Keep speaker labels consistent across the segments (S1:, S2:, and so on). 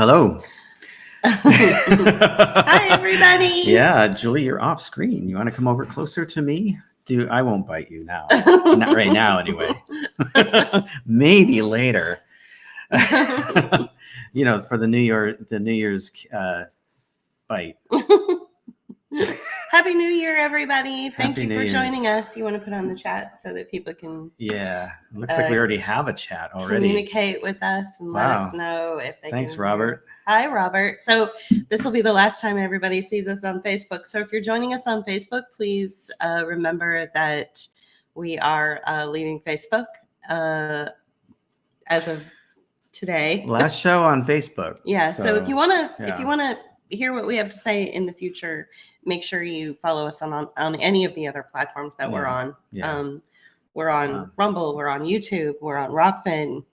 S1: Hello.
S2: Hi, everybody.
S1: Yeah, Julie, you're off screen. You want to come over closer to me? I won't bite you now. Not right now, anyway. Maybe later. For the New Year's bite.
S2: Happy New Year, everybody. Thank you
S1: New
S2: for
S1: Year's.
S2: joining us. You want to put on the chat so that people can
S1: Looks like we already have a chat already.
S2: Communicate with us and let us know if they
S1: Thanks,
S2: can
S1: Robert.
S2: Hi, Robert. So this will be the last time everybody sees us on Facebook. So if you're joining us on Facebook, please remember that we are leaving Facebook as of today.
S1: Last show on Facebook.
S2: Yeah. So if you want to hear what we have to say in the future, make sure you follow us on any of the other platforms that we're on.
S1: Yeah.
S2: We're on Rumble, we're on YouTube, we're on Rockfin.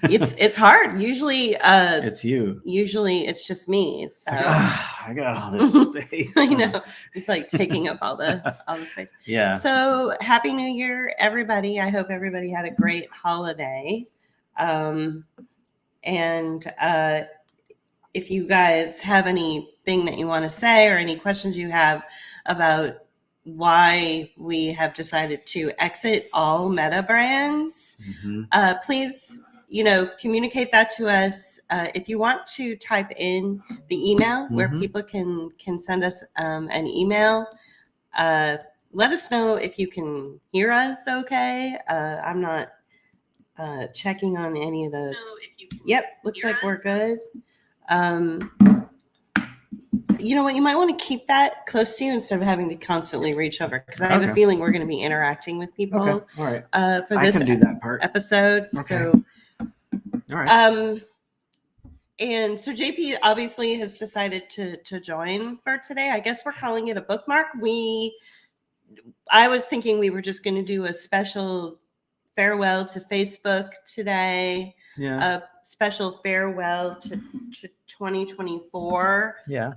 S2: It's hard. Usually
S1: it's you.
S2: Usually it's just me. So
S1: I got all this space.
S2: I know. It's like taking up all the space.
S1: Yeah.
S2: So Happy New Year, everybody. I hope everybody had a great holiday. And if you guys have anything that you want to say or any questions you have about why we have decided to exit all Meta brands, please, communicate that to us. If you want to type in the email where people can send us an email, let us know if you can hear us okay. I'm not checking on any of the. Yep, looks like we're good. You know what? You might want to keep that close to you instead of having to constantly reach over, because I have a feeling we're going to be interacting with people.
S1: Okay. All right.
S2: For this
S1: I can do that part.
S2: episode.
S1: Okay.
S2: So,
S1: all right.
S2: And so JP obviously has decided to join for today. I guess we're calling it a bookmark. I was thinking we were just going to do a special farewell to Facebook today.
S1: Yeah.
S2: A special farewell to 2024.
S1: Yeah.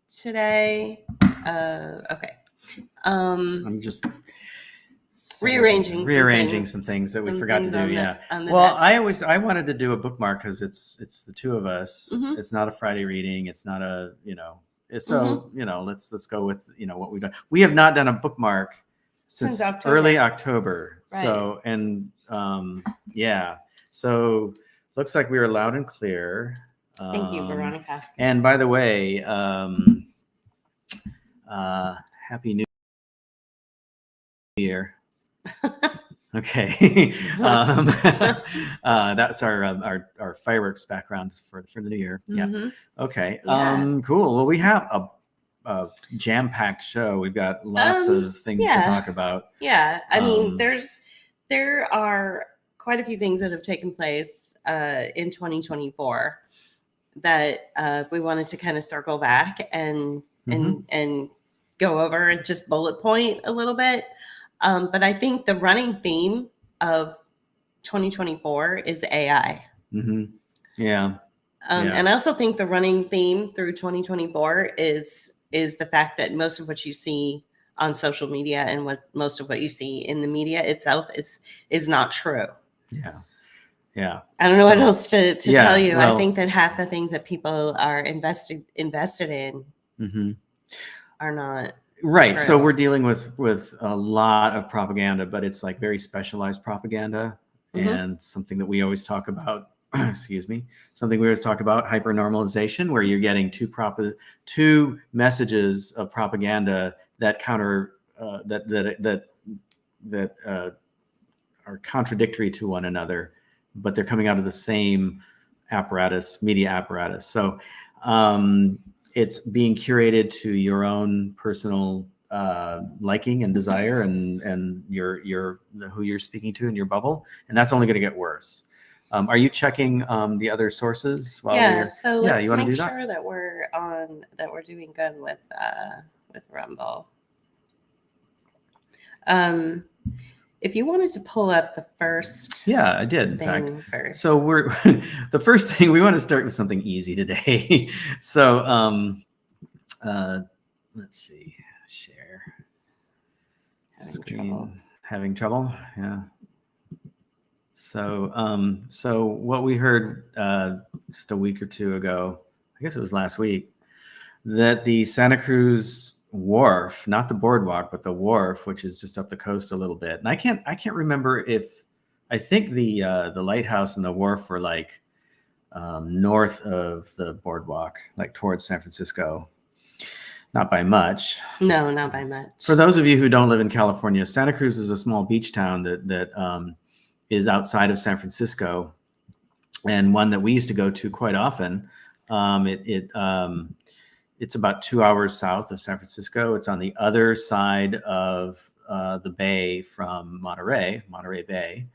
S2: Today. Okay.
S1: I'm just
S2: rearranging
S1: some things that we forgot to do.
S2: Well,
S1: I wanted to do a bookmark because it's the two of us.
S2: Mm-hmm.
S1: It's not a Friday reading. It's not a let's go with what we've done. We have not done a bookmark since early October. Right. So so looks like we were loud and clear.
S2: Thank you, Veronica.
S1: And by the way, Happy New Year. Okay. That's our fireworks background for the new year.
S2: Mm-hmm.
S1: Yeah. Okay. Yeah. Cool. Well, we have a jam-packed show. We've got lots of things to talk about.
S2: Yeah. I mean, there are quite a few things that have taken place in 2024 that we wanted to kind of circle back and go over and just bullet point a little bit. But I think the running theme of 2024 is AI.
S1: Mm-hmm. Yeah.
S2: And I also think the running theme through 2024 is the fact that most of what you see on social media and most of what you see in the media itself is not true.
S1: Yeah. Yeah.
S2: I don't know what else to tell you. Well, I think that half the things that people are invested in are not
S1: right.
S2: true.
S1: So we're dealing with a lot of propaganda, but it's like very specialized propaganda and something that we always talk about. Something we always talk about, hypernormalization, where you're getting two messages of propaganda that counter that are contradictory to one another, but they're coming out of the same media apparatus. So it's being curated to your own personal liking and desire and your who you're speaking to in your bubble, and that's only going to get worse. Are you checking the other sources?
S2: So let's make sure that we're doing good with Rumble. If you wanted to pull up the first,
S1: I did. In fact, first. So we're the first thing we want to start with something easy today. So let's see, share
S2: having trouble.
S1: Yeah. So what we heard just a week or two ago, I guess it was last week, that the Santa Cruz wharf, not the boardwalk, but the wharf, which is just up the coast a little bit. And I can't remember if I think the lighthouse and the wharf were like north of the boardwalk, like towards San Francisco. Not by much.
S2: No, not by much.
S1: For those of you who don't live in California, Santa Cruz is a small beach town that is outside of San Francisco, and one that we used to go to quite often. It's about 2 hours south of San Francisco. It's on the other side of the bay from Monterey Bay.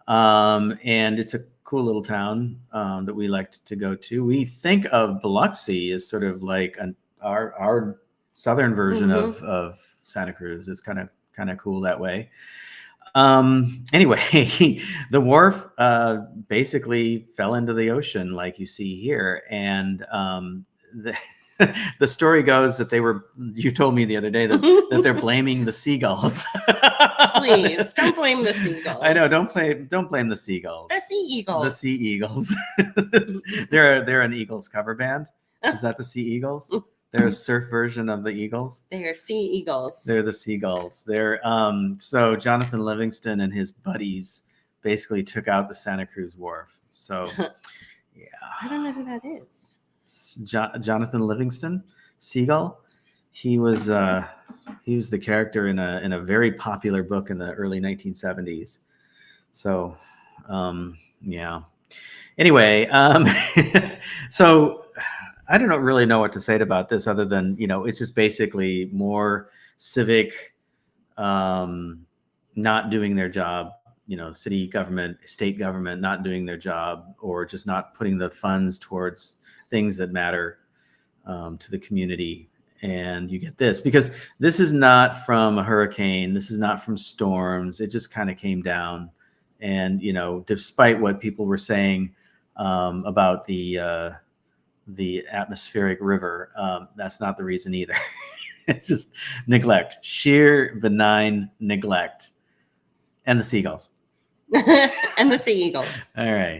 S1: And it's a cool little town that we liked to go to. We think of Biloxi as sort of like our southern version of Santa Cruz. It's kind of cool that way. Anyway, the wharf basically fell into the ocean like you see here. And the story goes that you told me the other day that they're blaming the seagulls.
S2: Please don't blame the seagulls.
S1: I know, don't blame the seagulls.
S2: The sea eagles.
S1: The sea eagles. They're an Eagles cover band. Is that the Sea Eagles? They're a surf version of the Eagles.
S2: They are sea eagles.
S1: They're the seagulls. They're so Jonathan Livingston and his buddies basically took out the Santa Cruz wharf. So yeah.
S2: I don't know who that is.
S1: Jonathan Livingston, Seagull. He was the character in a very popular book in the early 1970s. So yeah. Anyway, so I don't really know what to say about this other than, it's just basically more civic not doing their job, city government, state government not doing their job, or just not putting the funds towards things that matter to the community. And you get this, because this is not from a hurricane. This is not from storms. It just kind of came down. And, despite what people were saying about the atmospheric river, that's not the reason either. It's just neglect, sheer benign neglect. And the seagulls.
S2: And the sea eagles.
S1: All right.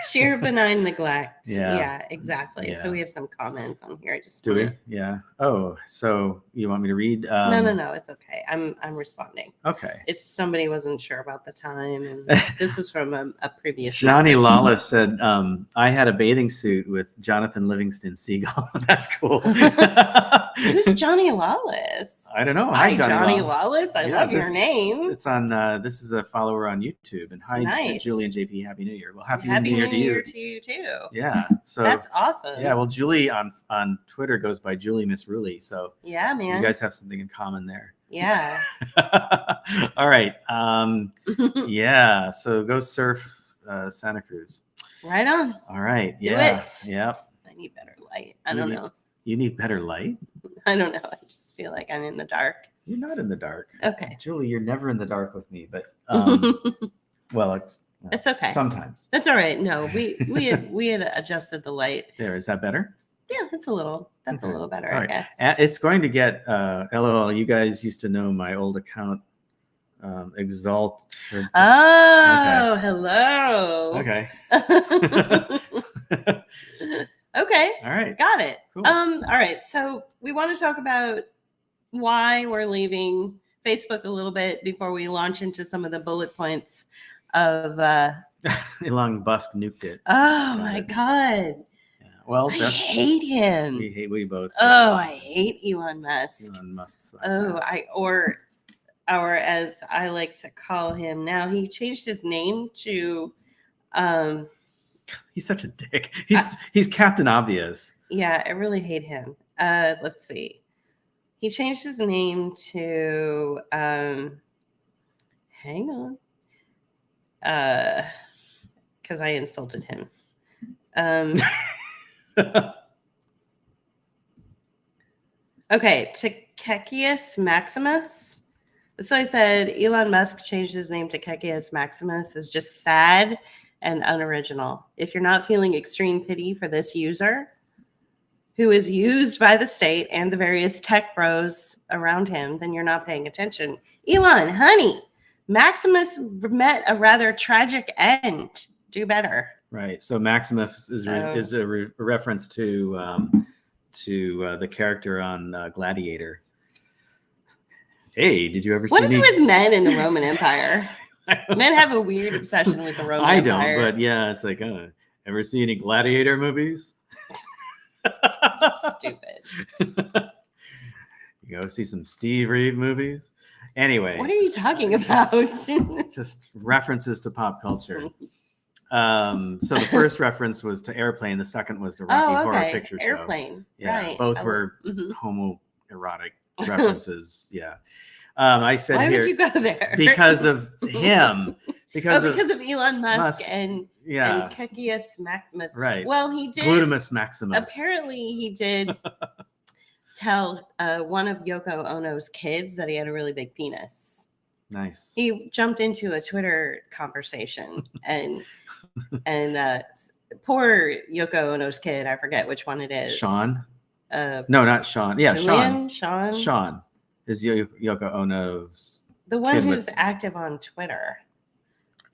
S2: Sheer benign neglect.
S1: Yeah.
S2: Yeah, exactly.
S1: Yeah.
S2: So we have some comments on here.
S1: Do we? Yeah. Oh, so you want me to read?
S2: No. It's okay. I'm responding.
S1: Okay.
S2: It's somebody wasn't sure about the time, and this is from a previous.
S1: Johnny Lawless said, I had a bathing suit with Jonathan Livingston Seagull. That's cool.
S2: Who's Johnny Lawless?
S1: I don't know.
S2: Hi, Johnny Lawless. I love your name.
S1: It's on. This is a follower on YouTube. And hi,
S2: nice.
S1: Julie and JP. Happy New Year. Well, happy
S2: New
S1: Year
S2: to you too.
S1: Yeah. So
S2: that's awesome.
S1: Yeah. Well, Julie on Twitter goes by Julie Miss Ruley. So
S2: yeah, man.
S1: You guys have something in common there.
S2: Yeah.
S1: All right. Yeah. So go surf Santa Cruz.
S2: Right on.
S1: All right.
S2: Do
S1: yeah.
S2: it.
S1: Yep.
S2: I need better light. I don't know.
S1: You need better light?
S2: I don't know. I just feel like I'm in the dark.
S1: You're not in the dark.
S2: Okay.
S1: Julie, you're never in the dark with me, but well,
S2: it's okay.
S1: Sometimes.
S2: That's all right. No, we had adjusted the light.
S1: There, is that better?
S2: Yeah, that's a little better,
S1: all
S2: I guess.
S1: It's going to get LOL. You guys used to know my old account, Exalt.
S2: Oh, okay. Hello.
S1: Okay.
S2: Okay.
S1: All right.
S2: Got it.
S1: Cool.
S2: All right. So we want to talk about why we're leaving Facebook a little bit before we launch into some of the bullet points of
S1: Elon Musk nuked it.
S2: Oh my God.
S1: Yeah. Well,
S2: I hate him.
S1: We both.
S2: Oh, I hate Elon Musk.
S1: Elon Musk.
S2: Or as I like to call him now, he changed his name to
S1: he's such a dick. He's Captain Obvious.
S2: Yeah, I really hate him. Let's see. He changed his name to hang on. Because I insulted him. Okay, to Kekius Maximus. So I said Elon Musk changed his name to Kekius Maximus is just sad and unoriginal. If you're not feeling extreme pity for this user, who is used by the state and the various tech bros around him, then you're not paying attention. Elon, honey, Maximus met a rather tragic end. Do better.
S1: Right. So Maximus is a reference to the character on Gladiator. Hey, did you ever see?
S2: What is it with men in the Roman Empire? Men have a weird obsession with the Roman Empire.
S1: Don't, but yeah, it's like, ever see any Gladiator movies?
S2: Stupid.
S1: You go see some Steve Reeve movies. Anyway,
S2: what are you talking about?
S1: Just references to pop culture. So the first reference was to Airplane. The second was to Rocky Horror Picture Show.
S2: Airplane.
S1: Yeah,
S2: right.
S1: Both were homoerotic references. Yeah. I said
S2: why
S1: here.
S2: Would you go there?
S1: Because of him.
S2: Because of Elon Musk. and Cicius Maximus.
S1: Right.
S2: Well, he did.
S1: Glutamus Maximus.
S2: Apparently, he did tell one of Yoko Ono's kids that he had a really big penis.
S1: Nice.
S2: He jumped into a Twitter conversation and poor Yoko Ono's kid, I forget which one it is.
S1: Sean? No, not Sean. Yeah,
S2: Julian?
S1: Sean is Yoko Ono's
S2: the one who's active on Twitter.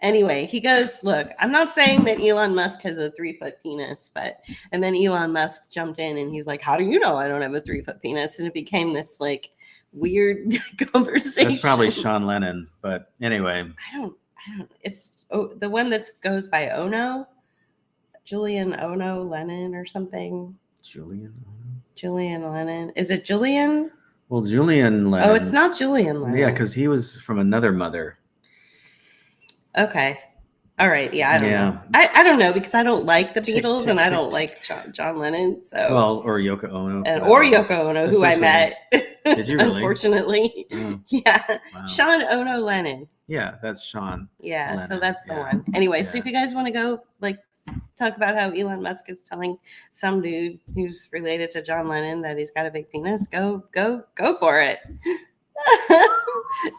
S2: Anyway, he goes, look, I'm not saying that Elon Musk has a 3-foot penis, and then Elon Musk jumped in and he's like, how do you know I don't have a 3-foot penis? And it became this like weird conversation.
S1: That's probably Sean Lennon, but anyway.
S2: I don't, it's the one that goes by Ono, Julian Ono Lennon or something. Julian Lennon. Is it Julian?
S1: Well, Julian Lennon.
S2: Oh, it's not Julian Lennon.
S1: Yeah, because he was from another mother.
S2: Okay. All right. Yeah, I don't know. I don't know because I don't like the Beatles and I don't like John Lennon. So
S1: or Yoko Ono.
S2: Or Yoko Ono, who I met.
S1: Did you really?
S2: Unfortunately. Yeah. Wow. Sean Ono Lennon.
S1: Yeah, that's Sean.
S2: Yeah,
S1: Lennon.
S2: So that's the one. Anyway, so if you guys want to go talk about how Elon Musk is telling some dude who's related to John Lennon that he's got a big penis, go for it.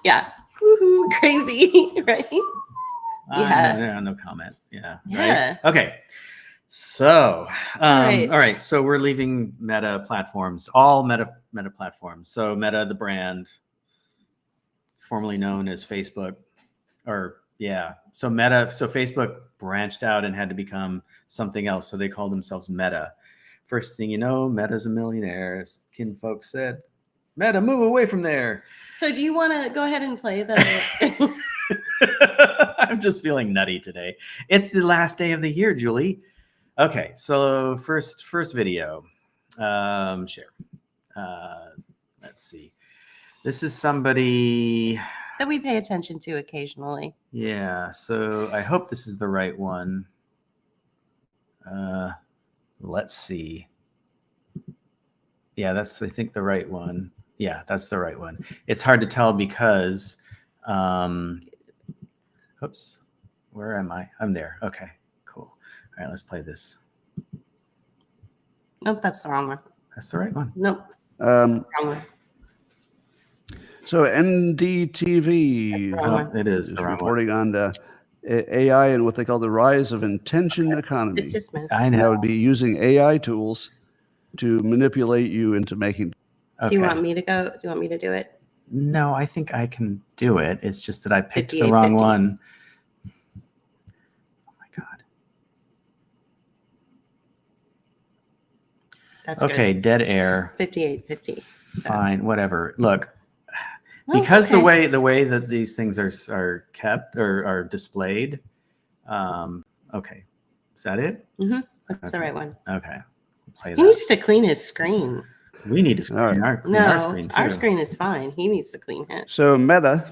S2: Yeah. Woohoo, crazy, right?
S1: Yeah. No comment. Yeah. Right? Okay. So, all right. So we're leaving Meta platforms, all Meta platforms. So Meta, the brand, formerly known as Facebook, So Facebook branched out and had to become something else. So they called themselves Meta. First thing you know, Meta's a millionaire. Kin folks said, Meta, move away from there.
S2: So do you want to go ahead and play the...
S1: I'm just feeling nutty today. It's the last day of the year, Julie. Okay, so first video. Share. Let's see. This is somebody
S2: that we pay attention to occasionally.
S1: Yeah, so I hope this is the right one. Let's see. Yeah, that's, I think, the right one. Yeah, that's the right one. It's hard to tell because, oops, where am I? I'm there. Okay, cool. All right, let's play this.
S2: Nope, that's the wrong one.
S1: That's the right one.
S2: Nope. Wrong one.
S3: So NDTV
S1: it is
S3: reporting on AI and what they call the rise of intention economy.
S2: It just missed.
S1: I know.
S3: That would be using AI tools to manipulate you into making.
S2: Okay. Do you want me to go? Do you want me to do it?
S1: No, I think I can do it. It's just that I picked the wrong one. Oh my God.
S2: That's
S1: okay. Good. Dead air.
S2: 5850.
S1: Fine. Whatever. Look, because the way that these things are kept or are displayed. Okay. Is that it?
S2: Mm-hmm. That's the right one.
S1: Okay.
S2: He needs to clean his screen.
S1: We need to clean our screen too.
S2: Our screen is fine. He needs to clean it.
S3: So Meta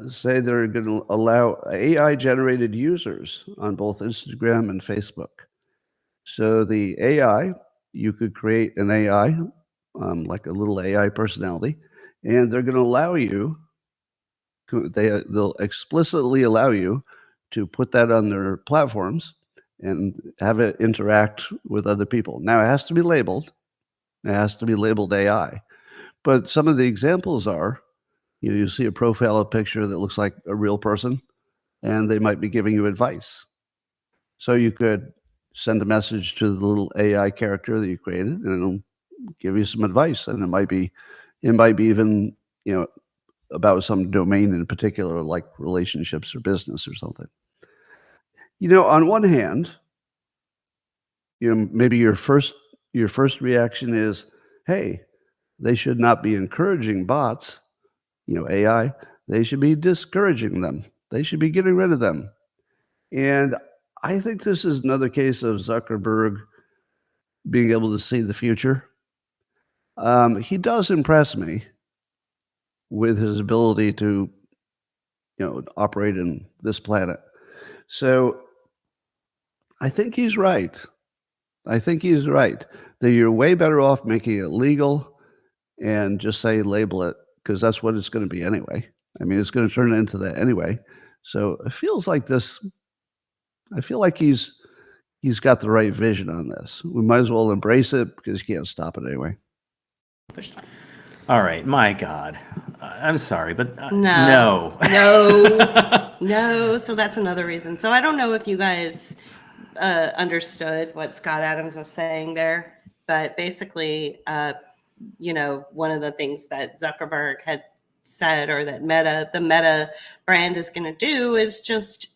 S3: say they're going to allow AI-generated users on both Instagram and Facebook. So the AI, you could create an AI, like a little AI personality, and they're going to allow you. They'll explicitly allow you to put that on their platforms and have it interact with other people. Now, it has to be labeled. It has to be labeled AI. But some of the examples are, you see a profile picture that looks like a real person, and they might be giving you advice. So you could send a message to the little AI character that you created, and it'll give you some advice. And it might be even, about some domain in particular, like relationships or business or something. You know, on one hand, you know, maybe your first reaction is, hey, they should not be encouraging bots, you know, AI. They should be discouraging them. They should be getting rid of them. And I think this is another case of Zuckerberg being able to see the future. He does impress me with his ability to, you know, operate in this planet. So I think he's right. I think he's right that you're way better off making it legal and just say label it, because that's what it's going to be anyway. I mean, it's going to turn into that anyway. So it feels like this. I feel like he's got the right vision on this. We might as well embrace it because you can't stop it anyway.
S1: All right, my God, I'm sorry, but
S2: No.
S1: no.
S2: No. So that's another reason. So I don't know if you guys understood what Scott Adams was saying there, but basically, you know, one of the things that Zuckerberg had said, or that the Meta brand is going to do, is just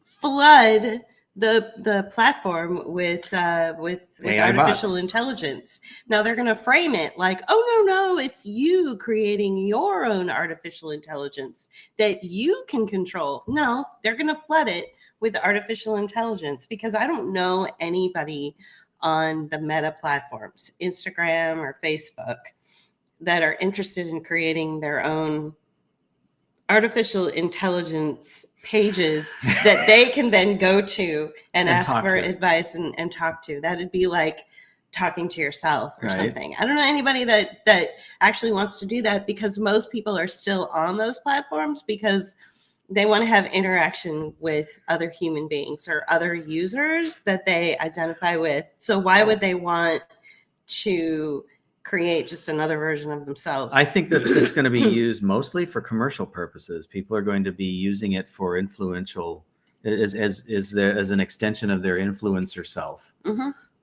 S2: flood the platform with artificial
S1: bots.
S2: intelligence. Now they're going to frame it like, oh no, it's you creating your own artificial intelligence that you can control. No, they're going to flood it with artificial intelligence, because I don't know anybody on the Meta platforms, Instagram or Facebook, that are interested in creating their own artificial intelligence pages that they can then go to and ask for advice and talk to. That'd be like talking to yourself or something. I don't know anybody that actually wants to do that, because most people are still on those platforms because they want to have interaction with other human beings or other users that they identify with. So why would they want to create just another version of themselves?
S1: I think that it's going to be used mostly for commercial purposes. People are going to be using it for influential, as an extension of their influencer self,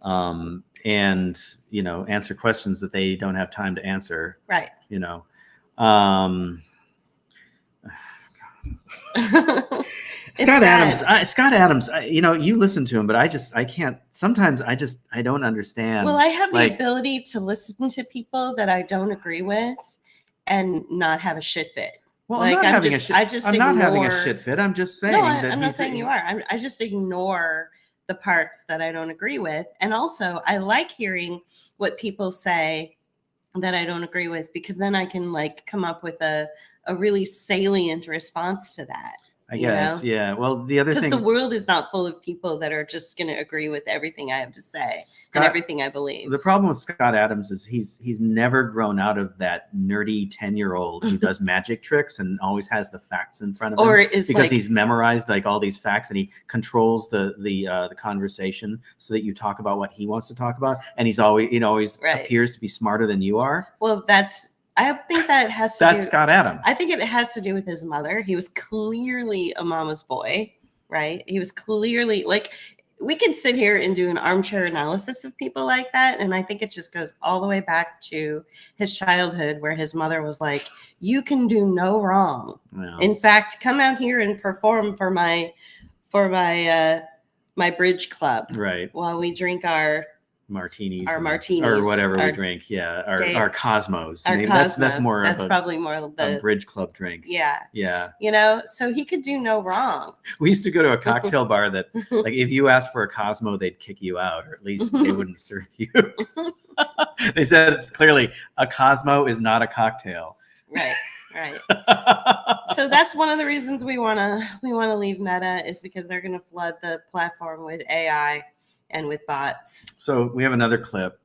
S1: and, you know, answer questions that they don't have time to answer.
S2: Right.
S1: You know, Scott Adams, you know, you listen to him, but I can't, sometimes I don't understand.
S2: Well, I have the ability to listen to people that I don't agree with and not have a shit fit.
S1: Well, like, I'm not having a shit fit. I'm just saying.
S2: No, I'm not saying you are. I just ignore the parts that I don't agree with. And also, I like hearing what people say that I don't agree with, because then I can like come up with a really salient response to that.
S1: I guess, yeah. Well, the other thing,
S2: because the world is not full of people that are just going to agree with everything I have to say and everything I believe.
S1: The problem with Scott Adams is he's never grown out of that nerdy 10-year-old who does magic tricks and always has the facts in front of him,
S2: or is
S1: because he's memorized like all these facts, and he controls the conversation so that you talk about what he wants to talk about, and he's always appears to be smarter than you are.
S2: Well, I think that has to
S1: That's Scott Adams.
S2: I think it has to do with his mother. He was clearly a mama's boy, right? He was clearly, like, we could sit here and do an armchair analysis of people like that, and I think it just goes all the way back to his childhood, where his mother was like, you can do no wrong. Well, in fact, come out here and perform for my bridge club,
S1: right,
S2: while we drink our
S1: martinis
S2: or
S1: whatever we drink. Yeah. Our Cosmos. That's more probably more of the bridge club drink.
S2: Yeah.
S1: Yeah.
S2: You know, so he could do no wrong.
S1: We used to go to a cocktail bar that, like, if you asked for a Cosmo, they'd kick you out, or at least they wouldn't serve you. They said clearly, a Cosmo is not a cocktail.
S2: Right. So that's one of the reasons we want to leave Meta, is because they're going to flood the platform with AI and with bots.
S1: So we have another clip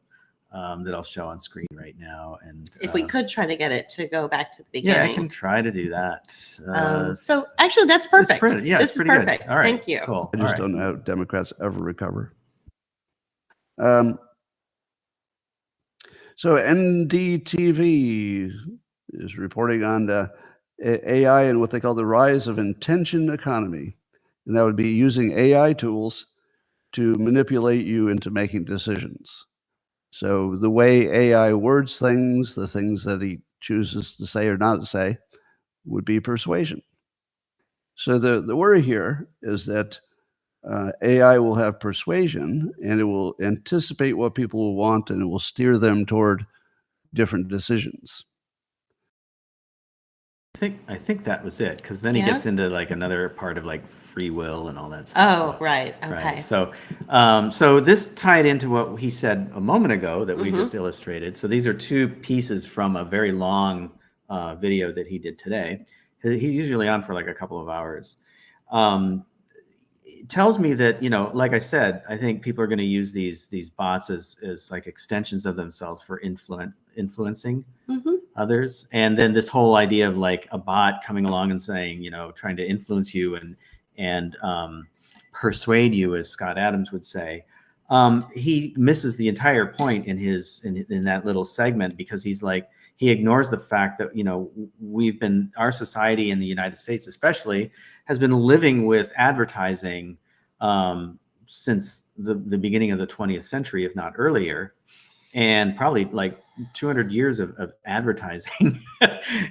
S1: that I'll show on screen right now, and
S2: if we could try to get it to go back to the beginning.
S1: Yeah, I can try to do that.
S2: So actually, that's perfect.
S1: This is perfect.
S2: Good. All right, thank you.
S1: Cool.
S3: I just don't know how Democrats ever recover. So NDTV is reporting on AI and what they call the rise of intention economy, and that would be using AI tools to manipulate you into making decisions. So the way AI words things, the things that he chooses to say or not to say, would be persuasion. So the worry here is that AI will have persuasion, and it will anticipate what people will want, and it will steer them toward different decisions.
S1: I think that was it, because then he
S2: Yeah?
S1: gets into like another part of like free will and all that stuff.
S2: Oh, right. Okay.
S1: Right. So this tied into what he said a moment ago that we just illustrated. So these are two pieces from a very long video that he did today. He's usually on for like a couple of hours. It tells me that, like I said, I think people are going to use these bots as like extensions of themselves for influencing others. And then this whole idea of like a bot coming along and saying, trying to influence you and persuade you, as Scott Adams would say. He misses the entire point in that little segment, because he ignores the fact that, our society in the United States especially has been living with advertising since the beginning of the 20th century, if not earlier, and probably like 200 years of advertising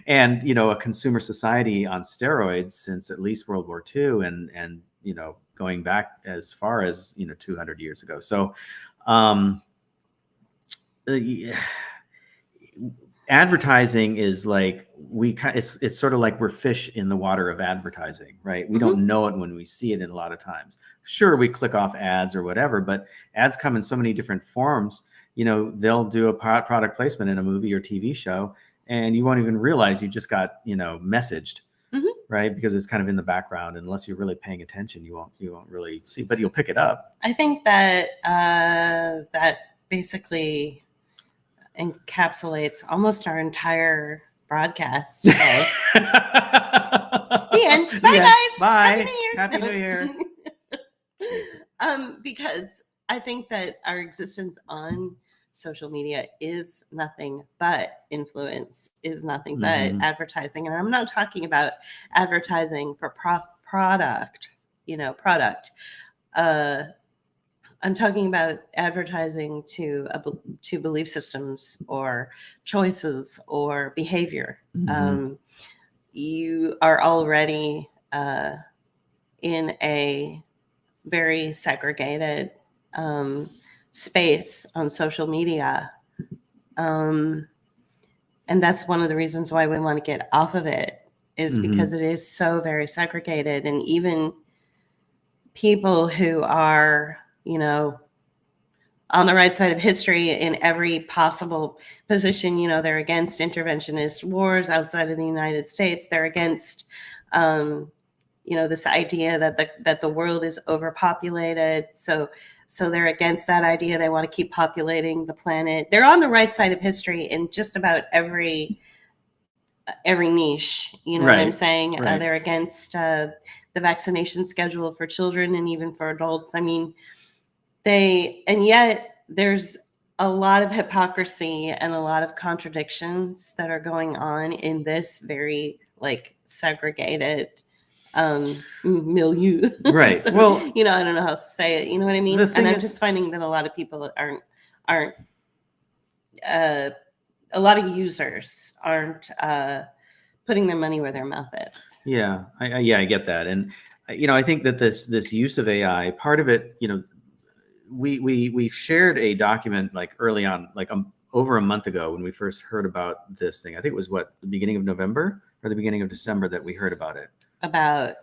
S1: and, a consumer society on steroids since at least World War II and going back as far as, 200 years ago. So, advertising is like it's sort of like we're fish in the water of advertising, right? We don't know it when we see it. In a lot of times, sure, we click off ads or whatever, but ads come in so many different forms. They'll do a product placement in a movie or TV show, and you won't even realize you just got messaged, right? Because it's kind of in the background. Unless you're really paying attention, you won't really see, but you'll pick it up.
S2: I think that that basically encapsulates almost our entire broadcast today. The end. Bye, guys.
S1: Bye.
S2: Happy New Year.
S1: Happy New Year.
S2: Because I think that our existence on social media is nothing but influence, is nothing but advertising. And I'm not talking about advertising for product. I'm talking about advertising to belief systems or choices or behavior. You are already in a very segregated space on social media. And that's one of the reasons why we want to get off of it, is because it is so very segregated. And even people who are on the right side of history in every possible position, they're against interventionist wars outside of the United States. They're against, this idea that the world is overpopulated. So they're against that idea. They want to keep populating the planet. They're on the right side of history in just about every niche. You know what I'm saying?
S1: Right.
S2: They're against the vaccination schedule for children and even for adults. I mean, and yet there's a lot of hypocrisy and a lot of contradictions that are going on in this very segregated milieu.
S1: Right.
S2: So,
S1: well,
S2: I don't know how to say it. You know what I mean? And I'm just finding that a lot of people aren't a lot of users aren't putting their money where their mouth is.
S1: Yeah, I get that. And, I think that this use of AI, part of it, we shared a document early on, over a month ago when we first heard about this thing. I think it was the beginning of November or the beginning of December that we heard about it.
S2: About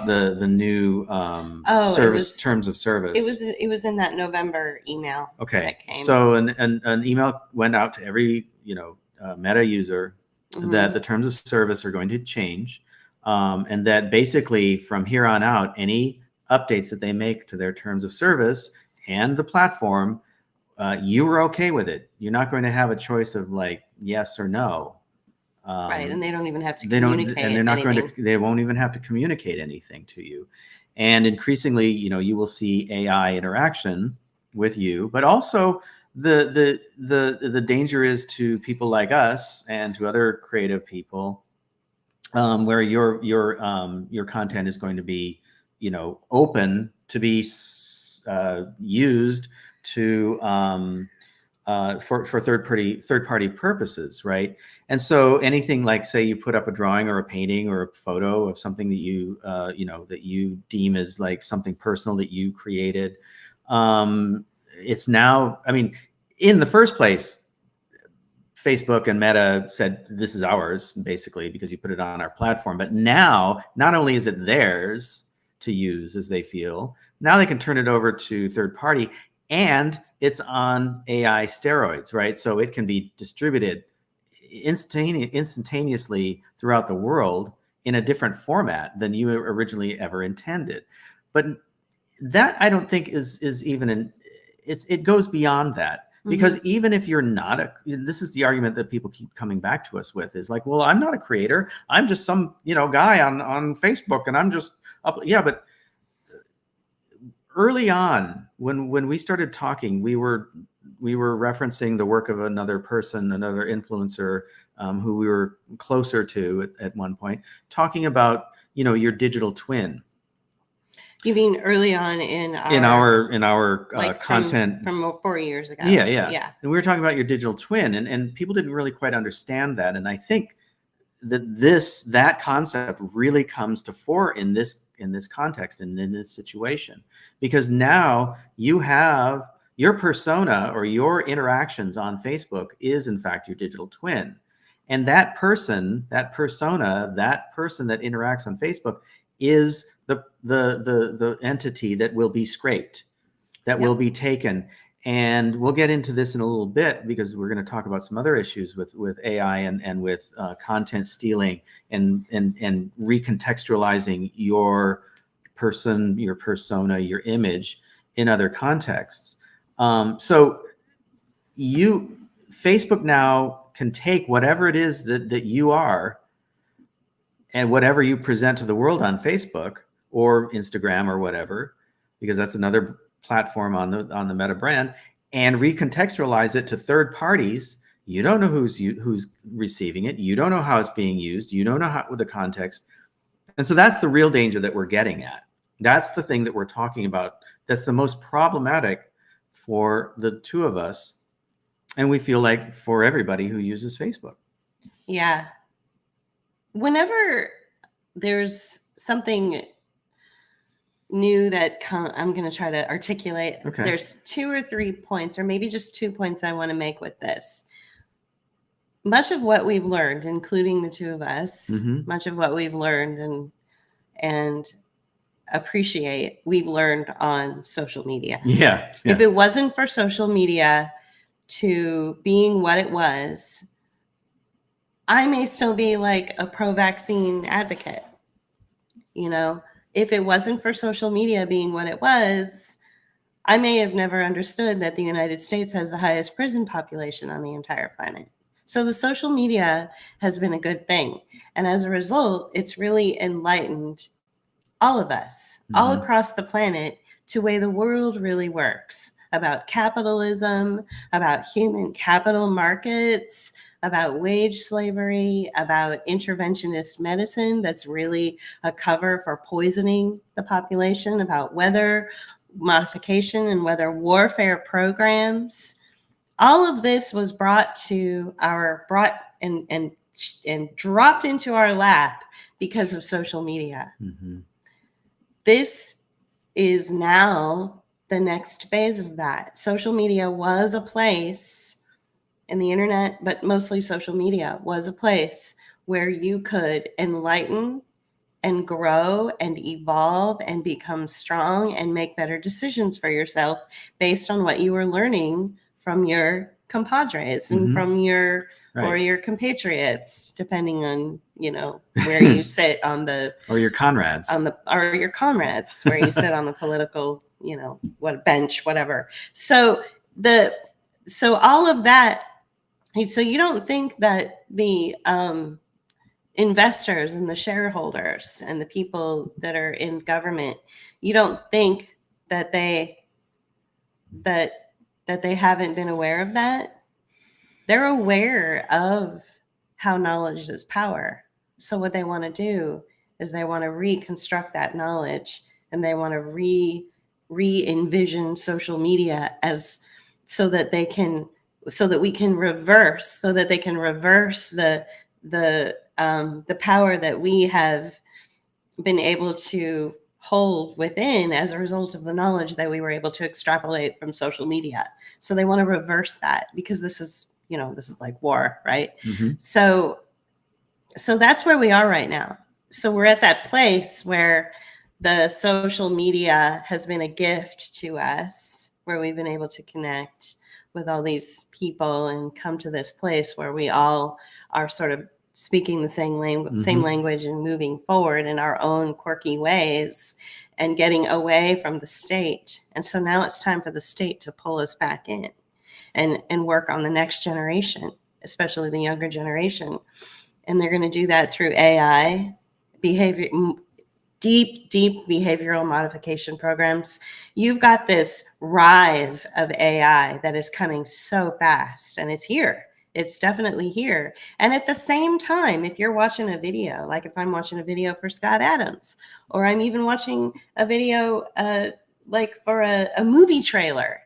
S1: the new terms of service.
S2: It was in that November email.
S1: Okay.
S2: That came.
S1: So an email went out to every Meta user that the terms of service are going to change, and that basically from here on out, any updates that they make to their terms of service and the platform, you were okay with it. You're not going to have a choice of yes or no.
S2: Right, and they don't even have to communicate.
S1: They won't even have to communicate anything to you. And increasingly, you will see AI interaction with you, but also the danger is to people like us and to other creative people, where your content is going to be, open to be used to for third party purposes, right? And so anything like, say, you put up a drawing or a painting or a photo of something that that you deem as like something personal that you created, it's now, I mean, in the first place, Facebook and Meta said, this is ours, basically, because you put it on our platform. But now, not only is it theirs to use as they feel, now they can turn it over to third party, and it's on AI steroids, right? So it can be distributed instantaneously throughout the world in a different format than you originally ever intended. But that, I don't think is even it goes beyond that. Because even if you're not this is the argument that people keep coming back to us with, is like, well, I'm not a creator. I'm just some, guy on Facebook, and I'm just yeah. But early on, when we started talking, we were referencing the work of another person, another influencer, who we were closer to at one point, talking about, your digital twin.
S2: You mean early on in our
S1: like content
S2: from 4 years ago?
S1: Yeah. And we were talking about your digital twin, and people didn't really quite understand that. And I think that concept really comes to fore in this context and in this situation, because now you have your persona, or your interactions on Facebook is in fact your digital twin, and that person, that persona, that person that interacts on Facebook is the entity that will be scraped, that will be taken. And we'll get into this in a little bit, because we're going to talk about some other issues with AI and with content stealing and recontextualizing your person, your persona, your image in other contexts. So Facebook now can take whatever it is that you are, and whatever you present to the world on Facebook or Instagram or whatever, because that's another platform on the Meta brand, and recontextualize it to third parties. You don't know who's receiving it. You don't know how it's being used. You don't know how the context. And so that's the real danger that we're getting at. That's the thing that we're talking about. That's the most problematic for the two of us, and we feel like for everybody who uses Facebook.
S2: Yeah. Whenever there's something new that I'm going to try to articulate.
S1: Okay.
S2: There's 2 or 3 points, or maybe just 2 points I want to make with this. Much of what we've learned, including the two of us, much of what we've learned and appreciate, we've learned on social media.
S1: Yeah.
S2: If it wasn't for social media to being what it was, I may still be like a pro-vaccine advocate. If it wasn't for social media being what it was, I may have never understood that the United States has the highest prison population on the entire planet. So the social media has been a good thing. And as a result, it's really enlightened all of us, all across the planet, to the way the world really works, about capitalism, about human capital markets, about wage slavery, about interventionist medicine that's really a cover for poisoning the population, about weather modification and weather warfare programs. All of this was brought and dropped into our lap because of social media. This is now the next phase of that. Social media was a place, and the internet, but mostly social media, was a place where you could enlighten and grow and evolve and become strong and make better decisions for yourself based on what you were learning from your compadres and from your or your compatriots, depending on where you sit on the
S1: or your comrades
S2: or your comrades, where you sit on the political what bench, whatever. So all of that. So you don't think that the investors and the shareholders and the people that are in government, you don't think that they haven't been aware of that? They're aware of how knowledge is power. So what they want to do is they want to reconstruct that knowledge, and they want to re-envision social media as so that they can so that we can reverse, so that they can reverse the power that we have been able to hold within as a result of the knowledge that we were able to extrapolate from social media. So they want to reverse that, because this is, this is like war, right?
S1: Mhm.
S2: So that's where we are right now. So we're at that place where the social media has been a gift to us, where we've been able to connect with all these people and come to this place where we all are sort of speaking the same language and moving forward in our own quirky ways and getting away from the state. And so now it's time for the state to pull us back in and work on the next generation, especially the younger generation. And they're going to do that through AI, deep behavioral modification programs. You've got this rise of AI that is coming so fast, and it's here. It's definitely here. And at the same time, if you're watching a video, like if I'm watching a video for Scott Adams, or I'm even watching a video like for a movie trailer,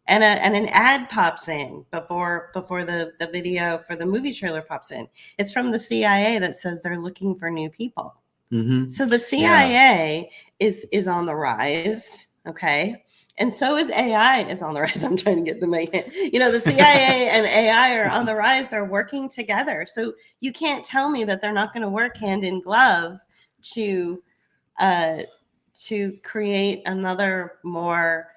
S2: and an ad pops in before the video for the movie trailer pops in, it's from the CIA that says they're looking for new people.
S1: Mhm.
S2: So the CIA is on the rise, okay? And so is AI is on the rise. I'm trying to get the the CIA and AI are on the rise. They're working together. So you can't tell me that they're not going to work hand in glove to create another more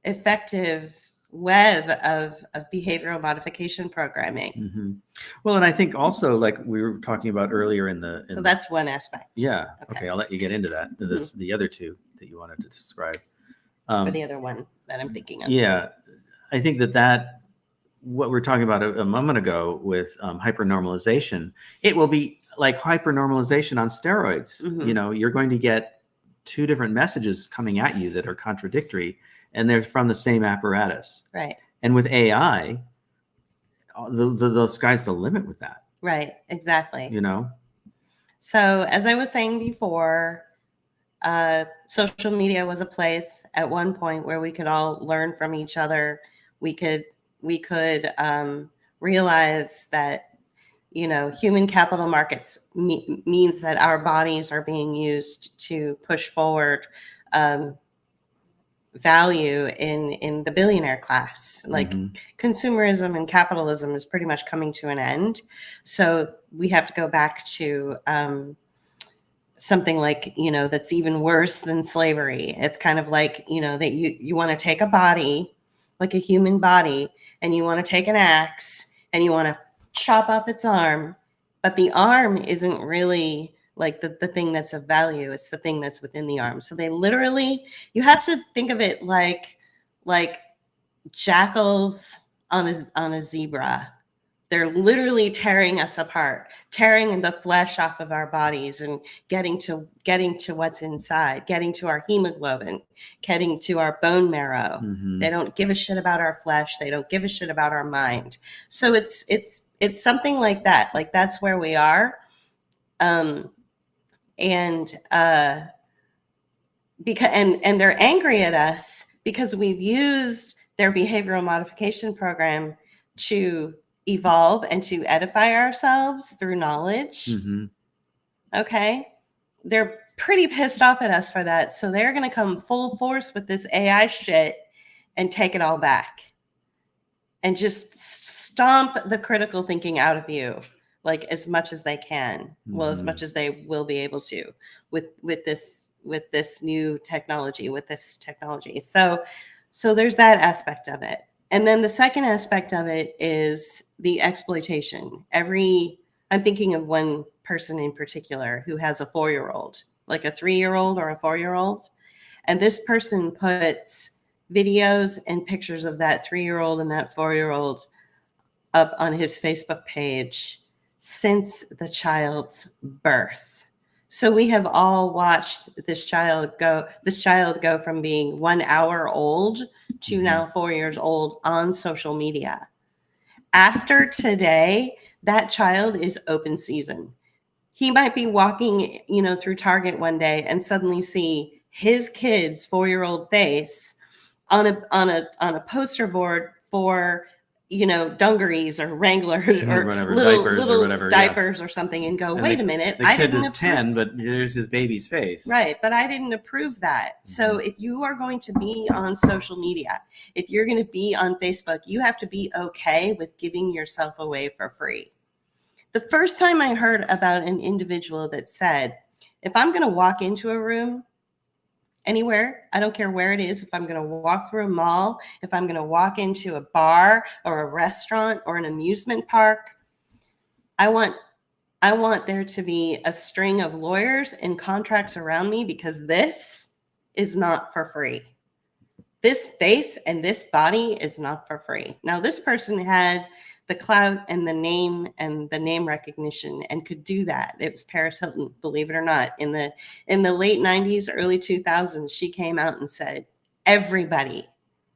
S2: effective web of behavioral modification programming.
S1: Mhm. Well, and I think also, like we were talking about earlier
S2: So that's one aspect.
S1: Yeah. Okay. I'll let you get into that. That's the other two that you wanted to describe.
S2: Or the other one that I'm thinking of.
S1: Yeah. I think that what we were talking about a moment ago with hypernormalization, it will be like hypernormalization on steroids.
S2: Mhm.
S1: You're going to get two different messages coming at you that are contradictory, and they're from the same apparatus.
S2: Right.
S1: And with AI, the sky's the limit with that.
S2: Right. Exactly.
S1: You
S2: So as I was saying before, social media was a place at one point where we could all learn from each other. We could realize that human capital markets means that our bodies are being used to push forward value in the billionaire class. Like consumerism and capitalism is pretty much coming to an end. So we have to go back to something like, that's even worse than slavery. It's kind of like, that you want to take a body, like a human body, and you want to take an axe and you want to chop off its arm, but the arm isn't really like the thing that's of value. It's the thing that's within the arm. So they literally, you have to think of it like jackals on a zebra. They're literally tearing us apart, tearing the flesh off of our bodies and getting to what's inside, getting to our hemoglobin, getting to our bone marrow. They don't give a shit about our flesh. They don't give a shit about our mind. So it's something like that. Like that's where we are. Because they're angry at us because we've used their behavioral modification program to evolve and to edify ourselves through knowledge. Okay. They're pretty pissed off at us for that. So they're going to come full force with this AI shit and take it all back and just stomp the critical thinking out of you, like as much as they can. Well, as much as they will be able to with this new technology, with this technology. So there's that aspect of it. And then the second aspect of it is the exploitation. I'm thinking of one person in particular who has a 4-year-old, like a 3-year-old or a 4-year-old. And this person puts videos and pictures of that 3-year-old and that 4-year-old up on his Facebook page since the child's birth. So we have all watched this child go from being 1 hour old to now 4 years old on social media. After today, that child is open season. He might be walking, through Target one day and suddenly see his kid's 4-year-old face on a poster board for, dungarees or Wranglers or
S1: whatever,
S2: little
S1: diapers or
S2: little
S1: whatever,
S2: diapers or something, and go,
S1: And
S2: wait a minute,
S1: The
S2: I
S1: kid
S2: didn't
S1: is 10, but there's his baby's face.
S2: Right, but I didn't approve that. So if you are going to be on social media, if you're going to be on Facebook, you have to be okay with giving yourself away for free. The first time I heard about an individual that said, if I'm going to walk into a room anywhere, I don't care where it is, if I'm going to walk through a mall, if I'm going to walk into a bar or a restaurant or an amusement park, I want there to be a string of lawyers and contracts around me, because this is not for free. This face and this body is not for free. Now, this person had the clout and the name recognition and could do that. It was Paris Hilton, believe it or not. In the late 90s, early 2000s, she came out and said, everybody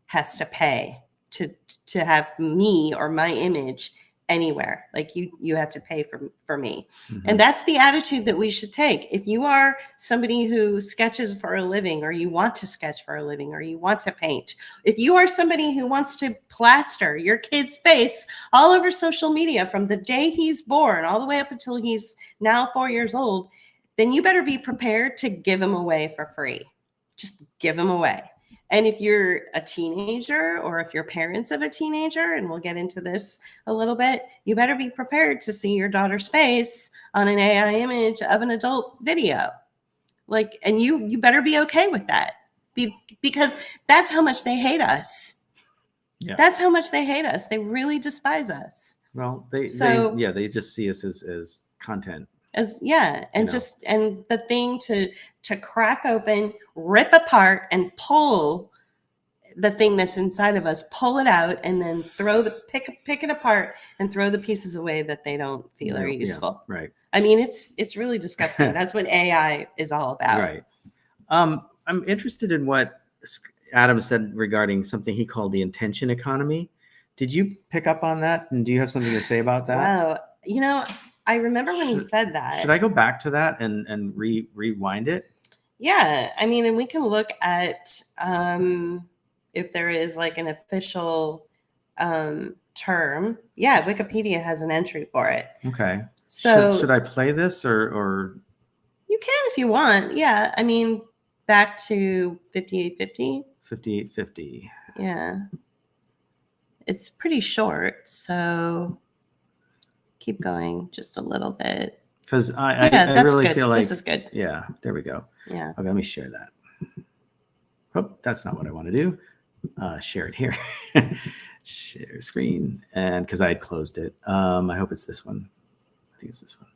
S2: has to pay to have me or my image anywhere. Like you have to pay for me. And that's the attitude that we should take. If you are somebody who sketches for a living, or you want to sketch for a living, or you want to paint, if you are somebody who wants to plaster your kid's face all over social media from the day he's born all the way up until he's now 4 years old, then you better be prepared to give him away for free. Just give him away. And if you're a teenager, or if you're parents of a teenager, and we'll get into this a little bit, you better be prepared to see your daughter's face on an AI image of an adult video. And you better be okay with that, because that's how much they hate us. Yeah. That's how much they hate us. They really despise us.
S1: Well, they just see us as content. And
S2: the thing to crack open, rip apart, and pull the thing that's inside of us, pull it out, and then pick it apart and throw the pieces away that they don't feel are useful.
S1: Yeah, right.
S2: I mean, it's really disgusting. That's what AI is all about.
S1: Right. I'm interested in what Adam said regarding something he called the intention economy. Did you pick up on that? And do you have something to say about that?
S2: Wow. I remember when he said that.
S1: Should I go back to that and rewind it?
S2: Yeah. I mean, and we can look at if there is like an official term. Yeah, Wikipedia has an entry for it.
S1: Okay.
S2: So
S1: should I play this or?
S2: You can if you want. Yeah. I mean, back to 5850.
S1: 5850.
S2: Yeah. It's pretty short. So keep going just a little bit.
S1: Because I really feel like
S2: this is good.
S1: Yeah, there we go.
S2: Yeah.
S1: Okay, let me share that. Oh, that's not what I want to do. Share it here. Share screen. And because I had closed it. I hope it's this one. I think it's this one.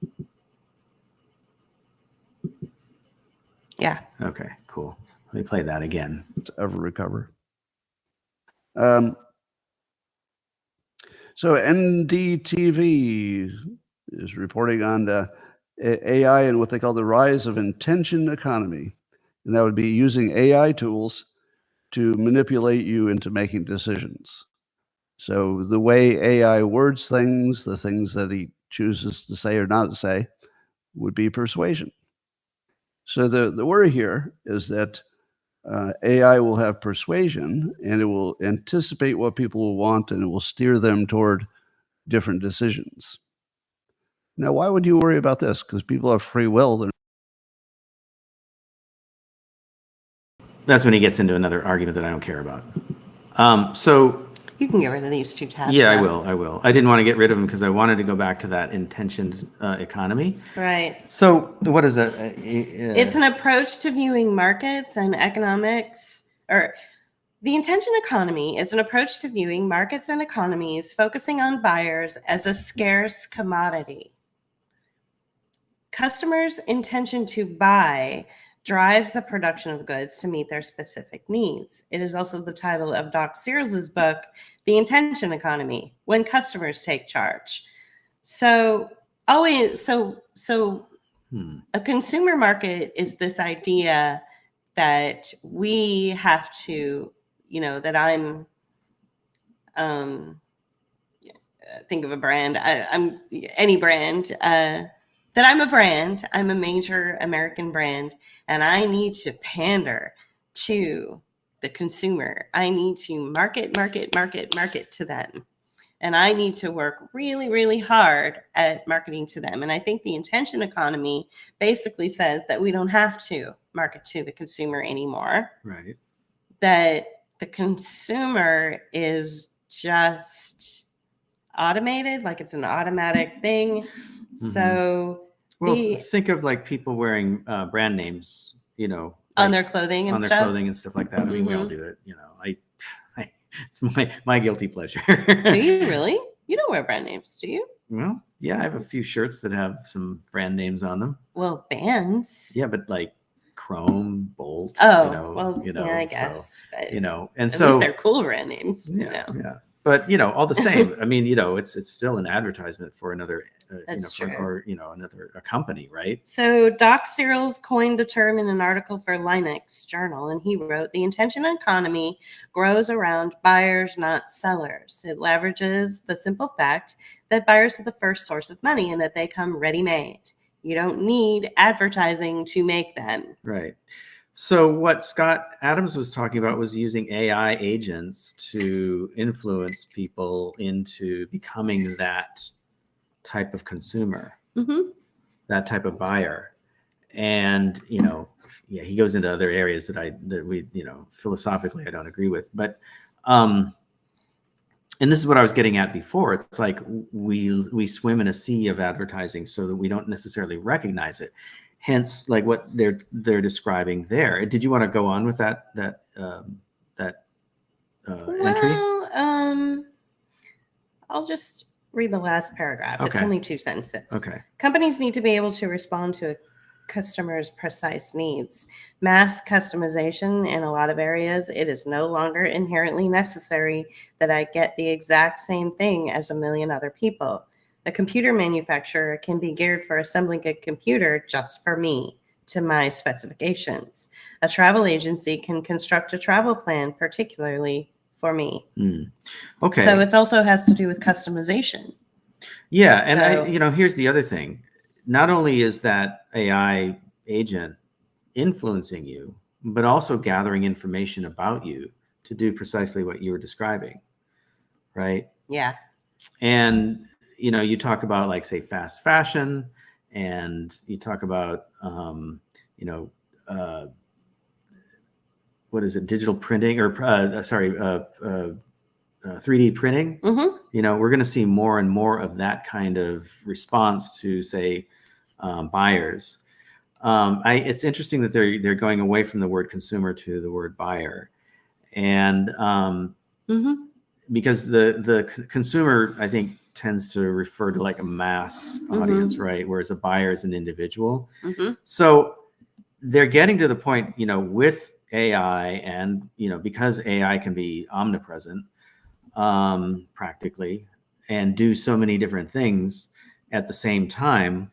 S2: Yeah.
S1: Okay, cool. Let me play that again.
S3: To ever recover. So NDTV is reporting on AI and what they call the rise of intention economy. And that would be using AI tools to manipulate you into making decisions. So the way AI words things, the things that he chooses to say or not to say, would be persuasion. So the worry here is that AI will have persuasion, and it will anticipate what people will want, and it will steer them toward different decisions. Now, why would you worry about this? Because people have free will.
S1: That's when he gets into another argument that I don't care about. So
S2: you can get rid of these two tabs.
S1: Yeah, now. I will. I didn't want to get rid of them because I wanted to go back to that intentioned economy.
S2: Right.
S1: So what is that?
S2: It's an approach to viewing markets and economics, or the intention economy is an approach to viewing markets and economies, focusing on buyers as a scarce commodity. Customers' intention to buy drives the production of goods to meet their specific needs. It is also the title of Doc Searles's book, The Intention Economy, When Customers Take Charge. So a consumer market is this idea that we have to, that I'm think of a brand, I'm any brand, that I'm a brand, I'm a major American brand, and I need to pander to the consumer. I need to market to them. And I need to work really, really hard at marketing to them. And I think the intention economy basically says that we don't have to market to the consumer anymore.
S1: Right.
S2: That the consumer is just automated, like it's an automatic thing. So
S1: well, think of like people wearing brand names, you know, like
S2: on their clothing and
S1: on their
S2: stuff.
S1: clothing and stuff like that. I mean, we all do it, you know. It's my guilty pleasure.
S2: Do you really? You don't wear brand names, do you?
S1: Well, yeah, I have a few shirts that have some brand names on them.
S2: Well, bands.
S1: Yeah, but like Chrome, Bolt.
S2: Oh, yeah, I guess.
S1: So,
S2: but
S1: you know, and
S2: at
S1: so
S2: least they're cool brand names.
S1: Yeah,
S2: you know.
S1: yeah. But you know, all the same. I mean, you know, it's still an advertisement for another,
S2: That's
S1: for,
S2: true.
S1: or you know, a company, right?
S2: So Doc Searles coined the term in an article for Linux Journal, and he wrote, "The intention economy grows around buyers, not sellers. It leverages the simple fact that buyers are the first source of money and that they come ready-made. You don't need advertising to make them."
S1: Right. So what Scott Adams was talking about was using AI agents to influence people into becoming that type of consumer, that type of buyer. And, you know, yeah, he goes into other areas that we, you know, philosophically I don't agree with. But and this is what I was getting at before. It's like we swim in a sea of advertising so that we don't necessarily recognize it. Hence, like what they're describing there. Did you want to go on with that entry?
S2: Well, I'll just read the last paragraph.
S1: Okay.
S2: It's only 2 sentences.
S1: Okay.
S2: Companies need to be able to respond to a customer's precise needs. Mass customization in a lot of areas, it is no longer inherently necessary that I get the exact same thing as a million other people. A computer manufacturer can be geared for assembling a computer just for me, to my specifications. A travel agency can construct a travel plan particularly for me.
S1: Okay.
S2: So it also has to do with customization.
S1: Yeah, and you know, here's the other thing. Not only is that AI agent influencing you, but also gathering information about you to do precisely what you were describing, right?
S2: Yeah.
S1: And you know, you talk about like say fast fashion, and you talk about you know, what is it, digital printing or 3D printing. You know, we're going to see more and more of that kind of response to say buyers. It's interesting that they're going away from the word consumer to the word buyer, and because the consumer, I think, tends to refer to like a mass audience, right? Whereas a buyer is an individual. So they're getting to the point, you know, with AI, and you know, because AI can be omnipresent practically and do so many different things at the same time,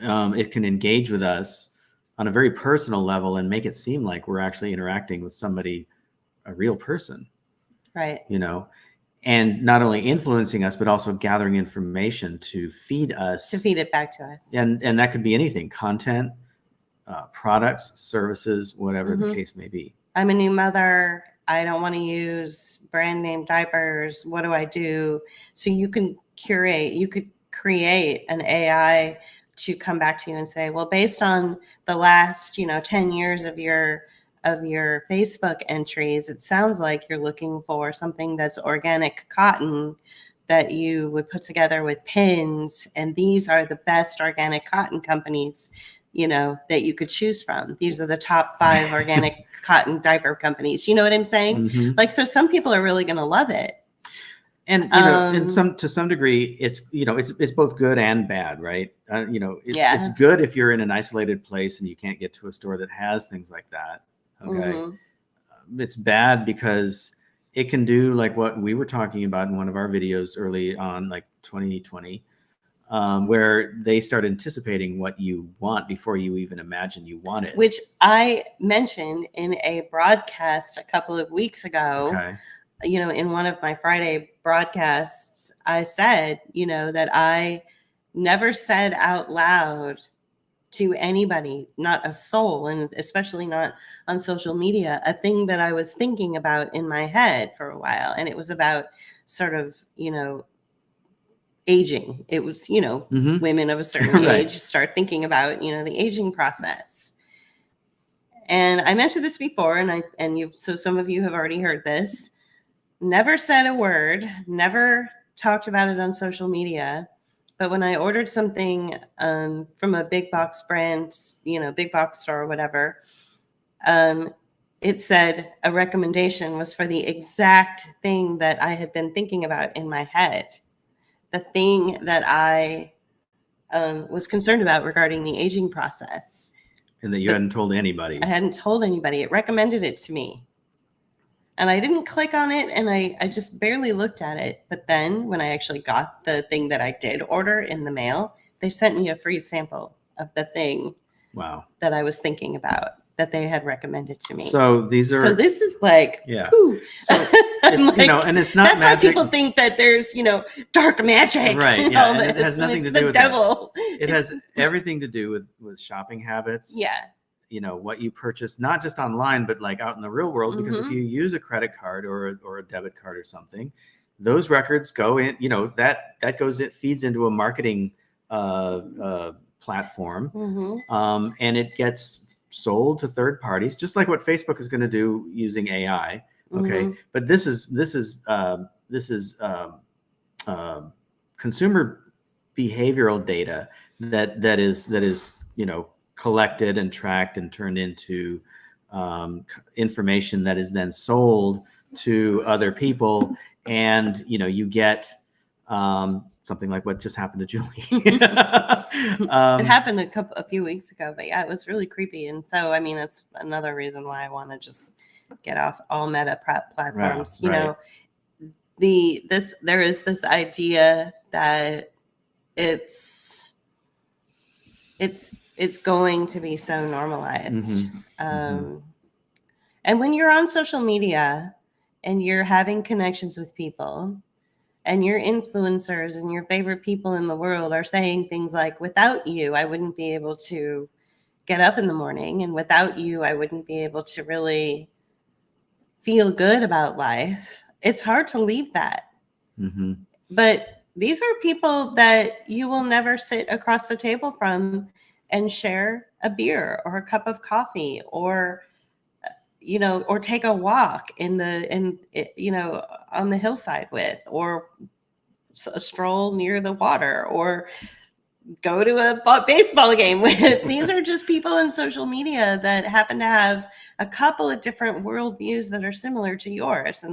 S1: it can engage with us on a very personal level and make it seem like we're actually interacting with somebody, a real person,
S2: right?
S1: You know, and not only influencing us, but also gathering information to feed us,
S2: to feed it back to us.
S1: And that could be anything: content, products, services, whatever the case may be.
S2: I'm a new mother. I don't want to use brand name diapers. What do I do? So you could create an AI to come back to you and say, well, based on the last, 10 years of your Facebook entries, it sounds like you're looking for something that's organic cotton that you would put together with pins. And these are the best organic cotton companies, that you could choose from. These are the top 5 organic cotton diaper companies. You know what I'm saying? Like, so some people are really going to love it.
S1: And, to some degree, it's, it's both good and bad, right? It's good if you're in an isolated place and you can't get to a store that has things like that. Okay. It's bad because it can do like what we were talking about in one of our videos early on, like 2020, where they start anticipating what you want before you even imagine you want it.
S2: Which I mentioned in a broadcast a couple of weeks ago.
S1: Okay.
S2: In one of my Friday broadcasts, I said, that I never said out loud to anybody, not a soul, and especially not on social media, a thing that I was thinking about in my head for a while. And it was about sort of, aging. It was, women of a certain
S1: Right.
S2: age start thinking about, the aging process. And I mentioned this before, so some of you have already heard this. Never said a word, never talked about it on social media. But when I ordered something from a big box brand, big box store or whatever, it said a recommendation was for the exact thing that I had been thinking about in my head. The thing that I was concerned about regarding the aging process.
S1: And that you hadn't told anybody.
S2: I hadn't told anybody. It recommended it to me. And I didn't click on it, and I just barely looked at it. But then when I actually got the thing that I did order in the mail, they sent me a free sample of the thing
S1: Wow.
S2: that I was thinking about that they had recommended to me.
S1: So these are.
S2: So this is like,
S1: yeah.
S2: Whew.
S1: So it's, and it's not
S2: that's
S1: magic.
S2: why people think that there's, dark magic.
S1: Right. Yeah. And it has nothing
S2: it's
S1: to do with
S2: the devil.
S1: It has everything to do with shopping habits.
S2: Yeah.
S1: What you purchase, not just online, but like out in the real world, because if you use a credit card or a debit card or something, those records go in, that goes, it feeds into a marketing platform, and it gets sold to third parties, just like what Facebook is going to do using AI. Okay. But this is consumer behavioral data that is, collected and tracked and turned into information that is then sold to other people. And, you get something like what just happened to Julie.
S2: It happened a few weeks ago, but yeah, it was really creepy. And so, that's another reason why I want to just get off all Meta platforms.
S1: Right.
S2: There is this idea that it's going to be so normalized. And when you're on social media and you're having connections with people and your influencers and your favorite people in the world are saying things like, without you, I wouldn't be able to get up in the morning. And without you, I wouldn't be able to really feel good about life. It's hard to leave that. But these are people that you will never sit across the table from and share a beer or a cup of coffee or take a walk on the hillside with, or a stroll near the water, or go to a baseball game with. These are just people in social media that happen to have a couple of different worldviews that are similar to yours.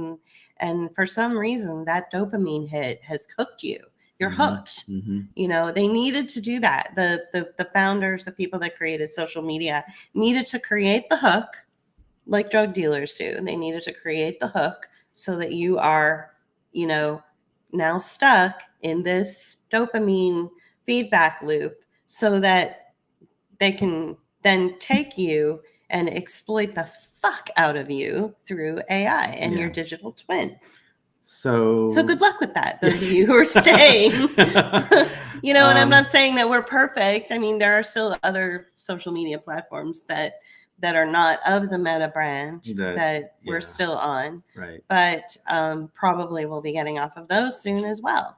S2: And for some reason, that dopamine hit has hooked you. You're hooked. They needed to do that. The founders, the people that created social media, needed to create the hook like drug dealers do. They needed to create the hook so that you are, now stuck in this dopamine feedback loop so that they can then take you and exploit the fuck out of you through AI and your digital twin. So good luck with that, those of you who are staying. And I'm not saying that we're perfect. There are still other social media platforms that are not of the Meta brand that we're still on.
S1: Right.
S2: But probably we'll be getting off of those soon as well.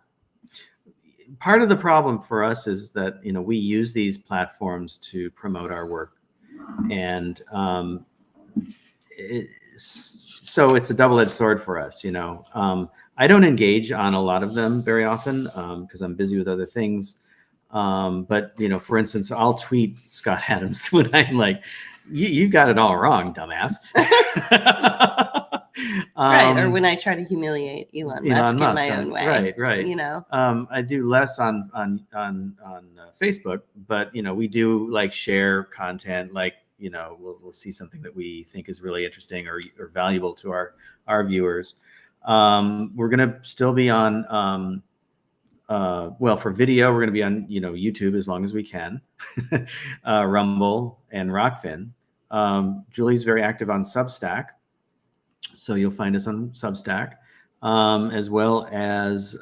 S1: Part of the problem for us is that, we use these platforms to promote our work. And so it's a double-edged sword for us, I don't engage on a lot of them very often because I'm busy with other things. But, for instance, I'll tweet Scott Adams when I'm like, you got it all wrong, dumbass.
S2: Right. Or when I try to humiliate Elon Musk in my own way.
S1: Right. I do less on Facebook, but, we do like share content, like, we'll see something that we think is really interesting or valuable to our viewers. We're going to still be on, for video, we're going to be on, YouTube as long as we can, Rumble and Rockfin. Julie's very active on Substack. So you'll find us on Substack, as well as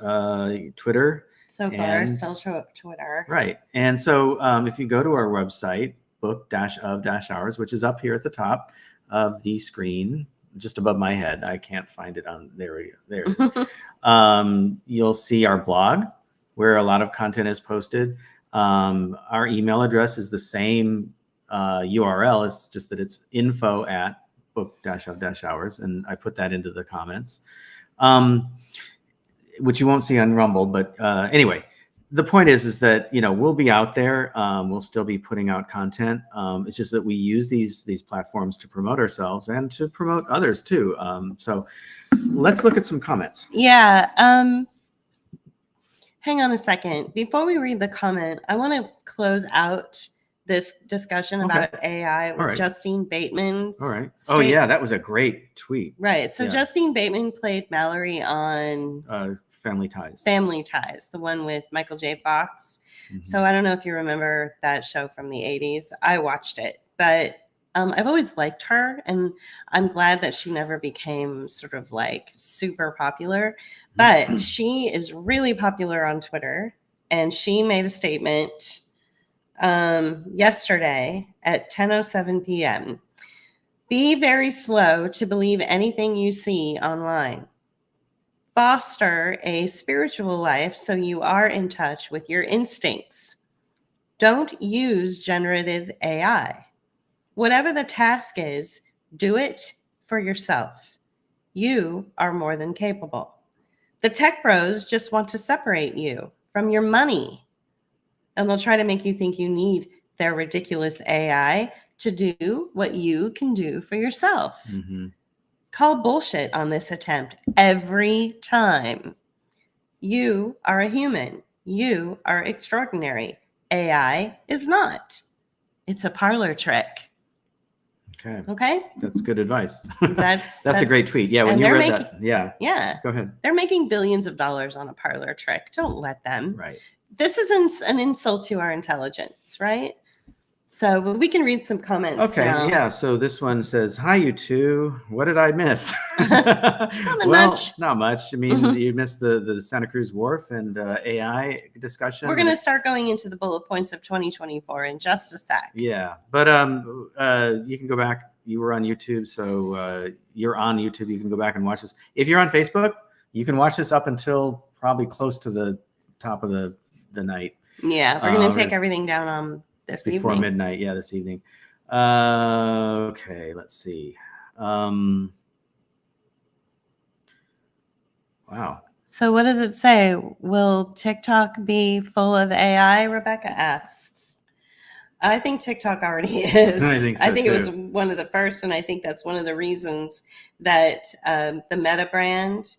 S1: Twitter
S2: So far,
S1: And-
S2: still Twitter.
S1: Right. And so if you go to our website, book-of-hours, which is up here at the top of the screen, just above my head. I can't find it on there. There it is. You'll see our blog where a lot of content is posted. Our email address is the same URL. It's just that it's info@book-of-hours. And I put that into the comments, which you won't see on Rumble. But anyway, the point is that, we'll be out there. We'll still be putting out content. It's just that we use these platforms to promote ourselves and to promote others too. So let's look at some comments.
S2: Yeah. Hang on a second. Before we read the comment, I want to close out this discussion about AI with
S1: All right.
S2: Justine Bateman's.
S1: All right. Oh yeah, that was a great tweet.
S2: Right. So
S1: Yeah.
S2: Justine Bateman played Mallory on
S1: Family Ties.
S2: Family Ties, the one with Michael J. Fox.
S1: Mhm.
S2: So I don't know if you remember that show from the 80s. I watched it, but I've always liked her, and I'm glad that she never became sort of like super popular. But she is really popular on Twitter, and she made a statement yesterday at 10:07 p.m. Be very slow to believe anything you see online. Foster a spiritual life so you are in touch with your instincts. Don't use generative AI. Whatever the task is, do it for yourself. You are more than capable. The tech bros just want to separate you from your money, and they'll try to make you think you need their ridiculous AI to do what you can do for yourself.
S1: Mm-hmm.
S2: Call bullshit on this attempt every time. You are a human. You are extraordinary. AI is not. It's a parlor trick.
S1: Okay.
S2: Okay?
S1: That's good advice.
S2: That's
S1: a great tweet. Yeah, when
S2: and
S1: you
S2: they're
S1: read
S2: making-
S1: that. Yeah.
S2: Yeah.
S1: Go ahead.
S2: They're making billions of dollars on a parlor trick. Don't let them.
S1: Right.
S2: This isn't an insult to our intelligence, right? So we can read some comments
S1: Okay,
S2: now.
S1: yeah. So this one says, "Hi, you two. What did I miss?"
S2: Not
S1: well,
S2: much.
S1: not much. I mean, you missed the Santa Cruz Wharf and AI discussion.
S2: We're going to start going into the bullet points of 2024 in just a sec.
S1: Yeah, but you can go back. You were on YouTube, so you're on YouTube. You can go back and watch this. If you're on Facebook, you can watch this up until probably close to the top of the night.
S2: Yeah, we're going to take everything down on this
S1: before
S2: evening.
S1: midnight. Yeah, this evening. Okay, let's see. Wow.
S2: So what does it say? Will TikTok be full of AI? Rebecca asks. I think TikTok already is.
S1: I think so,
S2: it was
S1: too.
S2: one of the first, and I think that's one of the reasons that the Meta brand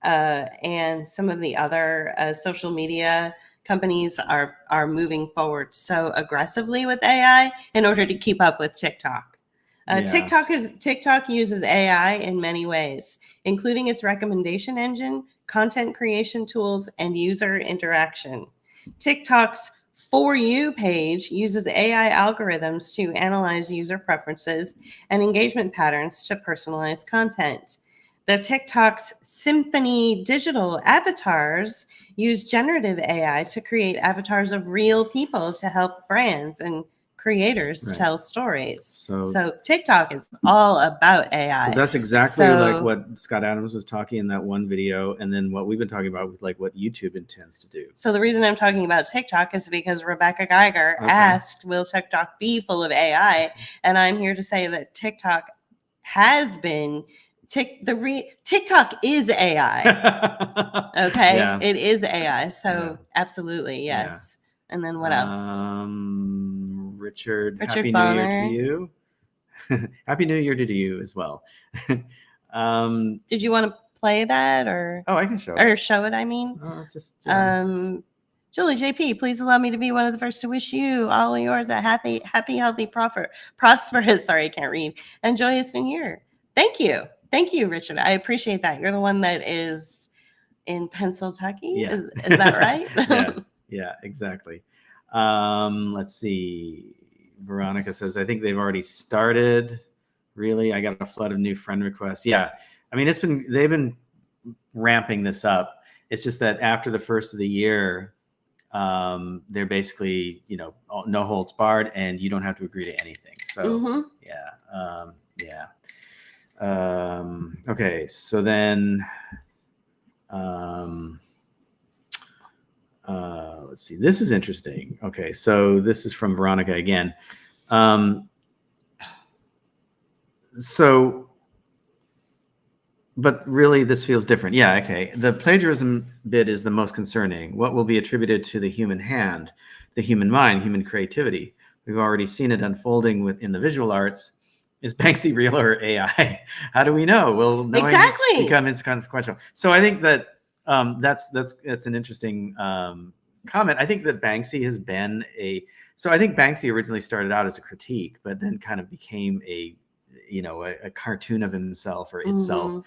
S2: and some of the other social media companies are moving forward so aggressively with AI in order to keep up with TikTok.
S1: Yeah.
S2: TikTok uses AI in many ways, including its recommendation engine, content creation tools, and user interaction. TikTok's For You page uses AI algorithms to analyze user preferences and engagement patterns to personalize content. The TikTok's Symphony digital avatars use generative AI to create avatars of real people to help brands and creators tell stories. So TikTok is all about AI.
S1: So that's exactly like what Scott Adams was talking in that one video, and then what we've been talking about with like what YouTube intends to do.
S2: So the reason I'm talking about TikTok is because Rebecca Geiger asked, will TikTok be full of AI? And I'm here to say that TikTok has been TikTok is AI. Okay.
S1: Yeah.
S2: It is AI. So absolutely. Yes. Yeah. And then what else?
S1: Richard Happy
S2: Bonner.
S1: New Year to you. Happy New Year to you as well.
S2: Did you want to play that or?
S1: Oh, I can show it.
S2: Or show it, I mean. Julie JP, please allow me to be one of the first to wish you, all yours, a happy, healthy, prosperous, sorry, I can't read, and joyous new year. Thank you. Thank you, Richard. I appreciate that. You're the one that is in Pennsylvania.
S1: Yeah.
S2: Is that right?
S1: Yeah, exactly. Let's see. Veronica says, I think they've already started. Really? I got a flood of new friend requests. Yeah. I mean, they've been ramping this up. It's just that after the first of the year, they're basically, no holds barred, and you don't have to agree to anything. So yeah. Okay. So then, let's see, this is interesting. Okay. So this is from Veronica again. But really, this feels different. Yeah, okay. The plagiarism bit is the most concerning. What will be attributed to the human hand, the human mind, human creativity? We've already seen it unfolding within the visual arts. Is Banksy real or AI? How do we know? Will knowing
S2: Exactly.
S1: become inconsequential? So I think that that's an interesting comment. I think that Banksy has been so I think Banksy originally started out as a critique, but then kind of became a cartoon of himself or itself.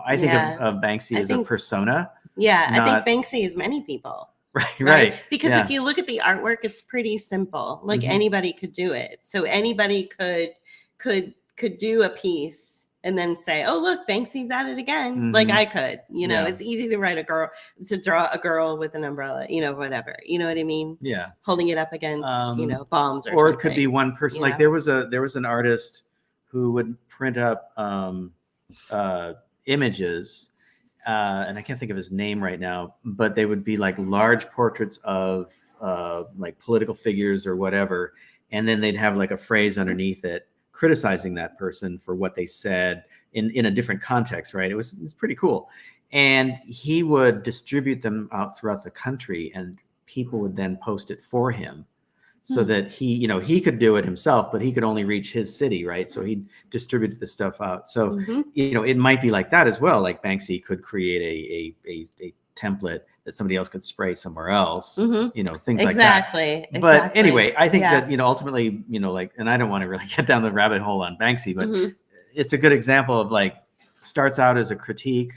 S1: I think of Banksy as a persona.
S2: Yeah, I think Banksy is many people.
S1: Right.
S2: Because if you look at the artwork, it's pretty simple. Like anybody could do it. So anybody could do a piece and then say, "Oh, look, Banksy's at it again." Like I could. It's easy to draw a girl with an umbrella. Whatever. You know what I mean?
S1: Yeah.
S2: Holding it up against bombs or
S1: something.
S2: It
S1: could be one person. Like there was an artist who would print up images, and I can't think of his name right now, but they would be like large portraits of like political figures or whatever, and then they'd have like a phrase underneath it criticizing that person for what they said in a different context, right? It was pretty cool. And he would distribute them out throughout the country, and people would then post it for him. So that he could do it himself, but he could only reach his city, right? So he distributed the stuff out. So, it might be like that as well. Like Banksy could create a template that somebody else could spray somewhere else, things like that. But anyway, I think that, ultimately, and I don't want to really get down the rabbit hole on Banksy, but it's a good example of like, starts out as a critique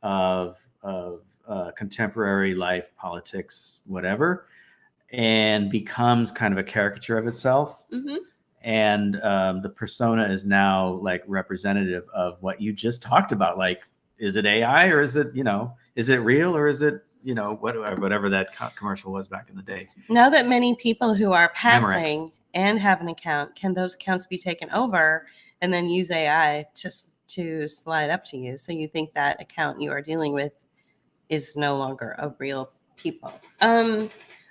S1: of contemporary life, politics, whatever, and becomes kind of a caricature of itself. And the persona is now like representative of what you just talked about. Like, is it AI or is it, is it real or is it, whatever that commercial was back in the day?
S2: Now that many people who are passing and have an account, can those accounts be taken over and then use AI to slide up to you? So you think that account you are dealing with is no longer a real people?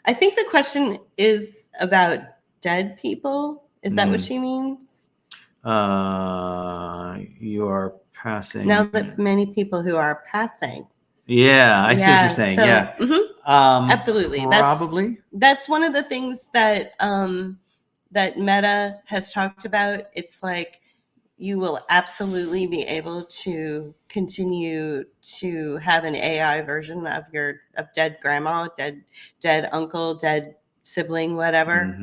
S2: I think the question is about dead people. Is that what she means?
S1: You are passing.
S2: Now that many people who are passing.
S1: Yeah, I see what you're saying.
S2: Absolutely.
S1: Probably.
S2: That's one of the things that that Meta has talked about. It's like you will absolutely be able to continue to have an AI version of dead grandma, dead uncle, dead sibling, whatever,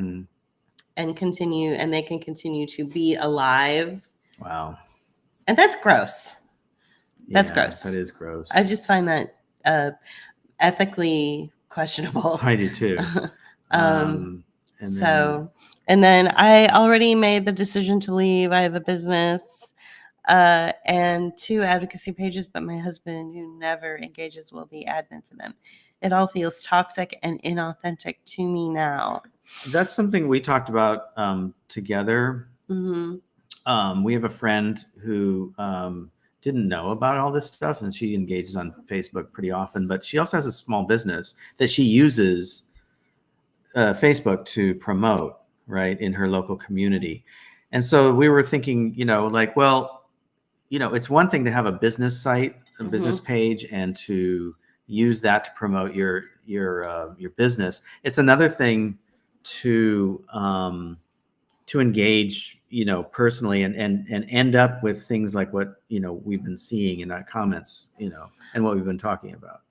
S2: and they can continue to be alive.
S1: Wow.
S2: And that's gross. That's gross.
S1: That is gross.
S2: I just find that ethically questionable.
S1: I do too.
S2: And then I already made the decision to leave. I have a business and 2 advocacy pages, but my husband, who never engages, will be admin for them. It all feels toxic and inauthentic to me now.
S1: That's something we talked about together. We have a friend who didn't know about all this stuff, and she engages on Facebook pretty often, but she also has a small business that she uses Facebook to promote, right, in her local community. And so we were thinking, it's one thing to have a business site, a business page, and to use that to promote your business. It's another thing to engage, personally and end up with things like what, we've been seeing in our comments, and what we've been talking about.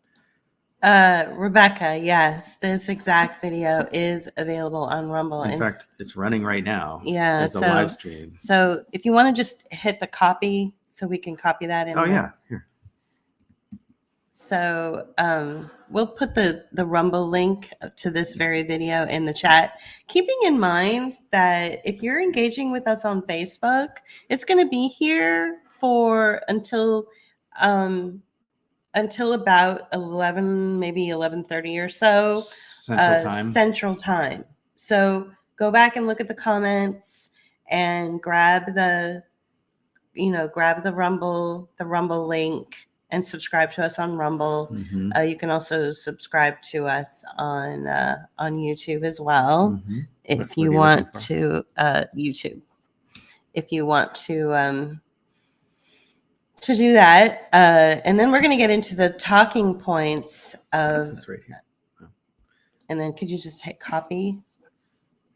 S2: Rebecca, yes, this exact video is available on Rumble.
S1: In fact, it's running right now.
S2: Yeah,
S1: as a live stream.
S2: So if you want to just hit the copy, so we can copy that in.
S1: Here.
S2: So we'll put the Rumble link to this very video in the chat, keeping in mind that if you're engaging with us on Facebook, it's going to be here until until about 11, maybe 11:30 or so.
S1: Central Time.
S2: Central Time. So go back and look at the comments and grab the Rumble link and subscribe to us on Rumble.
S1: Mhm.
S2: You can also subscribe to us on YouTube as well,
S1: Mhm.
S2: if
S1: What
S2: you
S1: are you
S2: want
S1: looking for?
S2: to YouTube. If you want to do that, and then we're going to get into the talking points of.
S1: It's right here.
S2: And then could you just hit copy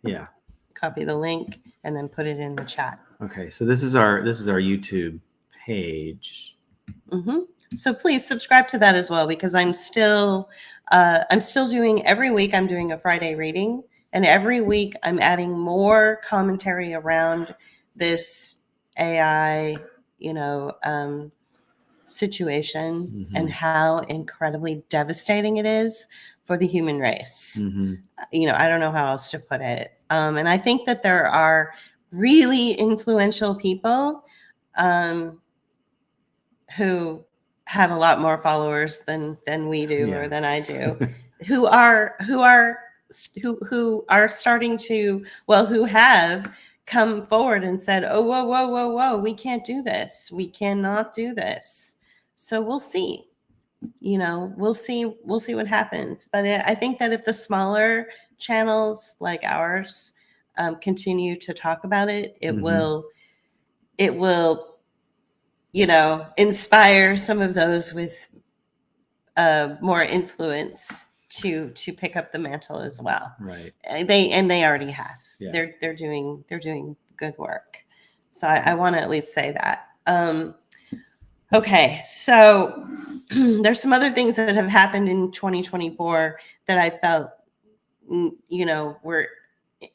S1: Yeah.
S2: the link, and then put it in the chat.
S1: Okay. So this is our YouTube page.
S2: Mm-hmm. So please subscribe to that as well, because I'm still doing, every week I'm doing a Friday reading, and every week I'm adding more commentary around this AI, situation,
S1: Mhm.
S2: and how incredibly devastating it is for the human race.
S1: Mhm.
S2: I don't know how else to put it. And I think that there are really influential people who have a lot more followers than we do,
S1: Yeah.
S2: or than I do, who are starting to, who have come forward and said, oh, whoa, we can't do this, we cannot do this. So we'll see. We'll see what happens. But I think that if the smaller channels like ours continue to talk about it, it
S1: Mhm.
S2: will inspire some of those with more influence to pick up the mantle as well.
S1: Right.
S2: They already have.
S1: Yeah.
S2: They're doing good work. So I want to at least say that. Okay, so there's some other things that have happened in 2024 that I felt, were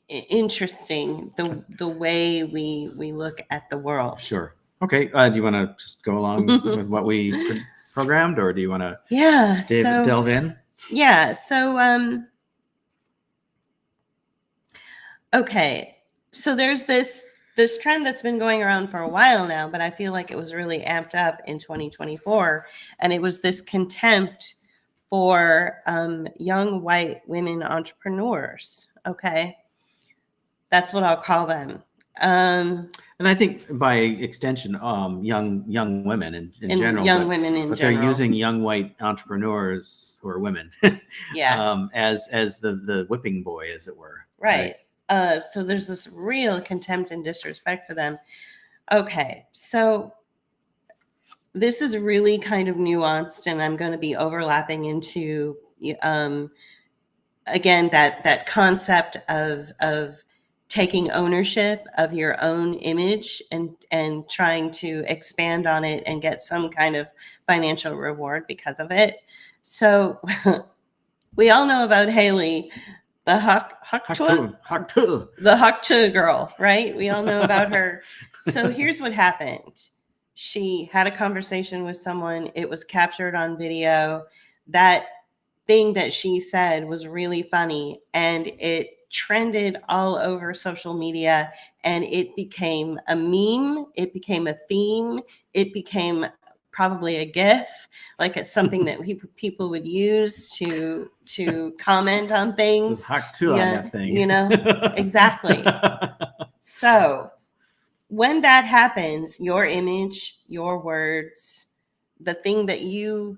S2: interesting. The way we look at the world.
S1: Sure. Okay. Do you want to just go along with what we programmed, or do you want to delve in?
S2: Yeah. So okay. So there's this trend that's been going around for a while now, but I feel like it was really amped up in 2024, and it was this contempt for young white women entrepreneurs. Okay, that's what I'll call them.
S1: And I think by extension, young women in general.
S2: Young women in
S1: but
S2: general.
S1: They're using young white entrepreneurs who are women,
S2: Yeah.
S1: As the whipping boy, as it were.
S2: Right. So there's this real contempt and disrespect for them. Okay, so this is really kind of nuanced, and I'm going to be overlapping into again that concept of taking ownership of your own image and trying to expand on it and get some kind of financial reward because of it. So we all know about Haley, the Haktua girl, right? We all know about her. So here's what happened. She had a conversation with someone. It was captured on video. That thing that she said was really funny, and it trended all over social media, and it became a meme. It became a theme. It became probably a GIF, like it's something that people would use to comment on things.
S1: Hack two on that thing.
S2: Exactly. So when that happens, your image, your words, the thing that you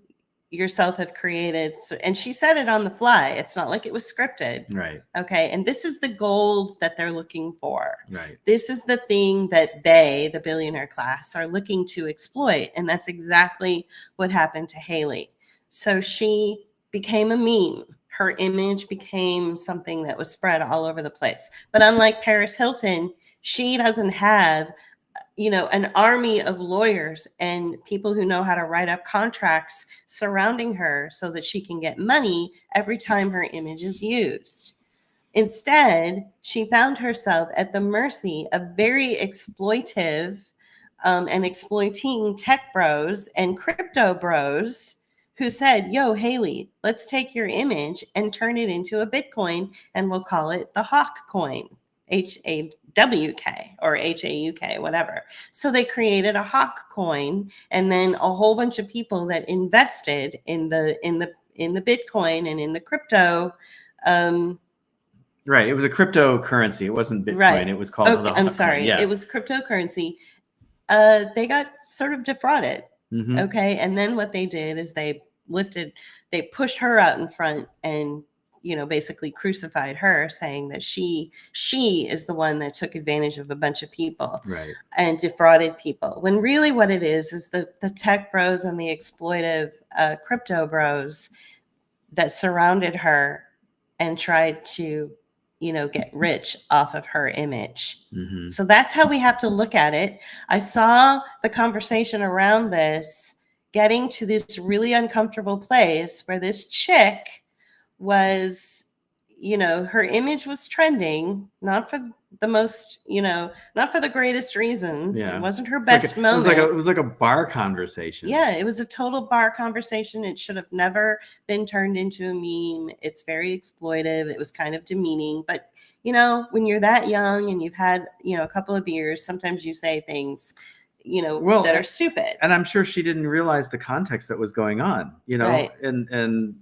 S2: yourself have created, and she said it on the fly. It's not like it was scripted.
S1: Right.
S2: Okay. And this is the gold that they're looking for.
S1: Right.
S2: This is the thing that they, the billionaire class, are looking to exploit. And that's exactly what happened to Haley. So she became a meme. Her image became something that was spread all over the place. But unlike Paris Hilton, she doesn't have an army of lawyers and people who know how to write up contracts surrounding her so that she can get money every time her image is used. Instead, she found herself at the mercy of very exploitive and exploiting tech bros and crypto bros who said, yo, Haley, let's take your image and turn it into a Bitcoin, and we'll call it the Hawk coin, HAWK. WK or HAUK, whatever. So they created a hawk coin, and then a whole bunch of people that invested in the Bitcoin and in the crypto.
S1: Right. It was a cryptocurrency. It wasn't Bitcoin.
S2: Right.
S1: It was called
S2: Okay,
S1: the
S2: I'm
S1: hawk coin.
S2: sorry.
S1: Yeah.
S2: It was cryptocurrency. They got sort of defrauded.
S1: Mhm.
S2: Okay. And then what they did is they pushed her out in front and, basically crucified her, saying that she is the one that took advantage of a bunch of people
S1: Right.
S2: and defrauded people. When really what it is the tech bros and the exploitive crypto bros that surrounded her and tried to, get rich off of her image.
S1: Mhm.
S2: So that's how we have to look at it. I saw the conversation around this getting to this really uncomfortable place where this chick was, her image was trending, not for the most, not for the greatest reasons.
S1: Yeah.
S2: It wasn't her
S1: It's like
S2: best
S1: a-
S2: moment.
S1: It was like a bar conversation.
S2: Yeah, it was a total bar conversation. It should have never been turned into a meme. It's very exploitive. It was kind of demeaning. But, when you're that young and you've had, a couple of beers, sometimes you say things,
S1: Well,
S2: that are stupid.
S1: And I'm sure she didn't realize the context that was going on,
S2: Right.
S1: and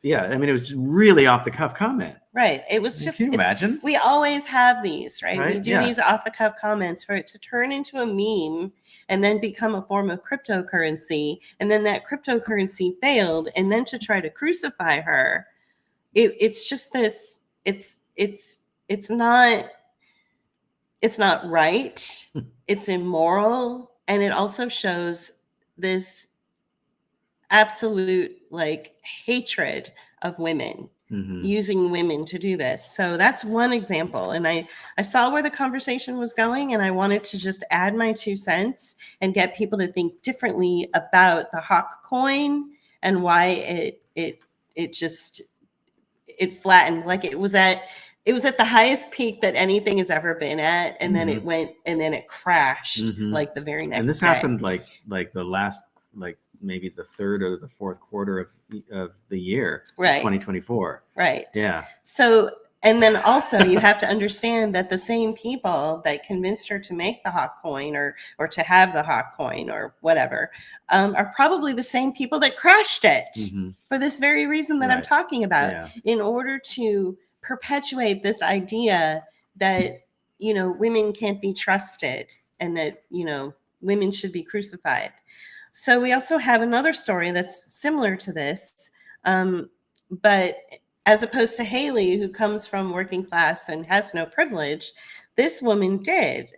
S1: yeah, I mean, it was really off the cuff comment.
S2: Right. It was just,
S1: Can you imagine?
S2: We always have these, right? We
S1: Right?
S2: do
S1: Yeah.
S2: these off the cuff comments for it to turn into a meme and then become a form of cryptocurrency. And then that cryptocurrency failed. And then to try to crucify her, it's just this, it's not right. It's immoral. And it also shows this absolute hatred of women.
S1: Mhm.
S2: Using women to do this. So that's one example. And I saw where the conversation was going, and I wanted to just add my 2 cents and get people to think differently about the hawk coin and why it flattened. Like it was at the highest peak that anything has ever been at, and then it went and then it crashed like the very next day.
S1: And this happened like the last maybe the third or the fourth quarter of the year,
S2: Right.
S1: 2024.
S2: Right.
S1: Yeah.
S2: So, and then also you have to understand that the same people that convinced her to make the hawk coin or to have the hawk coin or whatever are probably the same people that crashed it for this very reason that I'm
S1: Right.
S2: talking about,
S1: Yeah.
S2: in order to perpetuate this idea that, women can't be trusted and that, women should be crucified. So we also have another story that's similar to this, but as opposed to Haley, who comes from working class and has no privilege, this woman did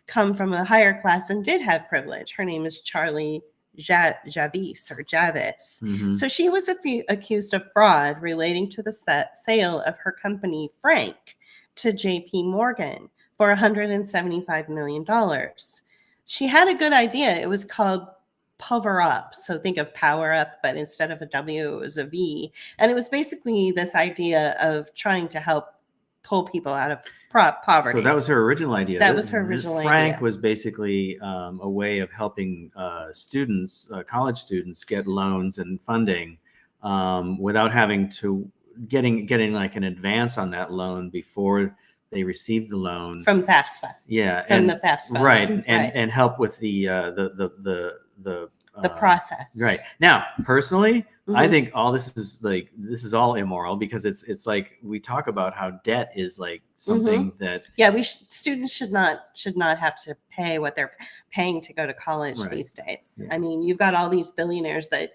S2: come from a higher class and did have privilege. Her name is Charlie Javis or Javis.
S1: Mhm.
S2: So she was accused of fraud relating to the sale of her company, Frank, to JP Morgan for $175 million. She had a good idea. It was called Power Up. So think of power up, but instead of a W, it was a V. And it was basically this idea of trying to help pull people out of poverty.
S1: So that was her original idea.
S2: That was her original
S1: Frank
S2: idea.
S1: was basically a way of helping students, college students, get loans and funding without having to getting like an advance on that loan before they received the loan
S2: From FAFSA.
S1: Yeah,
S2: From the FAFSA.
S1: right, and
S2: Right.
S1: and help with the
S2: process.
S1: Right. Now, personally, I
S2: Mhm.
S1: think all this is all immoral because it's like we talk about how debt is like something that
S2: Yeah, students should not have to pay what they're paying to go to college
S1: Right.
S2: these days.
S1: Yeah.
S2: I mean, you've got all these billionaires that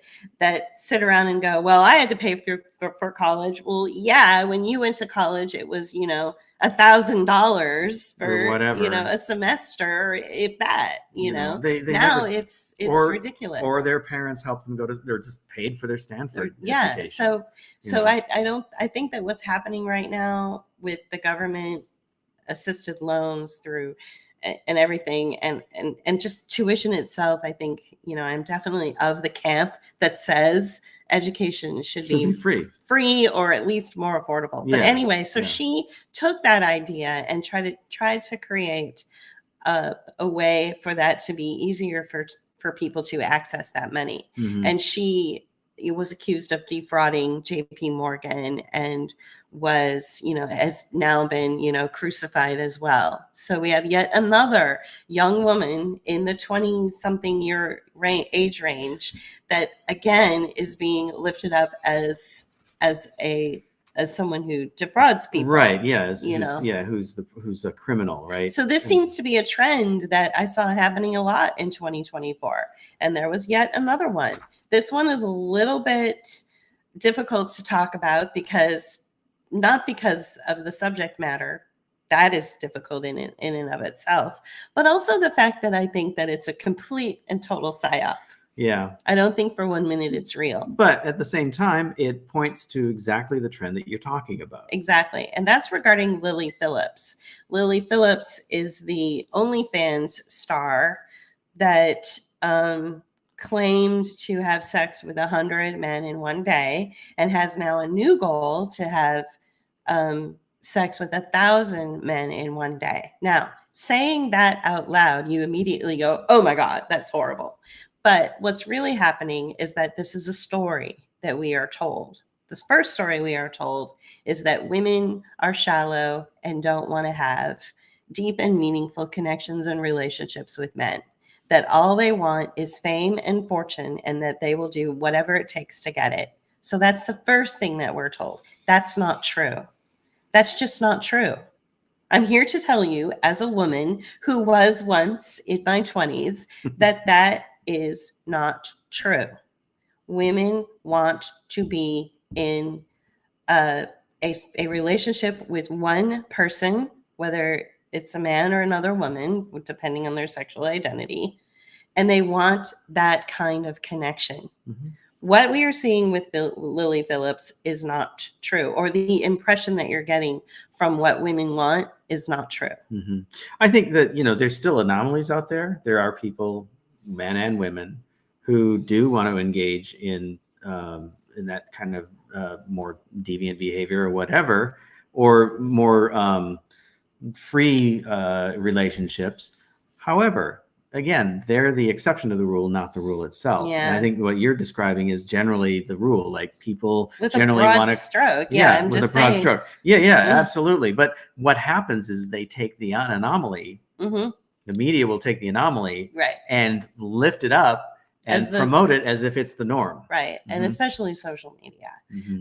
S2: sit around and go, "Well, I had to pay for college." Well, yeah, when you went to college, it was $1,000
S1: Or
S2: for
S1: whatever.
S2: a semester, if that.
S1: they
S2: Now
S1: never-
S2: it's
S1: or-
S2: ridiculous.
S1: or their parents helped them they're just paid for their Stanford
S2: Yeah,
S1: education.
S2: so
S1: know.
S2: I think that what's happening right now with the government assisted loans through and everything and just tuition itself, I think I'm definitely of the camp that says education should be
S1: free.
S2: or at least more affordable. But
S1: Yeah,
S2: anyway, so
S1: yeah.
S2: she took that idea and tried to create a way for that to be easier for people to access that money.
S1: Mhm.
S2: And she he was accused of defrauding JP Morgan and was, has now been, crucified as well. So we have yet another young woman in the 20-something year age range that again is being lifted up as someone who defrauds people.
S1: Right. Yeah. Who's a criminal, right?
S2: So this seems to be a trend that I saw happening a lot in 2024. And there was yet another one. This one is a little bit difficult to talk about not because of the subject matter. That is difficult in and of itself, but also the fact that I think that it's a complete and total psyop.
S1: Yeah.
S2: I don't think for 1 minute it's real.
S1: But at the same time, it points to exactly the trend that you're talking about.
S2: Exactly. And that's regarding Lily Phillips. Lily Phillips is the OnlyFans star that claimed to have sex with 100 men in one day and has now a new goal to have sex with 1,000 men in one day. Now, saying that out loud, you immediately go, oh my God, that's horrible. But what's really happening is that this is a story that we are told. The first story we are told is that women are shallow and don't want to have deep and meaningful connections and relationships with men, that all they want is fame and fortune and that they will do whatever it takes to get it. So that's the first thing that we're told. That's not true. That's just not true. I'm here to tell you, as a woman who was once in my 20s, that is not true. Women want to be in a relationship with one person, whether it's a man or another woman, depending on their sexual identity, and they want that kind of connection. Mm-hmm. What we are seeing with Lily Phillips is not true, or the impression that you're getting from what women want is not true.
S1: Mm-hmm. I think that, there's still anomalies out there. There are people, men and women, who do want to engage in that kind of more deviant behavior or whatever, or more free relationships. However, again, they're the exception to the rule, not the rule itself. Yeah. And I think what you're describing is generally the rule. Like people
S2: with
S1: generally
S2: want to stroke. Yeah,
S1: with a broad stroke. Yeah, absolutely. But what happens is they take the anomaly. Mm-hmm. The media will take the anomaly,
S2: right, and
S1: lift it up and promote it as if it's the norm.
S2: Right. Mm-hmm. And especially social media. Mm-hmm.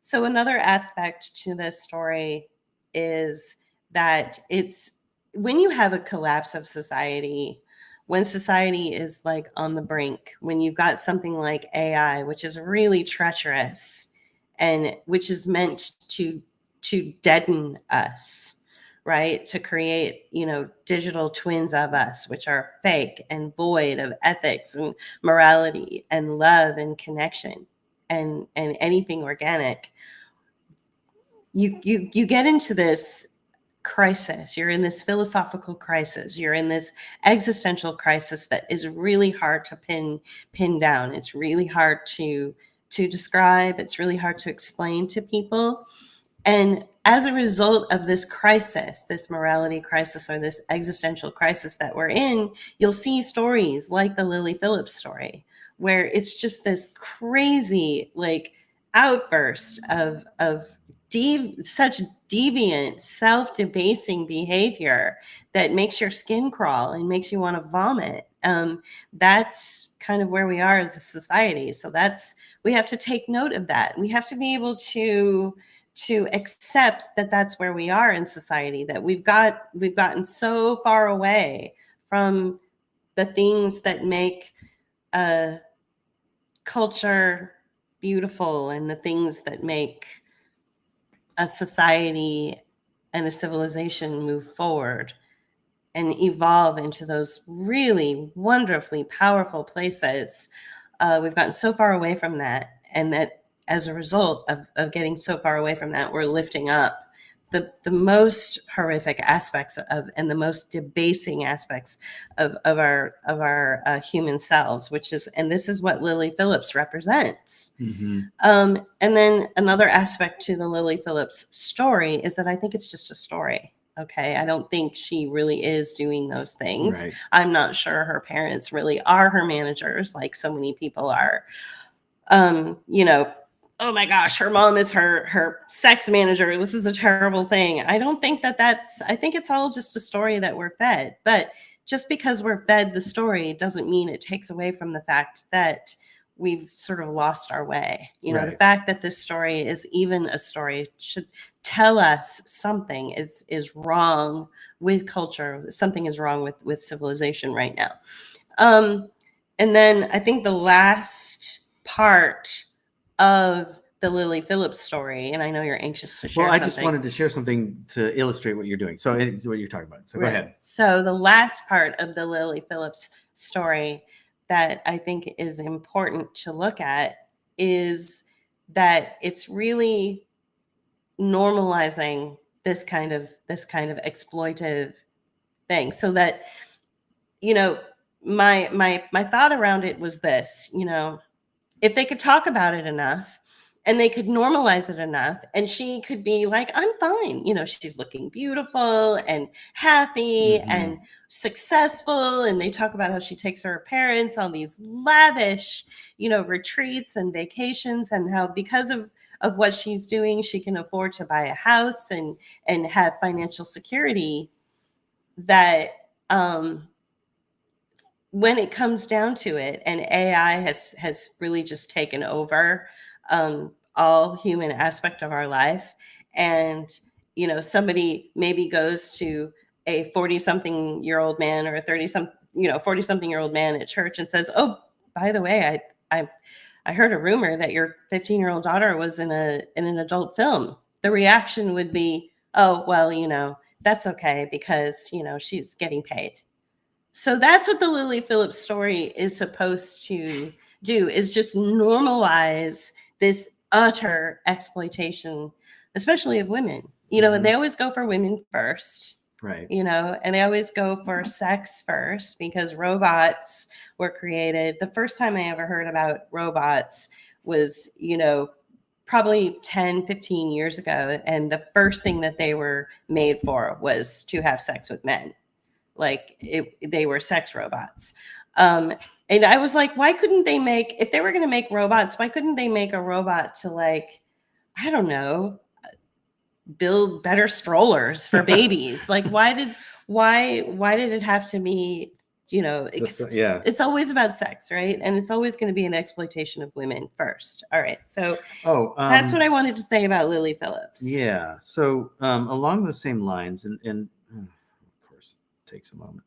S2: So another aspect to this story is that it's when you have a collapse of society, when society is like on the brink, when you've got something like AI, which is really treacherous and which is meant to deaden us, right? To create, digital twins of us, which are fake and void of ethics and morality and love and connection and anything organic. You get into this crisis. You're in this philosophical crisis. You're in this existential crisis that is really hard to pin down. It's really hard to describe. It's really hard to explain to people. And as a result of this crisis, this morality crisis or this existential crisis that we're in, you'll see stories like the Lily Phillips story, where it's just this crazy outburst of such deviant, self-debasing behavior that makes your skin crawl and makes you want to vomit. That's kind of where we are as a society. So we have to take note of that. We have to be able to accept that that's where we are in society, that we've gotten so far away from the things that make culture beautiful and the things that make a society and a civilization move forward and evolve into those really wonderfully powerful places. We've gotten so far away from that, and that as a result of getting so far away from that, we're lifting up the most horrific aspects of and the most debasing aspects of our human selves, and this is what Lily Phillips represents. Mm-hmm. And then another aspect to the Lily Phillips story is that I think it's just a story. Okay. I don't think she really is doing those things. Right. I'm not sure her parents really are her managers, like so many people are. you know, oh my gosh, her mom is her sex manager. This is a terrible thing. I don't think I think it's all just a story that we're fed. But just because we're fed the story doesn't mean it takes away from the fact that we've sort of lost our way. You know, the
S1: Right.
S2: fact that this story is even a story should tell us something is wrong with culture. Something is wrong with civilization right now. And then I think the last part of the Lily Phillips story, and I know you're anxious to share
S1: Well, I
S2: something.
S1: just wanted to share something to illustrate what you're doing. So it's what you're talking about. So go
S2: Right.
S1: ahead.
S2: So the last part of the Lily Phillips story that I think is important to look at is that it's really normalizing this kind of exploitive thing, so that, you know, my thought around it was this, you know, if they could talk about it enough and they could normalize it enough, and she could be like, I'm fine, you know, she's looking beautiful and happy and successful, and they talk about how she takes her parents on these lavish, you know, retreats and vacations, and how because of what she's doing, she can afford to buy a house and have financial security. That when it comes down to it, and AI has really just taken over all human aspect of our life, and, you know, somebody maybe goes to a 40-something-year-old man or a 40-something-year-old man at church and says, "Oh, by the way, I heard a rumor that your 15-year-old daughter was in an adult film." The reaction would be, "Oh, well, you know, that's okay because, you know, she's getting paid." So that's what the Lily Phillips story is supposed to do, is just normalize this utter exploitation, especially of women. You know, and they always go for women first,
S1: Right.
S2: you know, and they always go for sex first because robots were created. The first time I ever heard about robots was, you know, probably 10, 15 years ago. And the first thing that they were made for was to have sex with men. Like they were sex robots. And I was like, why couldn't they make, if they were going to make robots, why couldn't they make a robot to, like, I don't know, build better strollers for babies? Like, why did it have to be, you know,
S1: Yeah.
S2: it's always about sex, right? And it's always going to be an exploitation of women first. All right. So that's what I wanted to say about Lily Phillips.
S1: Yeah. So along the same lines, and of course, it takes a moment.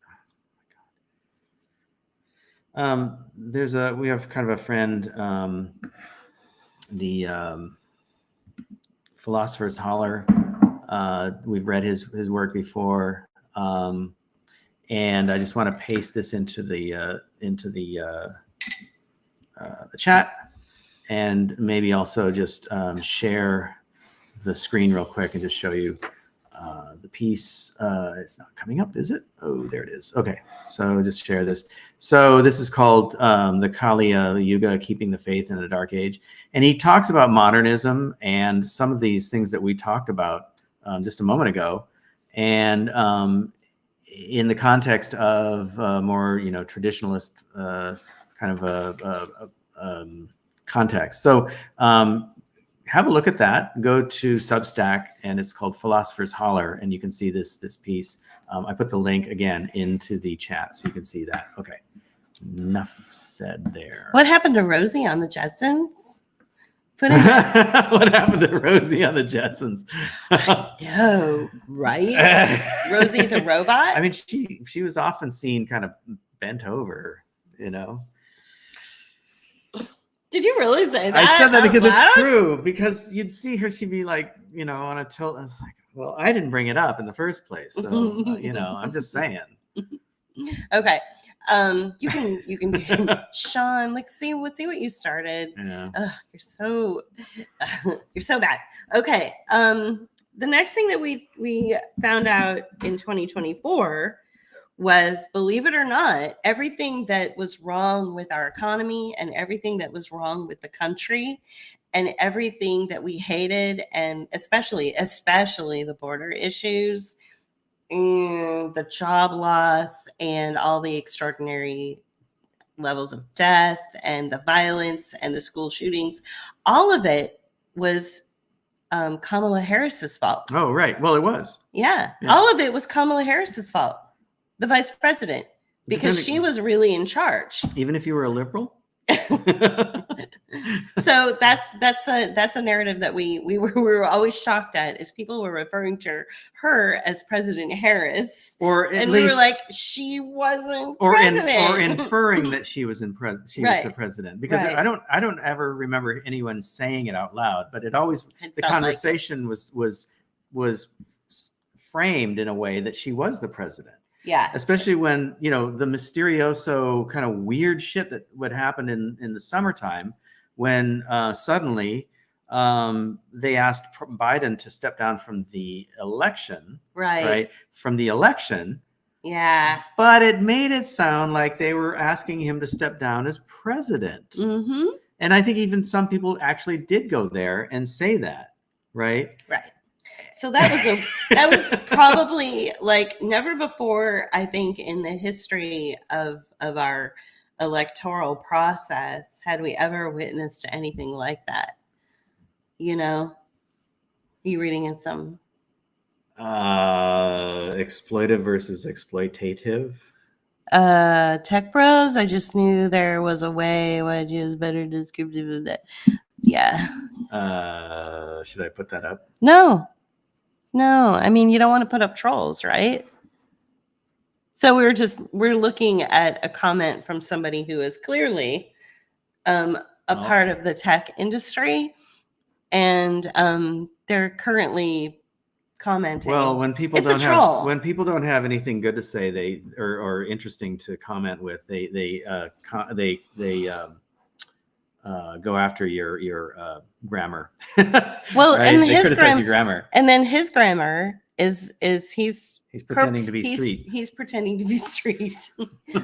S1: We have kind of a friend, the Philosopher's Holler. We've read his work before, and I just want to paste this into the chat, and maybe also just share the screen real quick and just show you the piece. It's not coming up, is it? Oh, there it is. Okay, so just share this. So this is called the Kali Yuga, Keeping the Faith in the Dark Age. And he talks about modernism and some of these things that we talked about just a moment ago. And in the context of more, you know, traditionalist kind of a context. So have a look at that. Go to Substack, and it's called Philosopher's Holler, and you can see this piece. I put the link again into the chat, so you can see that. Okay, enough said there.
S2: What happened to Rosie on the Jetsons?
S1: What happened to Rosie on the Jetsons?
S2: No, right? Rosie the robot?
S1: I mean, she was often seen kind of bent over, you know.
S2: Did you really say that?
S1: I said that because
S2: loud?
S1: it's true. Because you'd see her, she'd be like, you know, on a tilt. I was like, well, I didn't bring it up in the first place, so you know, I'm just saying.
S2: Okay, you can Sean. Like, see what you started.
S1: Yeah.
S2: You're so bad. Okay, the next thing that we found out in 2024 was, believe it or not, everything that was wrong with our economy and everything that was wrong with the country and everything that we hated, and especially the border issues and the job loss and all the extraordinary levels of death and the violence and the school shootings, all of it was Kamala Harris's fault.
S1: Oh, right. Well, it was.
S2: Yeah.
S1: Yeah.
S2: All of it was Kamala Harris's fault, the vice president, because she was really in charge.
S1: Even if you were a liberal?
S2: So that's a narrative that we were always shocked at, is people were referring to her as President Harris,
S1: or at
S2: and
S1: least,
S2: we were like, she wasn't
S1: or
S2: president.
S1: inferring that she was was the president, because
S2: Right.
S1: I don't ever remember anyone saying it out loud, but it always, the
S2: felt
S1: conversation was framed in a way that she was the president.
S2: Yeah.
S1: Especially when, you know, the mysterioso kind of weird shit that would happen in the summertime, when suddenly they asked Biden to step down from the election,
S2: Right.
S1: From the election.
S2: Yeah.
S1: But it made it sound like they were asking him to step down as president.
S2: Mm-hmm.
S1: And I think even some people actually did go there and say that, right?
S2: Right. So that was probably like never before, I think, in the history of our electoral process had we ever witnessed anything like that. You know, you reading in some
S1: Exploitive versus exploitative.
S2: Tech Bros. I just knew there was a way. What is better descriptive of that? Yeah.
S1: Should I put that up?
S2: No. I mean, you don't want to put up trolls, right? So we're looking at a comment from somebody who is clearly a part of the tech industry, and they're currently commenting.
S1: Well, when people
S2: It's a troll.
S1: when people don't have anything good to say, they or interesting to comment with, they go after your grammar.
S2: Well,
S1: right?
S2: and
S1: they
S2: his
S1: criticize your grammar.
S2: And then his grammar is
S1: he's pretending to be street.
S2: He's pretending to be street.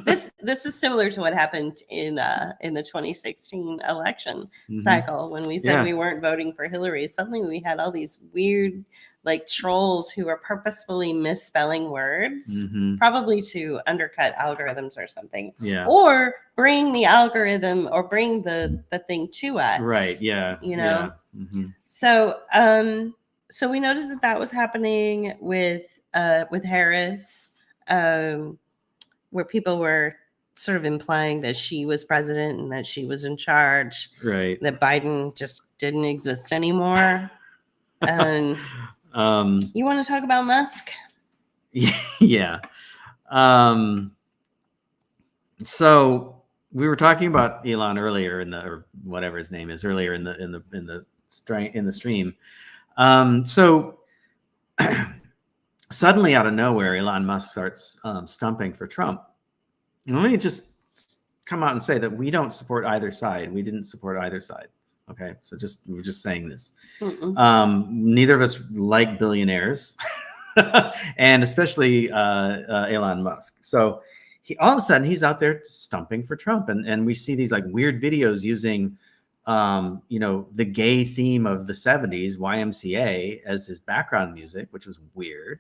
S2: This is similar to what happened in the 2016 election cycle, when we said we weren't voting for Hillary. Suddenly we had all these weird like trolls who are purposefully misspelling words, probably to undercut algorithms or something.
S1: Yeah.
S2: Or bring the algorithm or bring the thing to us.
S1: Right. Yeah.
S2: You know.
S1: Yeah. Mm-hmm.
S2: So we noticed that was happening with Harris, where people were sort of implying that she was president and that she was in charge.
S1: Right.
S2: That Biden just didn't exist anymore. And you want to talk about Musk?
S1: Yeah. So we were talking about Elon earlier or whatever his name is, earlier in the stream. So suddenly out of nowhere, Elon Musk starts stumping for Trump. And let me just come out and say that we don't support either side. We didn't support either side. Okay, so we're just saying this. Neither of us like billionaires, and especially Elon Musk. So all of a sudden he's out there stumping for Trump, and we see these like weird videos using the gay theme of the 70s, YMCA, as his background music, which was weird.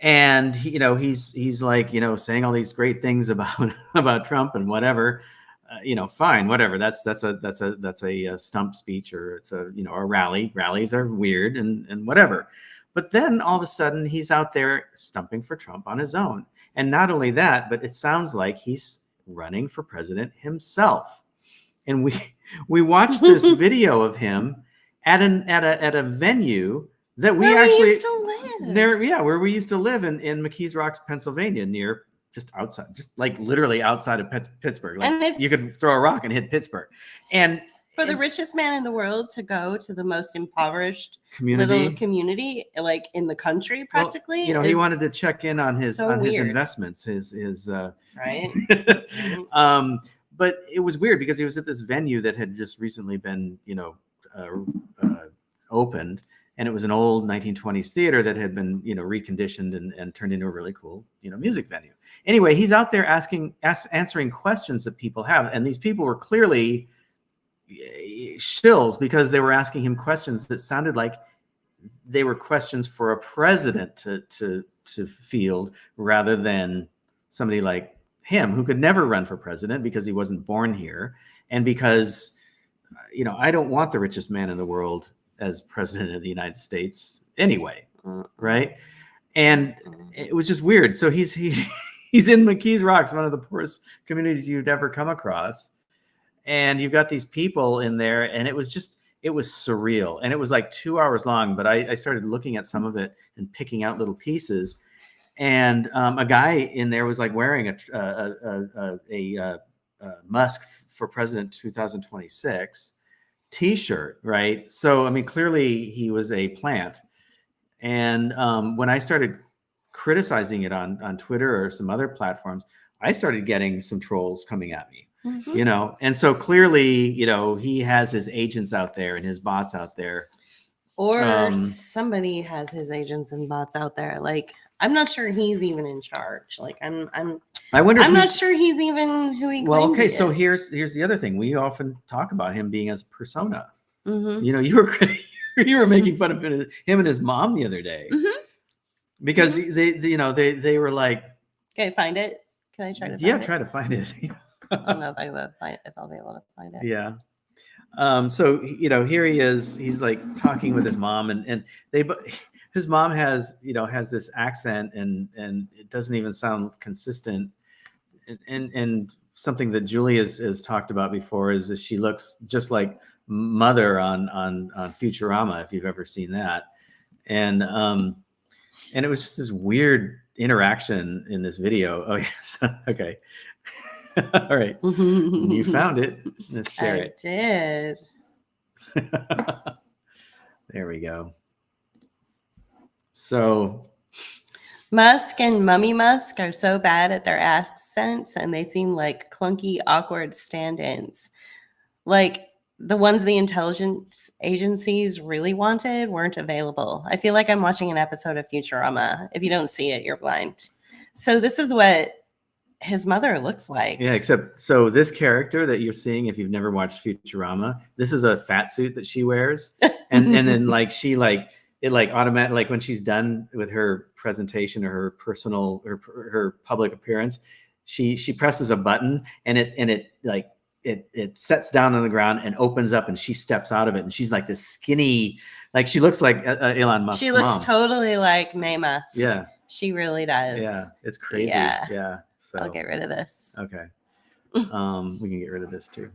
S1: And he's like, saying all these great things about Trump and whatever. Fine, whatever. That's a stump speech, or it's a rally. Rallies are weird and whatever. But then all of a sudden he's out there stumping for Trump on his own. And not only that, but it sounds like he's running for president himself. And we watched this video of him at a venue that we actually
S2: used to live.
S1: where we used to live in McKees Rocks, Pennsylvania, near just outside, just like literally outside of Pittsburgh. Like,
S2: and
S1: you could throw a rock and hit Pittsburgh. And
S2: for the richest man in the world to go to the most impoverished
S1: community,
S2: little community, like in the country, practically.
S1: Well, he wanted to check in on his his investments, his
S2: right.
S1: But it was weird because he was at this venue that had just recently been, opened, and it was an old 1920s theater that had been, reconditioned and turned into a really cool, music venue. Anyway, he's out there answering questions that people have, and these people were clearly shills because they were asking him questions that sounded like they were questions for a president to field, rather than somebody like him, who could never run for president because he wasn't born here, and because I don't want the richest man in the world as president of the United States anyway, right? And it was just weird. So he's in McKees Rocks, one of the poorest communities you'd ever come across, and you've got these people in there, and it was surreal, and it was like 2 hours long. But I started looking at some of it and picking out little pieces, and a guy in there was like wearing a Musk for President 2026 T-shirt, right? So I mean, clearly he was a plant. And when I started criticizing it on Twitter or some other platforms, I started getting some trolls coming at me, and so clearly, he has his agents out there and his bots out there.
S2: Or somebody has his agents and bots out there. Like, I'm not sure he's even in charge. Like,
S1: I wonder.
S2: I'm not sure he's even who he.
S1: Well, okay.
S2: He
S1: So
S2: is.
S1: here's the other thing. We often talk about him being as persona.
S2: Mm-hmm.
S1: You were making fun of him and his mom the other day, because they were like,
S2: "Can I find it? Can I try to?
S1: Try to find it."
S2: I don't know if I'll be able to find it.
S1: Yeah. So here he is. He's like talking with his mom, and his mom has this accent, and it doesn't even sound consistent. And something that Julie has talked about before is that she looks just like Mother on Futurama, if you've ever seen that. And it was just this weird interaction in this video. Oh yes, okay. All right, you found it. Let's share it.
S2: I did.
S1: There we go. So
S2: Musk and Mummy Musk are so bad at their accents, and they seem like clunky, awkward stand-ins. Like, the ones the intelligence agencies really wanted weren't available. I feel like I'm watching an episode of Futurama. If you don't see it, you're blind. So this is what his mother looks like.
S1: Yeah, except so this character that you're seeing, if you've never watched Futurama, this is a fat suit that she wears, and then it automatically, when she's done with her presentation or her personal or her public appearance, she presses a button, and it sets down on the ground and opens up, and she steps out of it, and she's like this skinny, like she looks like Elon Musk's
S2: She looks
S1: mom.
S2: totally like May Musk.
S1: Yeah,
S2: she really does.
S1: Yeah, it's crazy.
S2: Yeah.
S1: Yeah. So
S2: I'll get rid of this.
S1: Okay. We can get rid of this too.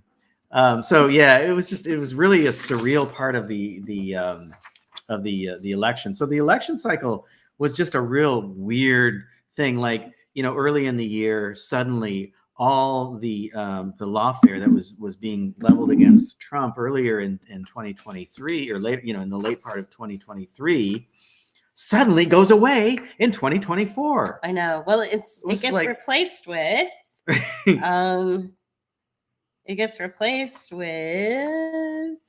S1: So yeah, it was really a surreal part of the election. So the election cycle was just a real weird thing. Like, early in the year, suddenly all the lawfare that was being leveled against Trump earlier in 2023 or later, in the late part of 2023, suddenly goes away in 2024.
S2: I know. Well, it gets replaced with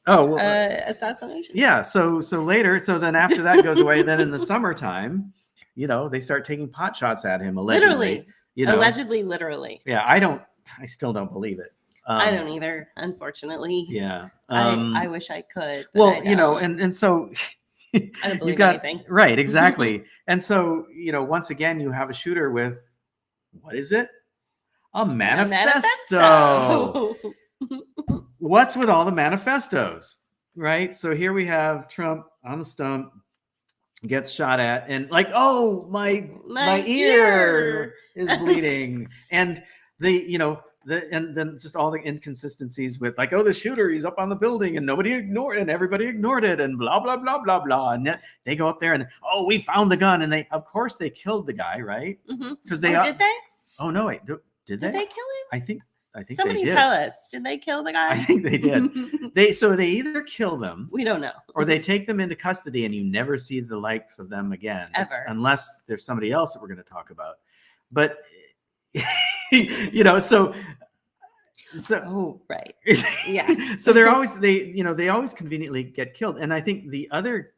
S2: assassination.
S1: Yeah. So then after that goes away, then in the summertime, they start taking pot shots at him allegedly.
S2: Literally.
S1: Yeah, I still don't believe it.
S2: I don't either, unfortunately.
S1: Yeah.
S2: I wish I could.
S1: Well, and so
S2: I don't believe anything.
S1: Right, exactly. And so, once again, you have a shooter with, what is it? A manifesto. What's with all the manifestos, right? So here we have Trump on the stump, gets shot at, and like, oh, my ear is bleeding. And and then just all the inconsistencies with, like, oh, the shooter, he's up on the building and nobody ignored it and everybody ignored it and blah, blah, blah, blah, blah. And they go up there and, oh, we found the gun. And of course they killed the guy, right? Because
S2: did they?
S1: Oh, no, wait. Did they?
S2: Did they kill him?
S1: I think
S2: somebody
S1: they did.
S2: Tell us. Did they kill the guy?
S1: I think they did. They either kill them.
S2: We don't know.
S1: Or they take them into custody and you never see the likes of them again.
S2: Ever.
S1: Unless there's somebody else that we're going to talk about. But so
S2: oh, right.
S1: Yeah. So they always conveniently get killed. And I think the other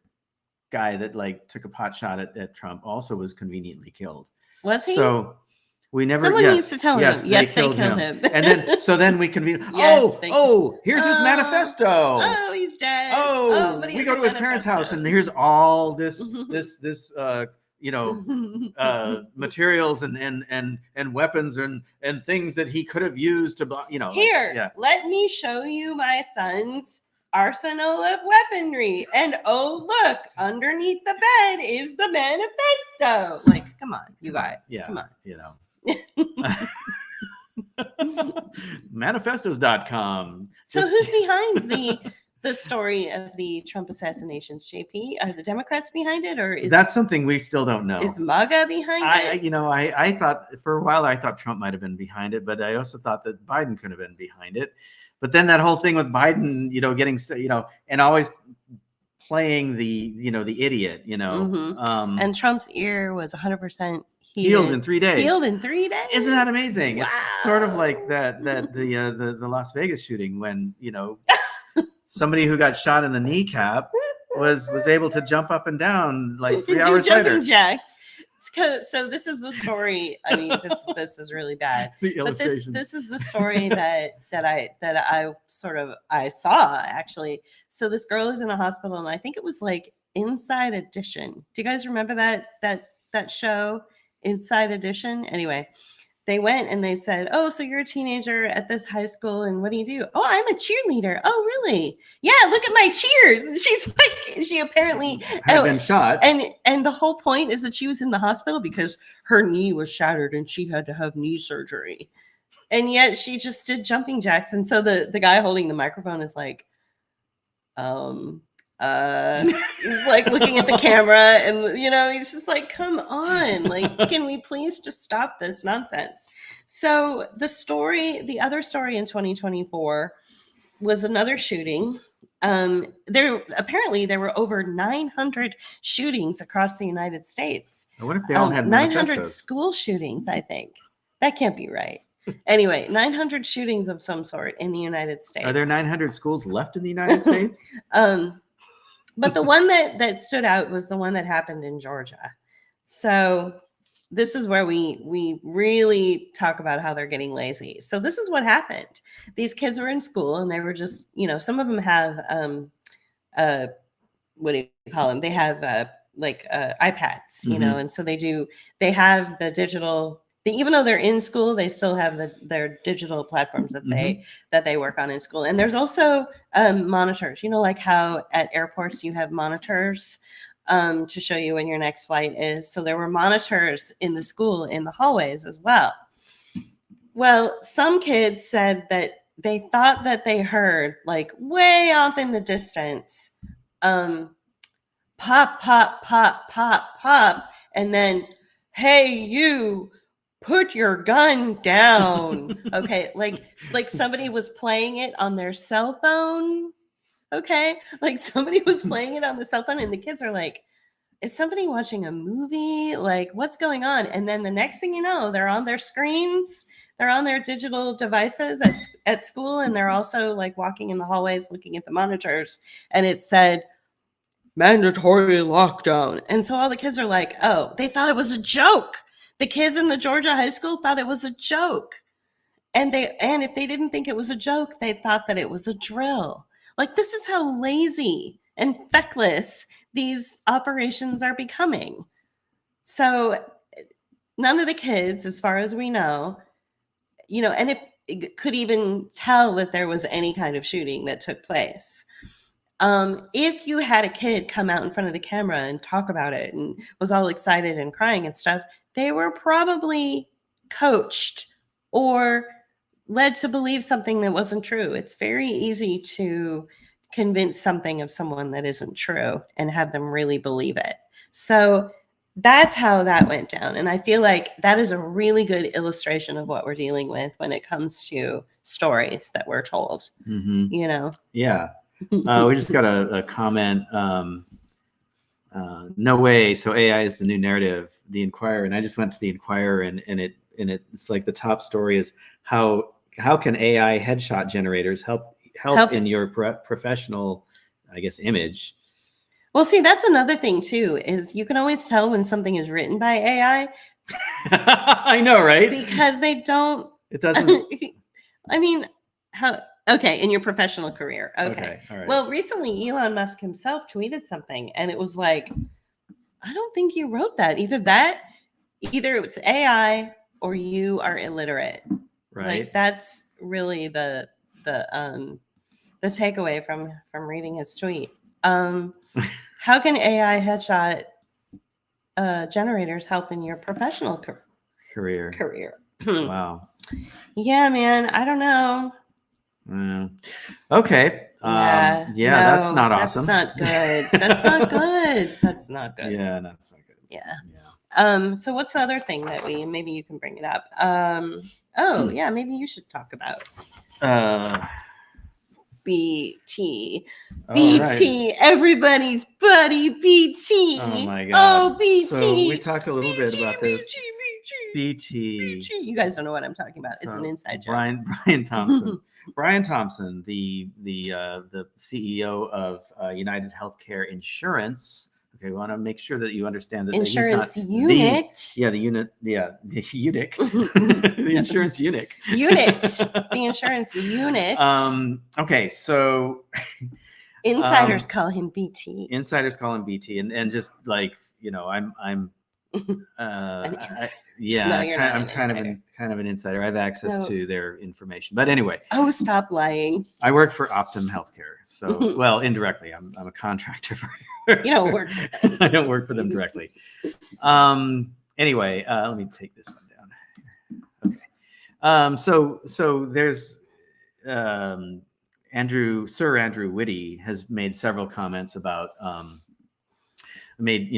S1: guy that took a pot shot at Trump also was conveniently killed.
S2: Was he?
S1: So we never.
S2: Someone needs to tell him. Yes, they killed him.
S1: And then we conveniently. Here's his manifesto.
S2: Oh, he's dead.
S1: We go to his parents' house, and here's all this materials and weapons and things that he could have used to
S2: Here, let me show you my son's arsenal of weaponry. And oh, look, underneath the bed is the manifesto. Like, come on, you guys. Come on.
S1: Manifestos.com.
S2: So who's behind the story of the Trump assassinations, JP? Are the Democrats behind it, or is
S1: that's something we still don't know?
S2: Is MAGA behind it?
S1: I thought for a while I thought Trump might have been behind it, but I also thought that Biden could have been behind it. But then that whole thing with Biden, getting and always playing the idiot,
S2: and Trump's ear was 100%
S1: healed in 3 days.
S2: Healed in 3 days.
S1: Isn't that amazing?
S2: Wow.
S1: It's sort of like the Las Vegas shooting when somebody who got shot in the kneecap was able to jump up and down like 3 hours later.
S2: Jumping jacks. So this is the story. I mean, this is really bad. But this is the story that I saw actually. So this girl is in a hospital, and I think it was like Inside Edition. Do you guys remember that show, Inside Edition? Anyway, they went and they said, "Oh, so you're a teenager at this high school, and what do you do?" "Oh, I'm a cheerleader." "Oh, really?" "Yeah, look at my cheers." And she's like, she apparently
S1: had been shot.
S2: And the whole point is that she was in the hospital because her knee was shattered and she had to have knee surgery. And yet she just did jumping jacks. And so the guy holding the microphone is like, he's like looking at the camera, and he's just like, come on, like, can we please just stop this nonsense? So the other story in 2024 was another shooting. There were over 900 shootings across the United States.
S1: I wonder if they all had
S2: 900 school shootings. I think that can't be right. Anyway, 900 shootings of some sort in the United States.
S1: Are there 900 schools left in the United States?
S2: But the one that stood out was the one that happened in Georgia. So this is where we really talk about how they're getting lazy. So this is what happened. These kids were in school, and they were just, some of them have, what do you call them? They have iPads, and so they have the digital. Even though they're in school, they still have their digital platforms that they work on in school. And there's also monitors, like how at airports you have monitors to show you when your next flight is. So there were monitors in the school, in the hallways as well. Well, some kids said that they thought that they heard, like way off in the distance, pop, pop, pop, pop, pop, and then, "Hey, you, put your gun down." Okay, like somebody was playing it on their cell phone. Okay, like somebody was playing it on the cell phone, and the kids are like, "Is somebody watching a movie? Like, what's going on?" And then the next thing you know, they're on their screens, they're on their digital devices at school, and they're also like walking in the hallways looking at the monitors, and it said mandatory lockdown. And so all the kids are like, oh, they thought it was a joke. The kids in the Georgia high school thought it was a joke. And if they didn't think it was a joke, they thought that it was a drill. Like, this is how lazy and feckless these operations are becoming. So none of the kids, as far as we know, and if it could even tell that there was any kind of shooting that took place. If you had a kid come out in front of the camera and talk about it and was all excited and crying and stuff, they were probably coached or led to believe something that wasn't true. It's very easy to convince something of someone that isn't true and have them really believe it. So that's how that went down. And I feel like that is a really good illustration of what we're dealing with when it comes to stories that we're told,
S1: Yeah. We just got a comment. No way. So AI is the new narrative. The Inquirer, and I just went to the Inquirer, and it's like the top story is how can AI headshot generators help in your professional, I guess, image.
S2: Well, see, that's another thing too, is you can always tell when something is written by AI.
S1: I know, right?
S2: Because they don't.
S1: It doesn't.
S2: I mean, okay, in your professional career. Okay.
S1: All right.
S2: Well, recently Elon Musk himself tweeted something, and it was like, I don't think you wrote that. Either it's AI or you are illiterate.
S1: Right.
S2: Like that's really the takeaway from reading his tweet. How can AI headshot generators help in your professional career?
S1: Wow.
S2: Yeah, man. I don't know.
S1: Okay.
S2: Yeah.
S1: No, that's not awesome.
S2: That's not good. That's not good. That's not good.
S1: Yeah, that's not good.
S2: Yeah. So what's the other thing that maybe you can bring it up? Yeah, maybe you should talk about BT. BT,
S1: right.
S2: Everybody's buddy, BT.
S1: Oh my God.
S2: Oh, BT.
S1: So we talked a little bit about this. BT.
S2: You guys don't know what I'm talking about. It's an inside joke.
S1: Brian Thompson. Brian Thompson, the CEO of United Healthcare Insurance. Okay, we want to make sure that you understand that
S2: insurance
S1: he's not
S2: unit.
S1: the unit. Yeah, the eunuch. The insurance eunuch.
S2: The insurance unit.
S1: Okay, so
S2: insiders call him BT.
S1: Insiders call him BT, and just like I'm I'm kind of an insider. I have access to their information. But anyway.
S2: Oh, stop lying.
S1: I work for Optum Healthcare. So, well, indirectly, I'm a contractor for
S2: You don't work for them.
S1: I don't work for them directly. Anyway, let me take this one down. Okay. So there's Sir Andrew Whitty has made several comments about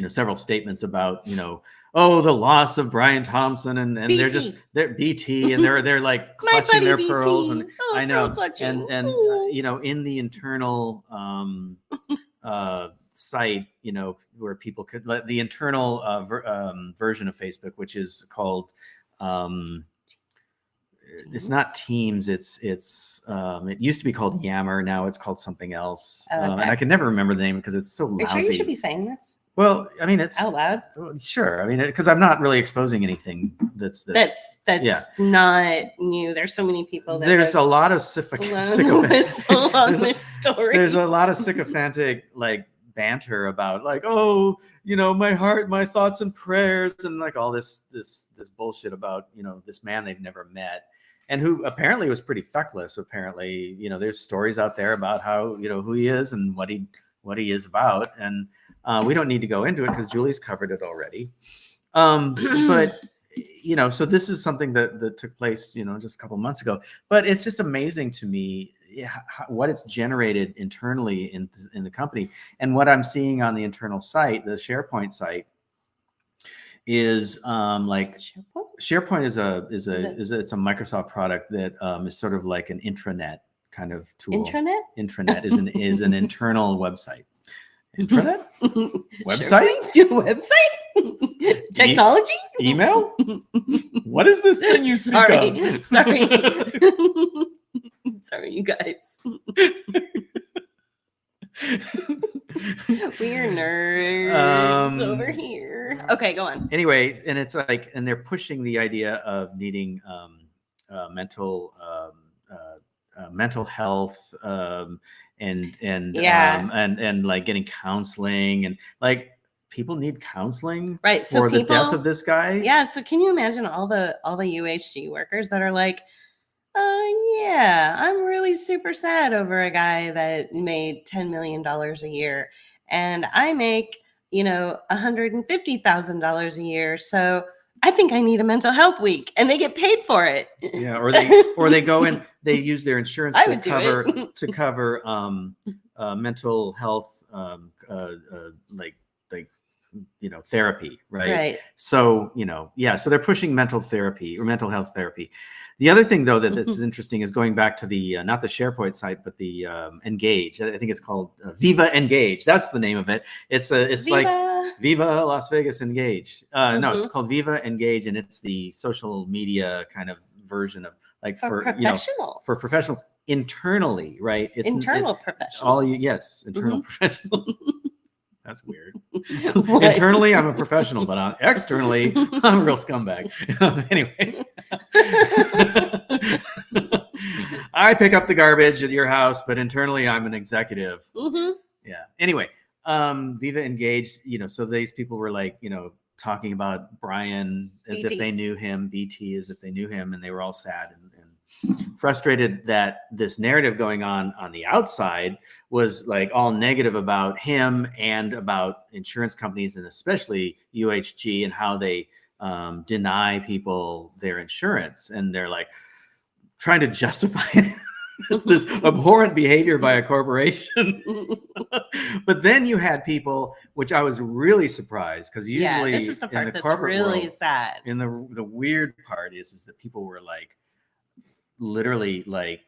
S1: several statements about the loss of Brian Thompson and they're BT and they're like clutching their BT. Pearls and I know and in the internal site where people could let the internal version of Facebook, which is called it's not Teams, it used to be called Yammer, now it's called something else.
S2: Okay.
S1: And I can never remember the name because it's so lousy.
S2: Are you sure you should be saying this?
S1: Well, I mean, it's
S2: out loud.
S1: Sure. I mean, because I'm not really exposing anything that's
S2: not new. There's so many people.
S1: There's a lot of sycophantic. There's a lot of sycophantic banter about my heart, my thoughts and prayers, and all this bullshit about this man they've never met and who apparently was pretty feckless. Apparently, there's stories out there about how who he is and what he is about and. We don't need to go into it because Julie's covered it already. But, so this is something that took place, just a couple months ago. But it's just amazing to me what it's generated internally in the company. And what I'm seeing on the internal site, the SharePoint site, is SharePoint is it's a Microsoft product that is sort of like an intranet kind of tool. Intranet is an internal website. Intranet? Website?
S2: Website? Technology?
S1: Email? What is this thing you speak of?
S2: Sorry. Sorry, you guys. We're nerds over here. Okay, go on.
S1: Anyway, and it's and they're pushing the idea of needing mental health and getting counseling and people need counseling for the death of this guy.
S2: Yeah. So can you imagine all the UHG workers that are like, I'm really super sad over a guy that made $10 million a year and I make, $150,000 a year. So I think I need a mental health week and they get paid for it.
S1: Yeah. Or they go in, they use their insurance to cover mental health, therapy. Right. So, so they're pushing mental therapy or mental health therapy. The other thing though, that's interesting is going back to the, not the SharePoint site, but the Engage. I think it's called Viva Engage. That's the name of it. It's Viva. Like Viva Las Vegas Engage. No, it's called Viva Engage. And it's the social media kind of version of for
S2: professionals.
S1: For professionals internally, right? It's
S2: internal professionals.
S1: Internal professionals. That's weird. Internally, I'm a professional, but externally, I'm a real scumbag. Anyway, I pick up the garbage at your house, but internally, I'm an executive.
S2: Mm-hmm.
S1: Yeah. Anyway, Viva engaged, so these people were like, talking about Brian as
S2: BT.
S1: if they knew him, BT as if they knew him, and they were all sad and frustrated that this narrative going on the outside was like all negative about him and about insurance companies, and especially UHG, and how they deny people their insurance. And they're like trying to justify this abhorrent behavior by a corporation. But then you had people, which I was really surprised, because usually
S2: this is the part
S1: in the
S2: that's
S1: corporate
S2: really
S1: world,
S2: sad.
S1: and the weird part is that people were like literally like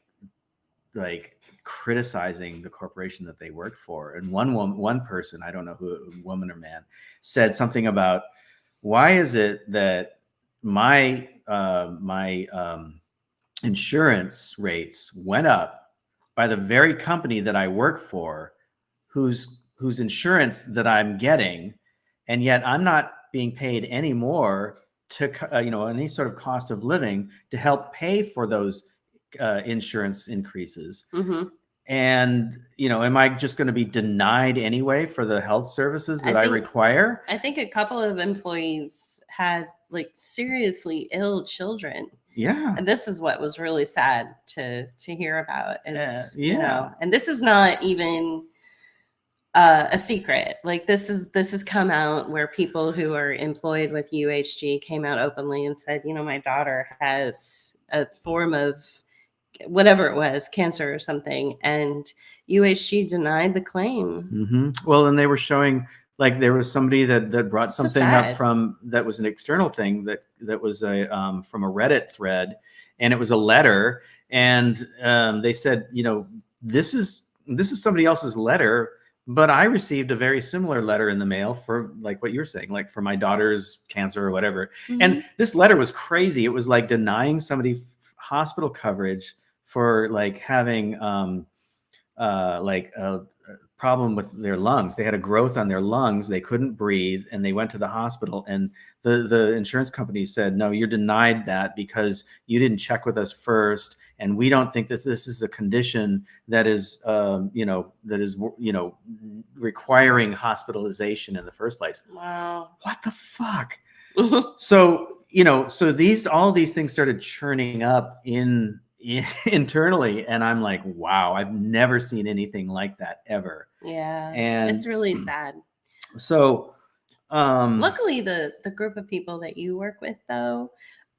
S1: criticizing the corporation that they worked for. And one person, I don't know who, woman or man, said something about, why is it that my insurance rates went up by the very company that I work for, whose insurance that I'm getting, and yet I'm not being paid any more to any sort of cost of living to help pay for those insurance increases.
S2: Mm-hmm.
S1: And am I just going to be denied anyway for the health services that I require?
S2: I think a couple of employees had like seriously ill children.
S1: Yeah.
S2: And this is what was really sad to hear about, is
S1: yeah.
S2: And this is not even a secret. Like this has come out, where people who are employed with UHG came out openly and said, my daughter has a form of whatever it was, cancer or something, and UHG denied the claim.
S1: Mm-hmm. Well, and they were showing, like, there was somebody that brought something up from, that was an external thing that was a from a Reddit thread, and it was a letter, and they said, this is somebody else's letter, but I received a very similar letter in the mail for, like what you're saying, like for my daughter's cancer or whatever. Mm-hmm. And this letter was crazy. It was like denying somebody hospital coverage for like having like a problem with their lungs. They had a growth on their lungs. They couldn't breathe, and they went to the hospital, and the insurance company said, no, you're denied that because you didn't check with us first, and we don't think this is a condition that is requiring hospitalization in the first place.
S2: Wow.
S1: What the fuck? So all these things started churning up internally, and I'm like, wow, I've never seen anything like that ever.
S2: Yeah.
S1: And
S2: it's really sad.
S1: So
S2: luckily the group of people that you work with, though,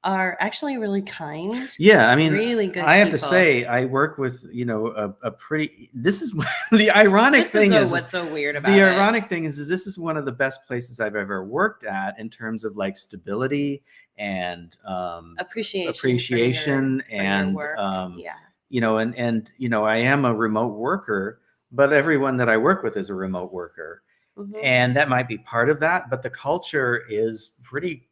S2: are actually really kind.
S1: Yeah, I mean,
S2: really good.
S1: I have to say, I work with a pretty. This is the ironic thing is
S2: what's so weird about
S1: the
S2: it.
S1: ironic thing is this is one of the best places I've ever worked at in terms of like stability and appreciation and
S2: work. Yeah.
S1: I am a remote worker, but everyone that I work with is a remote worker, and that might be part of that. But the culture is pretty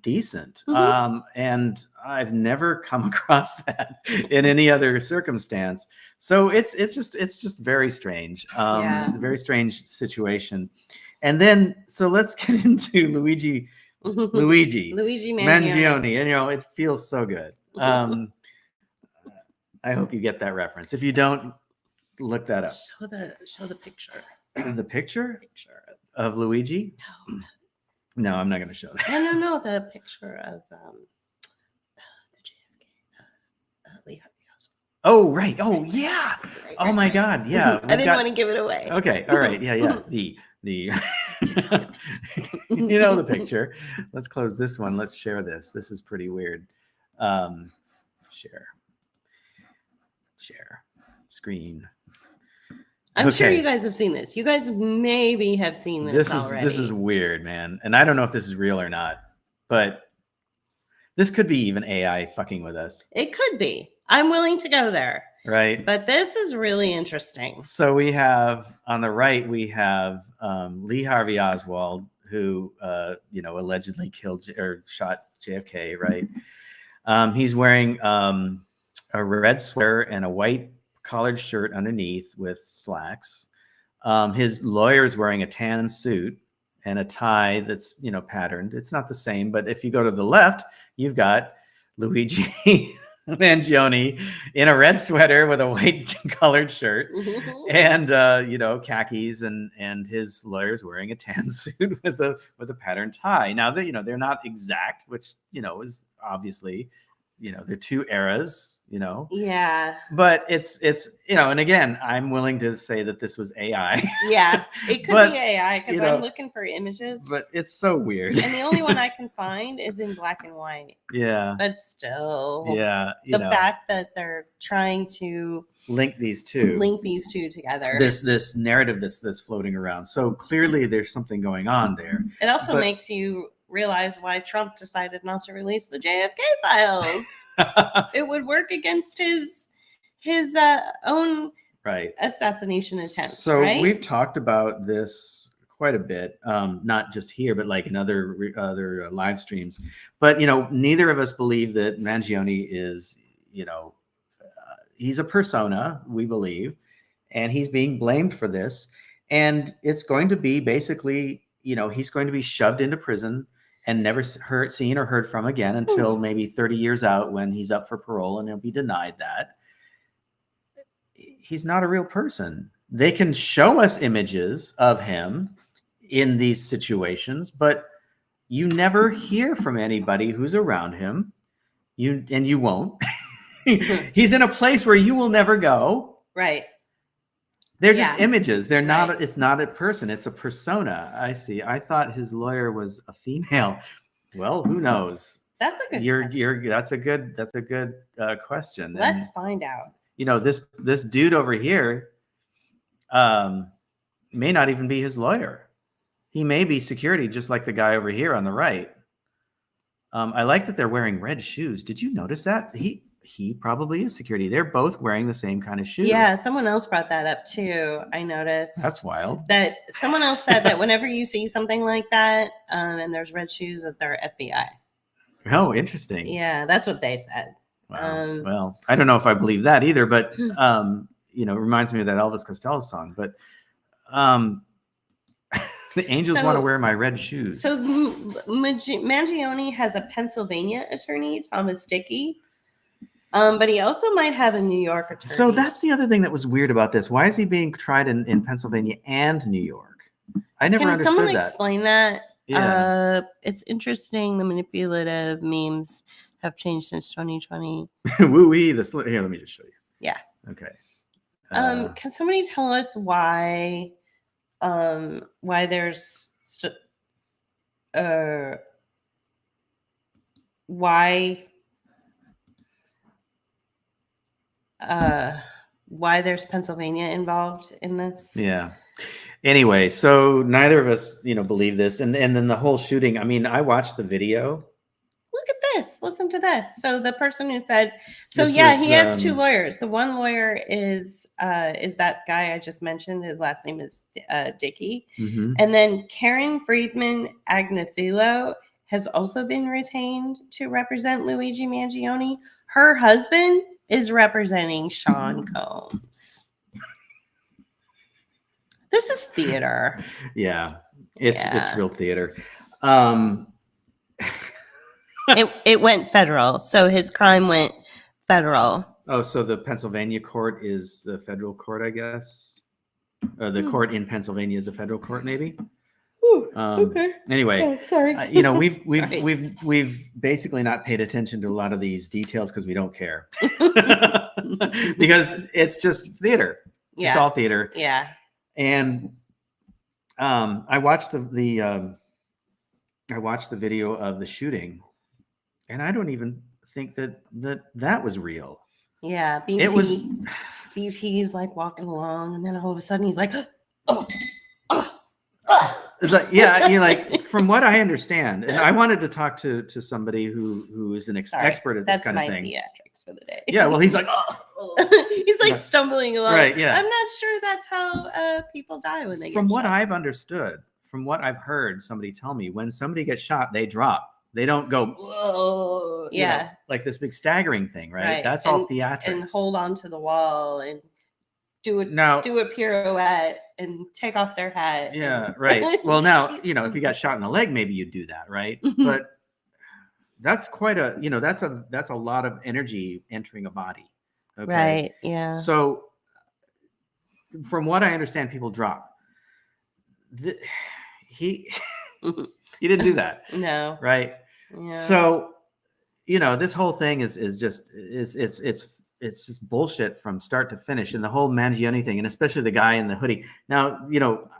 S1: decent, and I've never come across that in any other circumstance. So it's just very strange, very strange situation. And then so let's get into Luigi Mangione, and it feels so good. I hope you get that reference. If you don't, look that up.
S2: Show the picture.
S1: The picture of Luigi. No, I'm not going to show that.
S2: No, the picture of the JFK, Lee Harvey Oswald.
S1: Oh, right. Oh, yeah. Oh my God. Yeah.
S2: I didn't want to give it away.
S1: Okay. All right. Yeah. The the picture. Let's close this one. Let's share this. This is pretty weird. Share screen.
S2: I'm sure you guys have seen this. You guys maybe have seen this already.
S1: This is weird, man. And I don't know if this is real or not, but this could be even AI fucking with us.
S2: It could be. I'm willing to go there.
S1: Right.
S2: But this is really interesting.
S1: So we have, on the right, we have Lee Harvey Oswald, who, allegedly killed or shot JFK, right? He's wearing a red sweater and a white collared shirt underneath with slacks. His lawyer is wearing a tan suit and a tie that's patterned. It's not the same, but if you go to the left, you've got Luigi Mangione in a red sweater with a white colored shirt and khakis, and his lawyer's wearing a tan suit with a patterned tie. Now they're not exact, which is obviously they're two eras,
S2: Yeah.
S1: but it's and again, I'm willing to say that this was AI.
S2: Yeah, it could
S1: But,
S2: be AI because I'm looking for images,
S1: but it's so weird.
S2: and the only one I can find is in black and white.
S1: Yeah.
S2: But still,
S1: Yeah.
S2: the fact that they're trying to
S1: link these two
S2: together.
S1: This narrative that's floating around. So clearly there's something going on there.
S2: It also makes you realize why Trump decided not to release the JFK files. It would work against his own assassination attempt.
S1: So we've talked about this quite a bit, not just here, but like in other live streams. But neither of us believe that Mangione is he's a persona, we believe, and he's being blamed for this. And it's going to be basically, he's going to be shoved into prison and never seen or heard from again until maybe 30 years out when he's up for parole, and he'll be denied that. He's not a real person. They can show us images of him in these situations, but you never hear from anybody who's around him. You won't. He's in a place where you will never go.
S2: Right.
S1: They're just images. They're not. It's not a person. It's a persona. I see. I thought his lawyer was a female. Well, who knows?
S2: That's a good.
S1: That's a good question.
S2: Let's find out.
S1: This dude over here may not even be his lawyer. He may be security, just like the guy over here on the right. I like that they're wearing red shoes. Did you notice that? He probably is security. They're both wearing the same kind of shoes.
S2: Yeah, someone else brought that up too. I noticed.
S1: That's wild.
S2: That someone else said that whenever you see something like that, and there's red shoes, that they're FBI.
S1: Oh, interesting.
S2: Yeah, that's what they said.
S1: Wow. Well, I don't know if I believe that either, but it reminds me of that Elvis Costello song. But the angels want to wear my red shoes.
S2: So Mangione has a Pennsylvania attorney, Thomas Dickey. But he also might have a New York attorney.
S1: So that's the other thing that was weird about this. Why is he being tried in Pennsylvania and New York? I never understood that.
S2: Can someone explain that?
S1: Yeah.
S2: It's interesting. The manipulative memes have changed since 2020.
S1: Woo-wee. Here, let me just show you.
S2: Yeah.
S1: Okay.
S2: Can somebody tell us why there's why there's Pennsylvania involved in this?
S1: Yeah. Anyway, so neither of us, believe this. And then the whole shooting, I mean, I watched the video.
S2: Look at this. Listen to this. So the person who said, he has two lawyers. The one lawyer is that guy I just mentioned. His last name is Dickey.
S1: Mm-hmm.
S2: And then Karen Friedman Agnifilo has also been retained to represent Luigi Mangione. Her husband is representing Sean Combs. This is theater.
S1: Yeah, it's real theater.
S2: It went federal, so his crime went federal.
S1: Oh, so the Pennsylvania court is the federal court, I guess. Or the court in Pennsylvania is a federal court, maybe.
S2: Okay.
S1: Anyway,
S2: sorry.
S1: We've basically not paid attention to a lot of these details because we don't care. Because it's just theater.
S2: Yeah.
S1: It's all theater.
S2: Yeah.
S1: And I watched the video of the shooting, and I don't even think that was real.
S2: Yeah, he's like walking along, and then all of a sudden he's like, oh.
S1: It's like, yeah, like from what I understand, and I wanted to talk to somebody who is an expert at this kind of thing.
S2: That's my theatrics for the day.
S1: Yeah, well, he's like,
S2: he's like stumbling along.
S1: Right, yeah.
S2: I'm not sure that's how people die when they get shot.
S1: From what I've understood, from what I've heard somebody tell me, when somebody gets shot, they drop. They don't go, whoa, like this big staggering thing, right? That's all theatrics.
S2: And hold on to the wall and do a pirouette and take off their hat.
S1: Yeah, right. Well, now, if you got shot in the leg, maybe you'd do that, right? that's quite a, that's a lot of energy entering a body. Okay.
S2: Right. Yeah.
S1: So from what I understand, people drop. He he didn't do that.
S2: No.
S1: Right.
S2: Yeah.
S1: So, this whole thing is just it's just bullshit from start to finish, and the whole Mangione thing, and especially the guy in the hoodie. Now,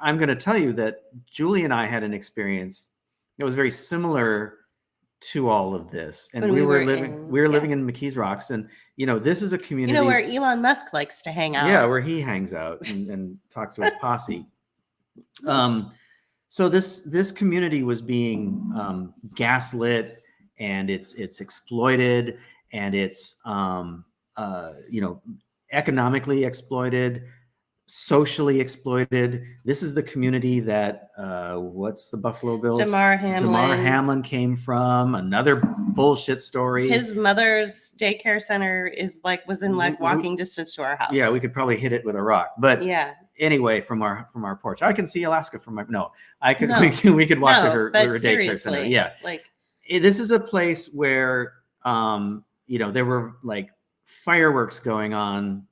S1: I'm going to tell you that Julie and I had an experience that was very similar to all of this, and
S2: When
S1: we
S2: we
S1: were
S2: were
S1: living in McKees Rocks, and this is a community,
S2: where Elon Musk likes to hang out.
S1: yeah, where he hangs out and talks to his posse. So this community was being gaslit, and it's exploited, and it's economically exploited, socially exploited. This is the community that what's the Buffalo Bills?
S2: Damar Hamlin
S1: came from. Another bullshit story.
S2: His mother's daycare center was in walking distance to our house.
S1: Yeah, we could probably hit it with a rock, but
S2: yeah.
S1: Anyway, from our porch, I can see Alaska from my. No, I could.
S2: No.
S1: We could walk to her daycare
S2: seriously,
S1: center. Yeah, this is a place where there were fireworks going on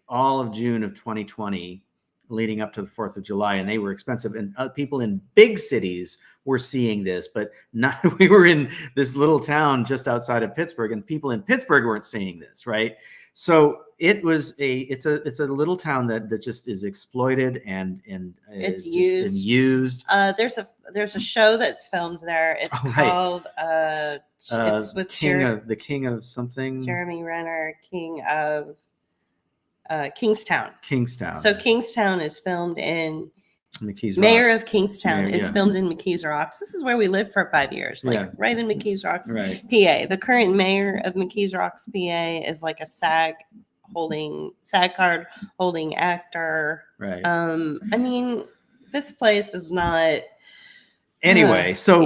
S1: all of June of 2020, leading up to the 4th of July, and they were expensive. And people in big cities were seeing this, but not. We were in this little town just outside of Pittsburgh, and people in Pittsburgh weren't seeing this, right? So it's a little town that just is exploited and
S2: it's used. There's a show that's filmed there. It's called it's with
S1: the King of something.
S2: Jeremy Renner, King of Kingstown.
S1: Kingstown.
S2: So Kingstown is filmed in
S1: McKees
S2: Mayor
S1: Rocks.
S2: of Kingstown is filmed in McKees Rocks. This is where we lived for 5 years, right in McKees Rocks,
S1: right.
S2: PA. The current mayor of McKees Rocks, PA, is a SAG card holding actor.
S1: Right.
S2: I mean, this place is not.
S1: Anyway, so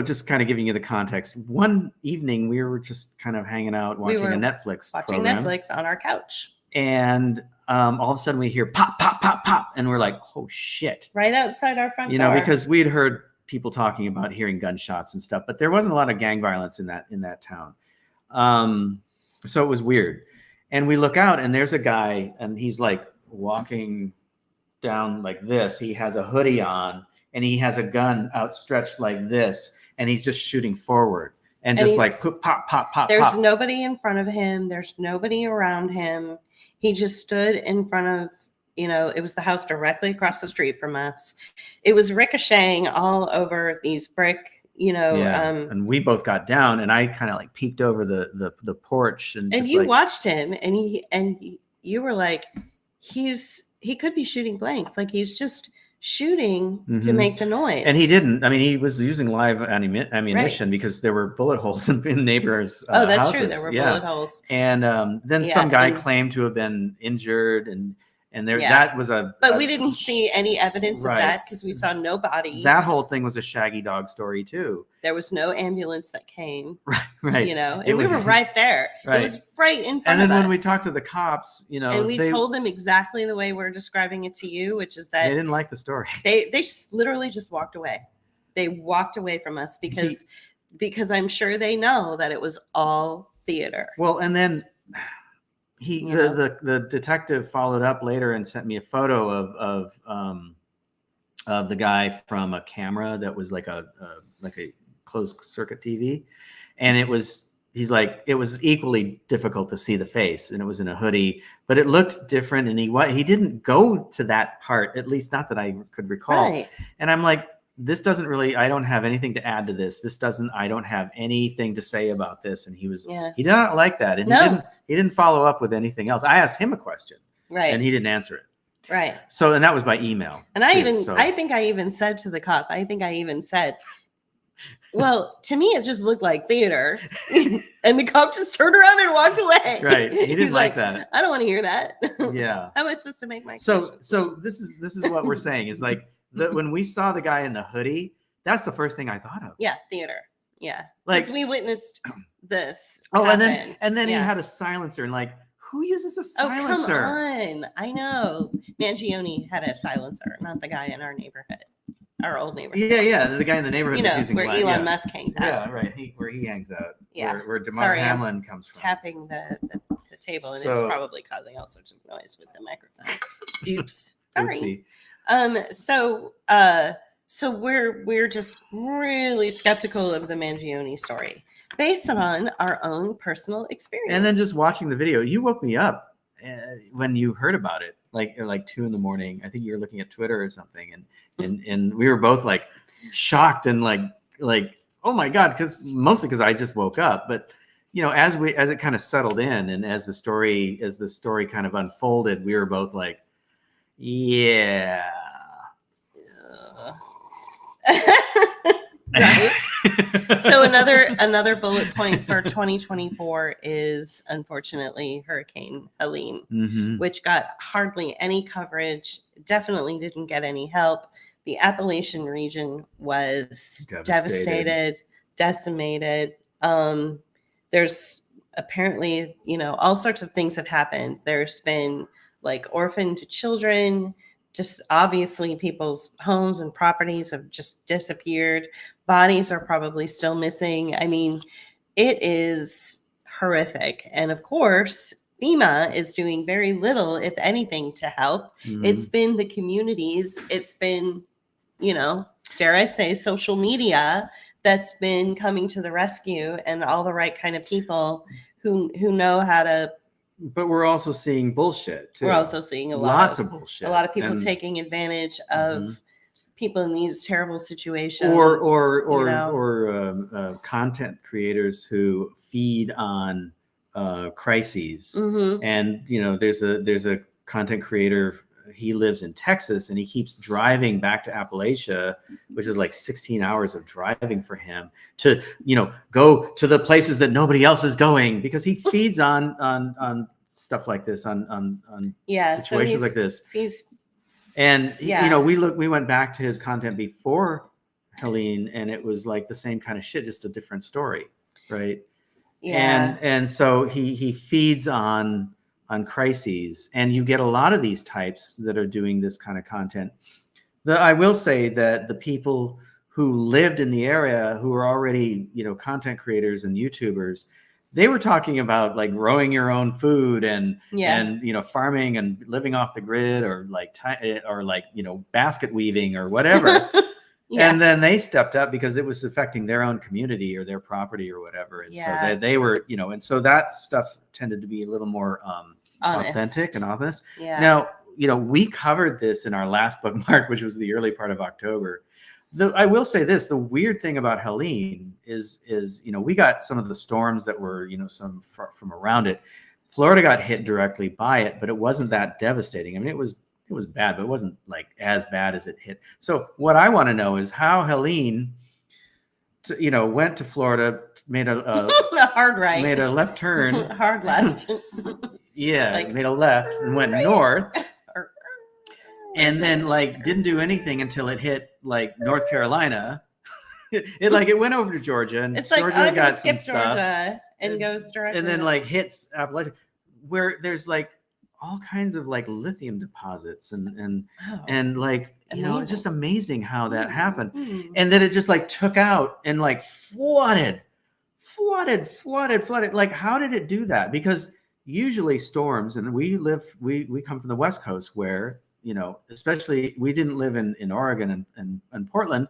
S1: just kind of giving you the context. One evening, we were just kind of hanging out, watching a Netflix program.
S2: Netflix on our couch.
S1: And all of a sudden we hear pop, pop, pop, pop. And we're like, oh, shit.
S2: Right outside our front door.
S1: Because we'd heard people talking about hearing gunshots and stuff, but there wasn't a lot of gang violence in that town. So it was weird. And we look out, and there's a guy, and he's walking down like this. He has a hoodie on, and he has a gun outstretched like this, and he's just shooting forward. And just pop, pop, pop.
S2: There's nobody in front of him. There's nobody around him. He just stood in front of, it was the house directly across the street from us. It was ricocheting all over these brick,
S1: and we both got down, and I kind of peeked over the porch, and
S2: you watched him, and you were like, he could be shooting blanks. He's just shooting to make the noise.
S1: And he didn't. I mean, he was using live ammunition because there were bullet holes in neighbors'
S2: that's
S1: houses.
S2: true. There were bullet holes.
S1: And then some guy claimed to have been injured, and that was
S2: But we didn't see any evidence of that because we saw no body.
S1: That whole thing was a Shaggy Dog story too.
S2: There was no ambulance that came.
S1: Right.
S2: And we were right there. Right. It was right in front of us.
S1: And then when we talked to the cops,
S2: and we told them exactly the way we're describing it to you, which is that
S1: they didn't like the story.
S2: They literally just walked away. They walked away from us because I'm sure they know that it was all theater.
S1: Well, and then the detective followed up later and sent me a photo of the guy from a camera that was like a closed circuit TV, and it was equally difficult to see the face, and it was in a hoodie, but it looked different, and he didn't go to that part, at least not that I could recall.
S2: Right.
S1: And I'm like, this doesn't really, I don't have anything to add to this. I don't have anything to say about this. And he did not like that. And he didn't follow up with anything else. I asked him a question,
S2: right,
S1: and he didn't answer it.
S2: Right.
S1: So, and that was by email.
S2: And I think I even said to the cop, well, to me, it just looked like theater. And the cop just turned around and walked away.
S1: Right. He didn't like that.
S2: I don't want to hear that.
S1: Yeah.
S2: How am I supposed to make my
S1: So this is what we're saying is when we saw the guy in the hoodie, that's the first thing I thought of.
S2: Yeah, theater. Yeah, because we witnessed this.
S1: Oh,
S2: happen.
S1: and then he had a silencer, and who uses a silencer?
S2: Oh, come on! I know Mangione had a silencer, not the guy in our neighborhood. our old neighborhood.
S1: Yeah, the guy in the neighborhood
S2: You
S1: that's
S2: know,
S1: using
S2: where
S1: glass.
S2: Elon Musk hangs out.
S1: Yeah, right. Where he hangs out.
S2: Yeah.
S1: Where DeMar
S2: Sorry, I'm
S1: Hamlin comes from.
S2: Tapping the table, and
S1: So-
S2: it's probably causing all sorts of noise with the microphone. Oops. Sorry.
S1: Oopsie.
S2: So we're just really skeptical of the Mangione story based on our own personal experience.
S1: And then just watching the video, you woke me up when you heard about it, like 2 a.m. I think you were looking at Twitter or something, and we were both like shocked and like oh my God, mostly because I just woke up, but as it kind of settled in and as the story kind of unfolded, we were both like, yeah.
S2: Right. So another bullet point for 2024 is unfortunately Hurricane Helene,
S1: Mm-hmm.
S2: which got hardly any coverage, definitely didn't get any help. The Appalachian region was devastated, decimated. There's apparently, all sorts of things have happened. There's been like orphaned children. Just obviously people's homes and properties have just disappeared. Bodies are probably still missing. I mean, it is horrific. And of course, FEMA is doing very little, if anything, to help.
S1: Mm-hmm.
S2: It's been the communities, it's been, dare I say, social media that's been coming to the rescue, and all the right kind of people who know how to.
S1: But we're also seeing bullshit too.
S2: We're also seeing
S1: lots of bullshit.
S2: A lot of people taking advantage of people in these terrible situations,
S1: or content creators who feed on crises.
S2: Mm-hmm.
S1: And there's a content creator. He lives in Texas, and he keeps driving back to Appalachia, which is like 16 hours of driving for him to, go to the places that nobody else is going, because he feeds on stuff like this, on situations like this. We went back to his content before Helene, and it was like the same kind of shit, just a different story, right?
S2: Yeah.
S1: And so he feeds on crises, and you get a lot of these types that are doing this kind of content. I will say that the people who lived in the area, who are already content creators and YouTubers, they were talking about like growing your own food and farming and living off the grid, or basket weaving or whatever. Yeah. And then they stepped up because it was affecting their own community or their property or whatever. And so they were, and so that stuff tended to be a little more authentic and honest.
S2: Yeah.
S1: Now, we covered this in our last bookmark, which was the early part of October. I will say this: the weird thing about Helene is we got some of the storms that were some from around it. Florida got hit directly by it, but it wasn't that devastating. I mean, it was bad, but it wasn't like as bad as it hit. So what I want to know is how Helene, went to Florida, made a
S2: hard right,
S1: made a left turn,
S2: hard left.
S1: Yeah, made a left and went north. And then didn't do anything until it hit North Carolina. It went over to Georgia, and
S2: it's
S1: Georgia
S2: I'm
S1: got
S2: skip
S1: some
S2: Georgia
S1: stuff,
S2: and goes directly.
S1: And then hits Appalachia, where there's all kinds of lithium deposits and it's just amazing how that happened.
S2: Mm-hmm.
S1: And then it just took out and flooded. How did it do that? Because usually storms, and we come from the West Coast where especially we didn't live in Oregon and Portland,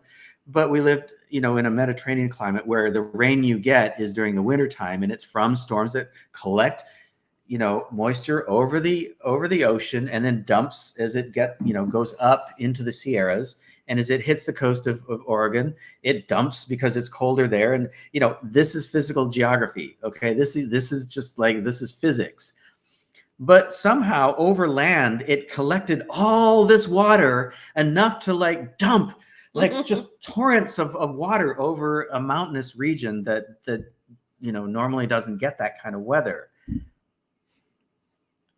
S1: but we lived in a Mediterranean climate where the rain you get is during the wintertime, and it's from storms that collect moisture over the ocean and then dumps as it goes up into the Sierras, and as it hits the coast of Oregon, it dumps because it's colder there. And this is physical geography. Okay, this is just this is physics. But somehow over land, it collected all this water, enough to dump just torrents of water over a mountainous region that normally doesn't get that kind of weather.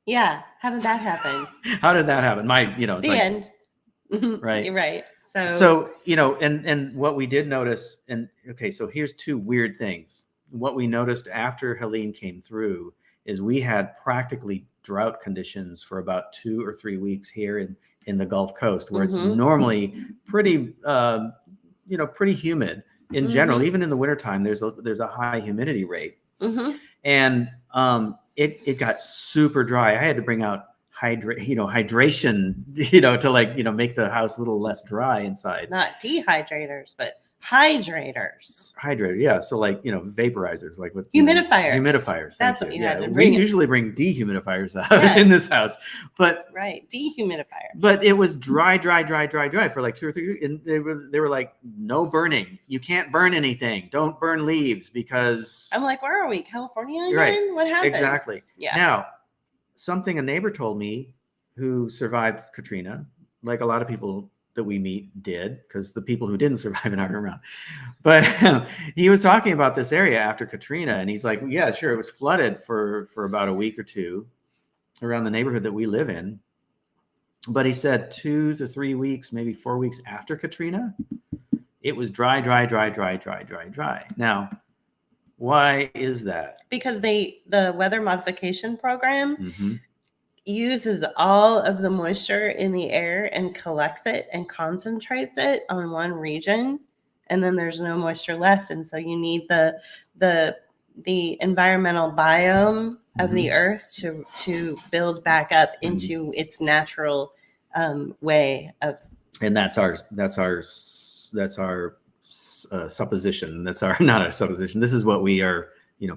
S2: Yeah. How did that happen?
S1: The
S2: end.
S1: Right.
S2: You're right.
S1: So and what we did notice, so here's two weird things. What we noticed after Helene came through is we had practically drought conditions for about 2 or 3 weeks here in the Gulf Coast, where it's
S2: Mhm.
S1: normally pretty, pretty humid in general. Even in the wintertime, there's a high humidity rate.
S2: Mhm.
S1: And it got super dry. I had to bring out hydration, to make the house a little less dry inside.
S2: Not dehydrators, but hydrators.
S1: Hydrated, yeah. So vaporizers, like with
S2: Humidifiers.
S1: Humidifiers.
S2: That's
S1: thank
S2: what
S1: you.
S2: you had to
S1: We
S2: bring.
S1: usually bring dehumidifiers out
S2: Yeah.
S1: in this house, but
S2: Right, dehumidifiers.
S1: But it was dry for like 2 or 3 weeks, and they were like, no burning. You can't burn anything. Don't burn leaves because.
S2: I'm like, where are we? California again?
S1: Right.
S2: What happened?
S1: Exactly.
S2: Yeah.
S1: Now, something a neighbor told me who survived Katrina, like a lot of people that we meet did, because the people who didn't survive it aren't around. But he was talking about this area after Katrina, and he's like, yeah, sure, it was flooded for about a week or two around the neighborhood that we live in. But he said 2 to 3 weeks, maybe 4 weeks after Katrina, it was dry. Now, why is that?
S2: Because the weather modification program
S1: Mm-hmm.
S2: uses all of the moisture in the air and collects it and concentrates it on one region, and then there's no moisture left, and so you need the environmental biome of the earth to build back up into its natural way of.
S1: And that's our supposition. That's our not our supposition. This is what we are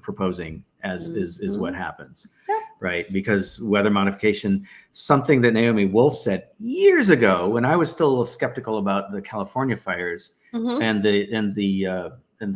S1: proposing as is what happens.
S2: Yep.
S1: Right? Because weather modification, something that Naomi Wolf said years ago when I was still a little skeptical about the California fires and the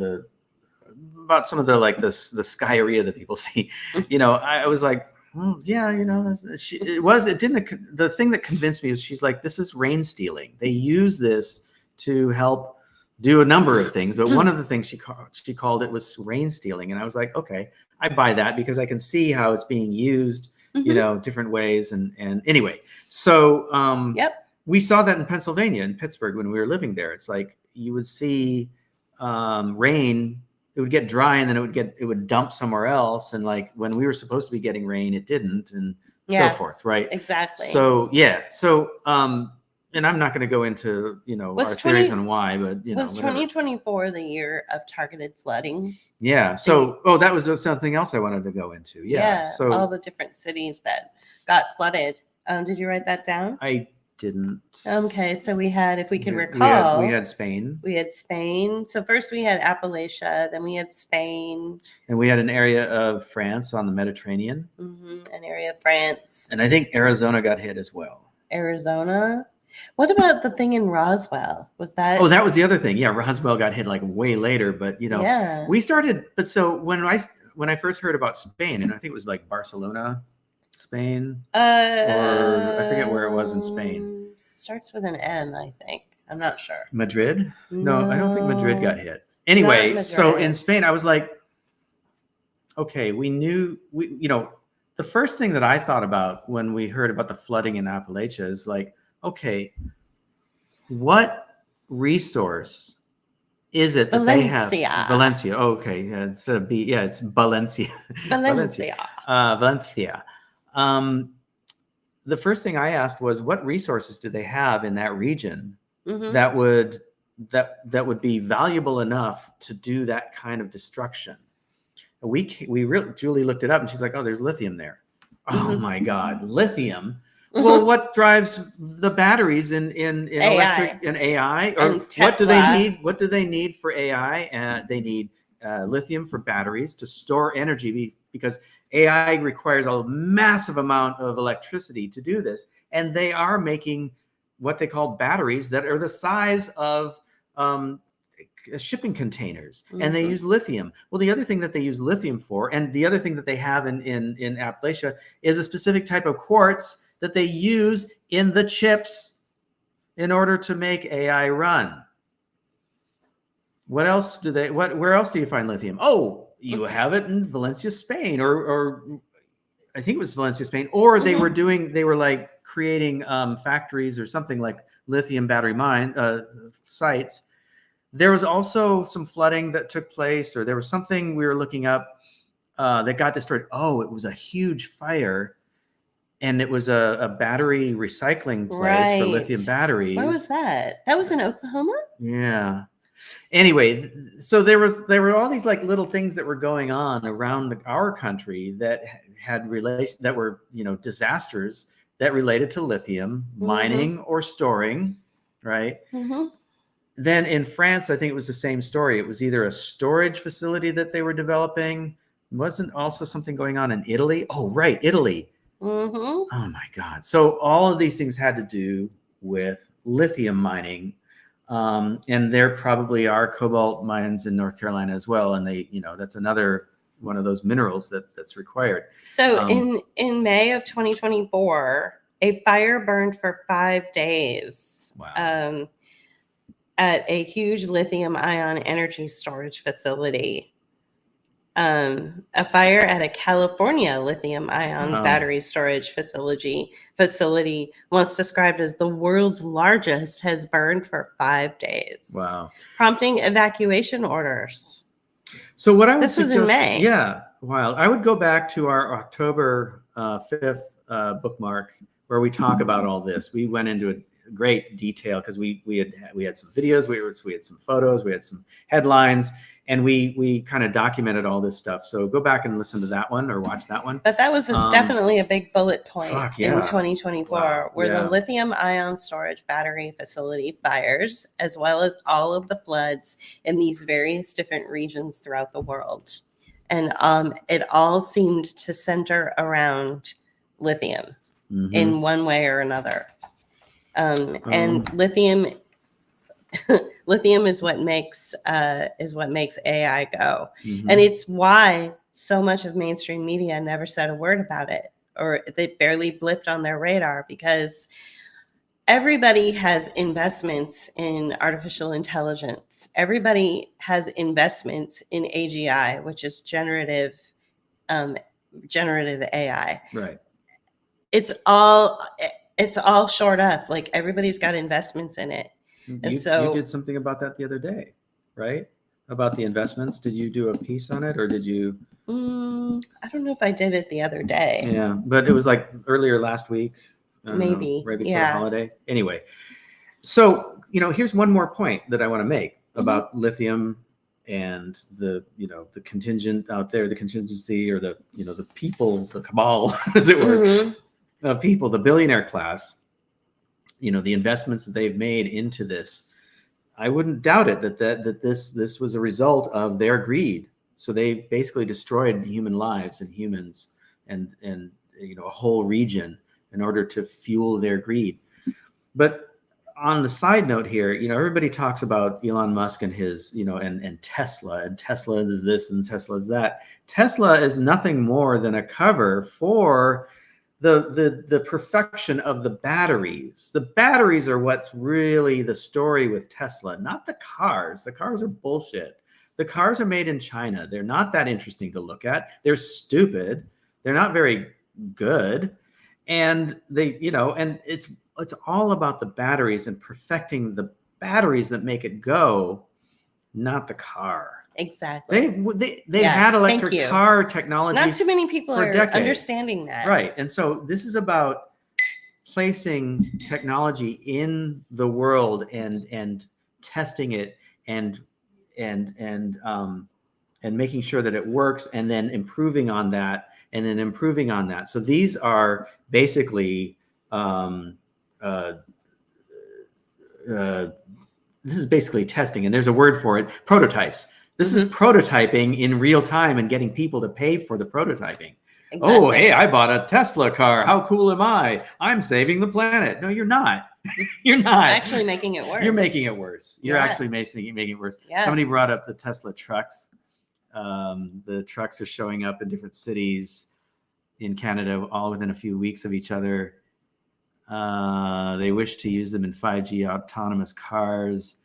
S1: about some of the skyria that people see. I was like, oh, yeah, the thing that convinced me is she's like, this is rain stealing. They use this to help do a number of things, but one of the things she called it was rain stealing, and I was like, okay, I buy that because I can see how it's being used, different ways, and anyway, so we saw that in Pennsylvania, in Pittsburgh, when we were living there. It's like you would see rain. It would get dry and then it would dump somewhere else. And like when we were supposed to be getting rain, it didn't, and so forth. Right.
S2: Exactly.
S1: So, yeah. So, and I'm not going to go into, our theories on why, but
S2: was
S1: whatever.
S2: 2024 the year of targeted flooding?
S1: Yeah. So, that was something else I wanted to go into. Yeah. So
S2: all the different cities that got flooded. Did you write that down?
S1: I didn't.
S2: Okay, so we had, if we can recall,
S1: we had Spain.
S2: We had Spain. So first we had Appalachia, then we had Spain.
S1: And we had an area of France on the Mediterranean.
S2: An area of France.
S1: And I think Arizona got hit as well.
S2: Arizona. What about the thing in Roswell? Was that?
S1: Oh, that was the other thing. Yeah, Roswell got hit like way later, but we started. But so when I first heard about Spain, and I think it was like Barcelona, Spain, or I forget where it was in Spain.
S2: Starts with an M, I think. I'm not sure.
S1: Madrid? No, I don't think Madrid got hit. Anyway, so in Spain, I was like, okay, the first thing that I thought about when we heard about the flooding in Appalachia is like, okay, what resource is it that they have? Valencia. Oh, okay. Yeah, instead of B, yeah, it's Valencia.
S2: Valencia.
S1: Valencia. The first thing I asked was, what resources do they have in that region that would be valuable enough to do that kind of destruction? Julie looked it up, and she's like, oh, there's lithium there. Oh my God, lithiam. Well, what drives the batteries in electric and AI? Or
S2: and Tesla.
S1: What do they need? What do they need for AI? They need lithium for batteries to store energy because AI requires a massive amount of electricity to do this. And they are making what they call batteries that are the size of shipping containers, and they use lithium. Well, the other thing that they use lithium for, and the other thing that they have in Appalachia, is a specific type of quartz that they use in the chips in order to make AI run. What else do they? Where else do you find lithium? Oh, you have it in Valencia, Spain, or I think it was Valencia, Spain. Or they were like creating factories or something like lithium battery mine sites. There was also some flooding that took place, or there was something we were looking up that got destroyed. Oh, it was a huge fire. and it was a battery recycling place for lithium
S2: Right.
S1: batteries.
S2: Where was that? That was in Oklahoma?
S1: Yeah. Anyway, so there were all these like little things that were going on around our country that had relation that were, disasters that related to lithium mining or storing, right?
S2: Mm-hmm.
S1: Then in France, I think it was the same story. It was either a storage facility that they were developing. Wasn't also something going on in Italy? Oh, right, Italy.
S2: Mm-hmm.
S1: Oh my God. So all of these things had to do with lithium mining. And there probably are cobalt mines in North Carolina as well. And they, that's another one of those minerals that's required.
S2: So in May of 2024, a fire burned for 5 days.
S1: Wow.
S2: At a huge lithium ion energy storage facility. A fire at a California lithium ion battery storage facility, once described as the world's largest, has burned for 5 days.
S1: Wow.
S2: Prompting evacuation orders.
S1: So what I would
S2: This was
S1: suggest,
S2: in May.
S1: Yeah, wow. I would go back to our October 5th bookmark where we talk about all this. We went into a great detail because we had some videos, we had some photos, we had some headlines, and we kind of documented all this stuff. So go back and listen to that one or watch that one.
S2: But that was definitely a big bullet point in 2024,
S1: Wow,
S2: where the lithium ion storage battery facility fires, as well as all of the floods in these various different regions throughout the world. And it all seemed to center around lithium in one way or another. And lithium is what makes AI go. And it's why so much of mainstream media never said a word about it, or they barely blipped on their radar, because everybody has investments in artificial intelligence. Everybody has investments in AGI, which is generative AI.
S1: Right.
S2: It's all shored up. Like, everybody's got investments in it.
S1: You did something about that the other day, right? About the investments. Did you do a piece on it, or did you?
S2: I don't know if I did it the other day.
S1: Yeah, but it was like earlier last week.
S2: Maybe.
S1: Right before the holiday. Anyway, so here's one more point that I want to make about lithium and the contingent out there, the contingency, or the the people, the cabal, as it were, of people, the billionaire class. The investments that they've made into this, I wouldn't doubt it that this was a result of their greed. So they basically destroyed human lives and humans and a whole region in order to fuel their greed. But on the side note here, everybody talks about Elon Musk and his, and Tesla is this and Tesla is that. Tesla is nothing more than a cover for the perfection of the batteries. The batteries are what's really the story with Tesla, not the cars. The cars are bullshit. The cars are made in China. They're not that interesting to look at. They're stupid. They're not very good. And and it's all about the batteries and perfecting the batteries that make it go, not the car.
S2: Exactly.
S1: They've had electric car technology.
S2: Not too many people are
S1: decades.
S2: Understanding that.
S1: Right. And so this is about placing technology in the world and testing it and making sure that it works, and then improving on that, So these are basically this is basically testing, and there's a word for it, prototypes. This is prototyping in real time and getting people to pay for the prototyping. Exactly. Oh, hey, I bought a Tesla car. How cool am I? I'm saving the planet. No, you're not. You're not.
S2: Actually making it worse.
S1: You're making it worse. You're actually making it worse. Yeah. Somebody brought up the Tesla trucks. The trucks are showing up in different cities in Canada, all within a few weeks of each other. They wish to use them in 5G autonomous cars.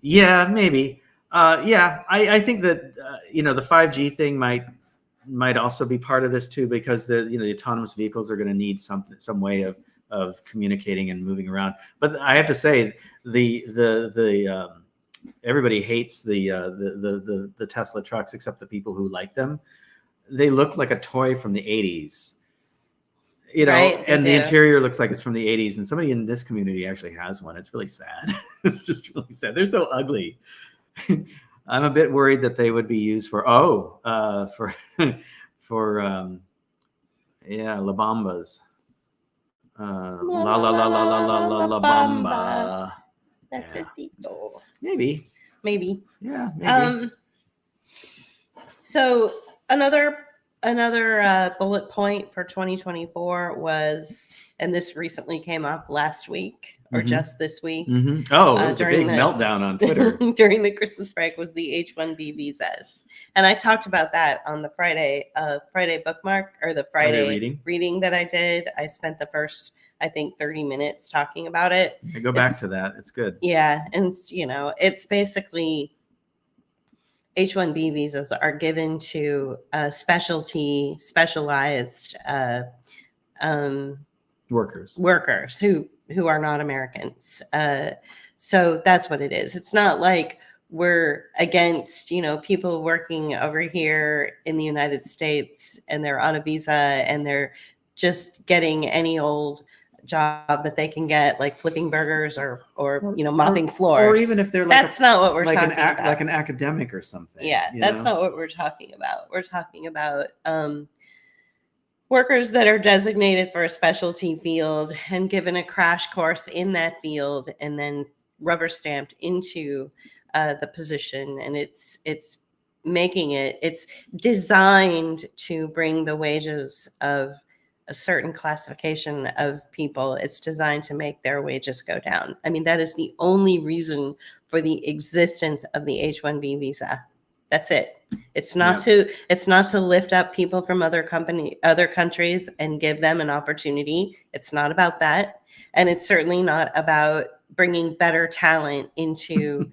S1: Yeah, maybe. I think that the 5G thing might also be part of this too, because the autonomous vehicles are going to need some way of communicating and moving around. But I have to say, the everybody hates the Tesla trucks except the people who like them. they look like a toy from the 80s. You know,
S2: Right, they
S1: and the
S2: do.
S1: interior looks like it's from the 80s, and somebody in this community actually has one. It's really sad. It's just really sad. They're so ugly. I'm a bit worried that they would be used for for La Bambas. La la la la la la la la bamba. Yeah.
S2: Necesito.
S1: Maybe.
S2: Maybe.
S1: Yeah, maybe.
S2: So another bullet point for 2024 was, and this recently came up last week or just this week.
S1: Mm-hmm. Oh, it was a
S2: during
S1: big meltdown on Twitter.
S2: during the Christmas break was the H-1B visas. And I talked about that on the Friday bookmark, or the Friday reading that I did. I spent the first, I think, 30 minutes talking about it.
S1: I go back to that. It's good.
S2: Yeah. And, you know, it's basically H-1B visas are given to specialized workers who are not Americans. So that's what it is. It's not like we're against, you know, people working over here in the United States and they're on a visa and they're just getting any old job that they can get, like flipping burgers or you know, mopping floors,
S1: or even if they're like
S2: that's not what we're talking about.
S1: Like an academic or something.
S2: Yeah, that's not what we're talking about. We're talking about workers that are designated for a specialty field and given a crash course in that field and then rubber stamped into the position. And it's designed to bring the wages of a certain classification of people. It's designed to make their wages go down. I mean, that is the only reason for the existence of the H-1B visa. That's it. It's not to lift up people from other countries and give them an opportunity. It's not about that. And it's certainly not about bringing better talent into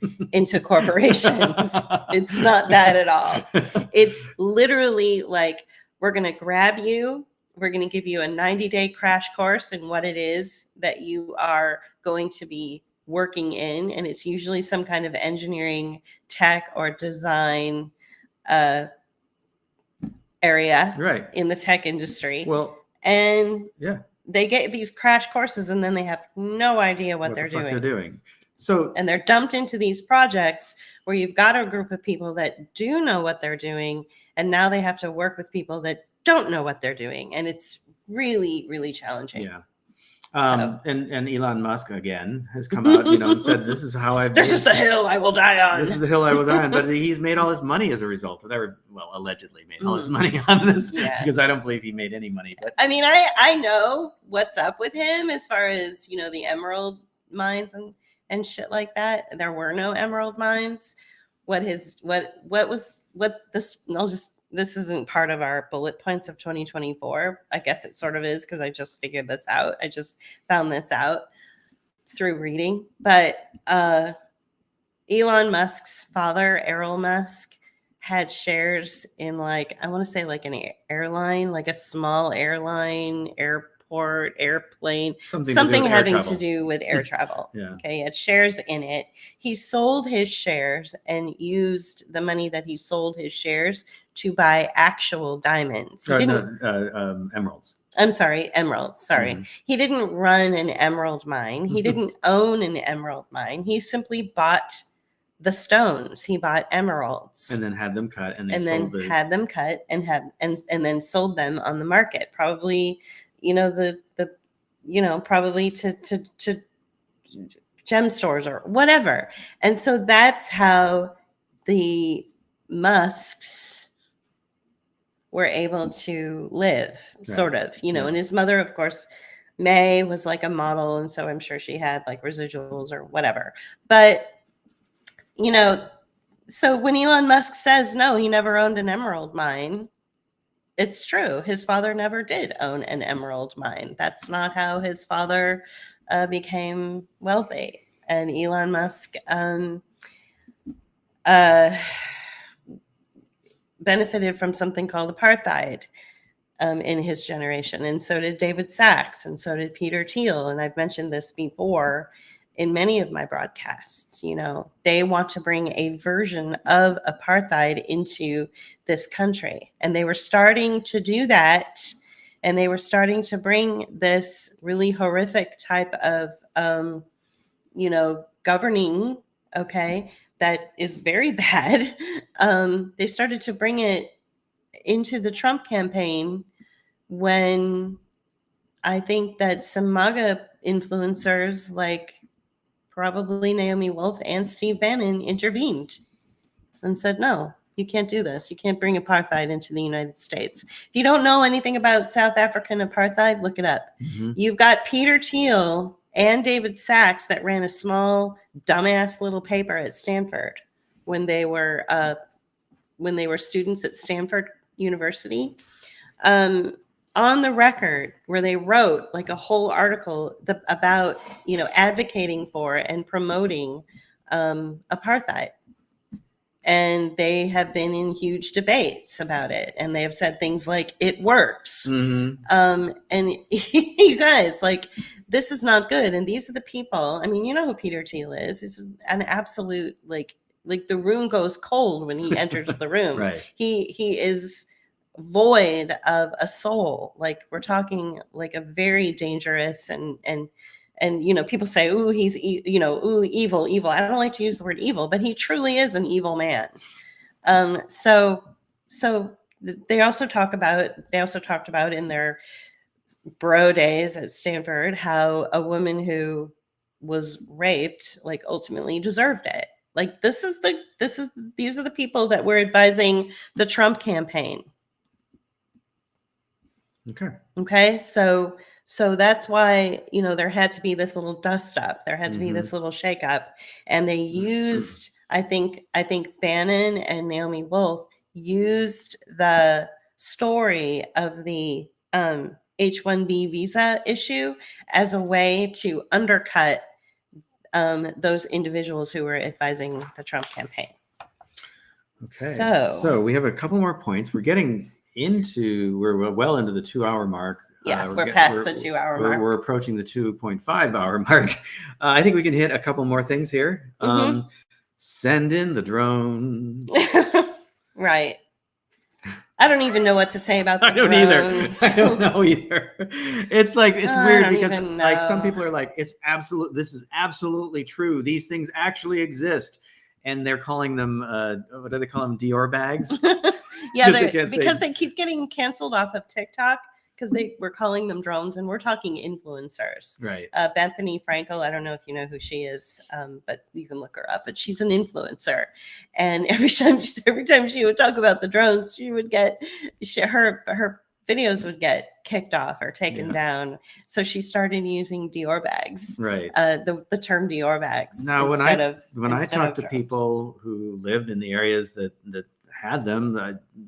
S2: corporations. It's not that at all. It's literally like, we're going to grab you. We're going to give you a 90-day crash course in what it is that you are going to be working in. And it's usually some kind of engineering, tech, or design area in the tech industry.
S1: Well,
S2: and they get these crash courses and then they have no idea what they're doing.
S1: So,
S2: and they're dumped into these projects where you've got a group of people that do know what they're doing. And now they have to work with people that don't know what they're doing. And it's really, really challenging.
S1: Yeah. And Elon Musk again has come out, you know, and said, "This is how I've.
S2: This is the hill I will die on.
S1: This is the hill I will die on." But he's made all his money as a result of that. Well, allegedly made all his money on this, because I don't believe he made any money. But
S2: I mean, I know what's up with him as far as, you know, the emerald mines and shit like that. There were no emerald mines. This isn't part of our bullet points of 2024. I guess it sort of is, because I just figured this out. I just found this out through reading. But Elon Musk's father, Errol Musk, had shares in, like, I want to say like an airline, like a small airline, airplane, something having to do with air travel. Okay, he had shares in it. He sold his shares and used the money that he sold his shares to buy actual diamonds.
S1: Emeralds.
S2: I'm sorry, emeralds. Sorry. He didn't run an emerald mine. He didn't own an emerald mine. He simply bought the stones. He bought emeralds
S1: and then had them cut and
S2: then sold them on the market. Probably, you know, probably to gem stores or whatever. And so that's how the Musks were able to live, sort of, you know. And his mother, of course, May, was like a model, and so I'm sure she had like residuals or whatever. But, you know, so when Elon Musk says no, he never owned an emerald mine, it's true. His father never did own an emerald mine. That's not how his father became wealthy. And Elon Musk benefited from something called apartheid in his generation. And so did David Sachs, and so did Peter Thiel. And I've mentioned this before. in many of my broadcasts. They want to bring a version of apartheid into this country. And they were starting to do that. And they were starting to bring this really horrific type of, governing, okay, that is very bad. They started to bring it into the Trump campaign when I think that some MAGA influencers like probably Naomi Wolf and Steve Bannon intervened and said, no, you can't do this. You can't bring apartheid into the United States. If you don't know anything about South African apartheid, look it up.
S1: Mm-hmm.
S2: You've got Peter Thiel and David Sachs that ran a small, dumbass little paper at Stanford when they were students at Stanford University. On the record, where they wrote like a whole article about advocating for and promoting apartheid, and they have been in huge debates about it, and they have said things like it works.
S1: Mm-hmm.
S2: And you guys, like, this is not good. And these are the people. I mean, you know who Peter Thiel is. He's an absolute like the room goes cold when he enters the room.
S1: Right.
S2: He is void of a soul. Like, we're talking like a very dangerous and people say, ooh, he's ooh, evil. I don't like to use the word evil, but he truly is an evil man. So they also talked about in their bro days at Stanford how a woman who was raped like ultimately deserved it. Like, these are the people that were advising the Trump campaign. Okay. So that's why, there had to be this little dust up. There had to be this little shake up. And they used, I think Bannon and Naomi Wolf used the story of the H-1B visa issue as a way to undercut those individuals who were advising the Trump campaign.
S1: Okay.
S2: So
S1: we have a couple more points. We're well into the 2-hour mark.
S2: Yeah, we're past the 2-hour mark.
S1: We're approaching the 2.5-hour mark. I think we can hit a couple more things here. Send in the drones.
S2: Right. I don't even know what to say about the
S1: drones. I don't know either. It's like, it's weird because like some people are like, this is absolutely true. These things actually exist. And they're calling them, what do they call them? Dior bags?
S2: Yeah, because they keep getting canceled off of TikTok because they were calling them drones, and we're talking influencers.
S1: Right.
S2: Bethany Frankel, I don't know if you know who she is, but you can look her up. But she's an influencer, and every time she would talk about the drones, she would get her videos would get kicked off or taken down. So she started using Dior bags.
S1: Right.
S2: The term Dior bags.
S1: Now, when I talked to people who lived in the areas that had them,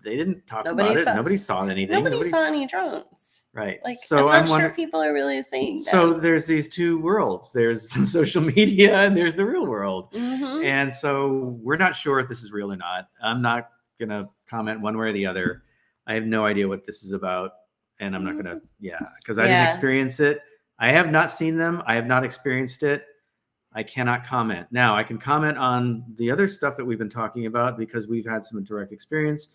S1: they didn't talk about it. Nobody saw anything.
S2: Nobody saw any drones.
S1: Right.
S2: Like,
S1: so
S2: I'm not sure people are really seeing that.
S1: So there's these two worlds. There's social media and there's the real world.
S2: Mm-hmm.
S1: And so we're not sure if this is real or not. I'm not going to comment one way or the other. I have no idea what this is about. And I'm not going to, because I didn't experience it. I have not seen them. I have not experienced it. I cannot comment. Now, I can comment on the other stuff that we've been talking about because we've had some direct experience.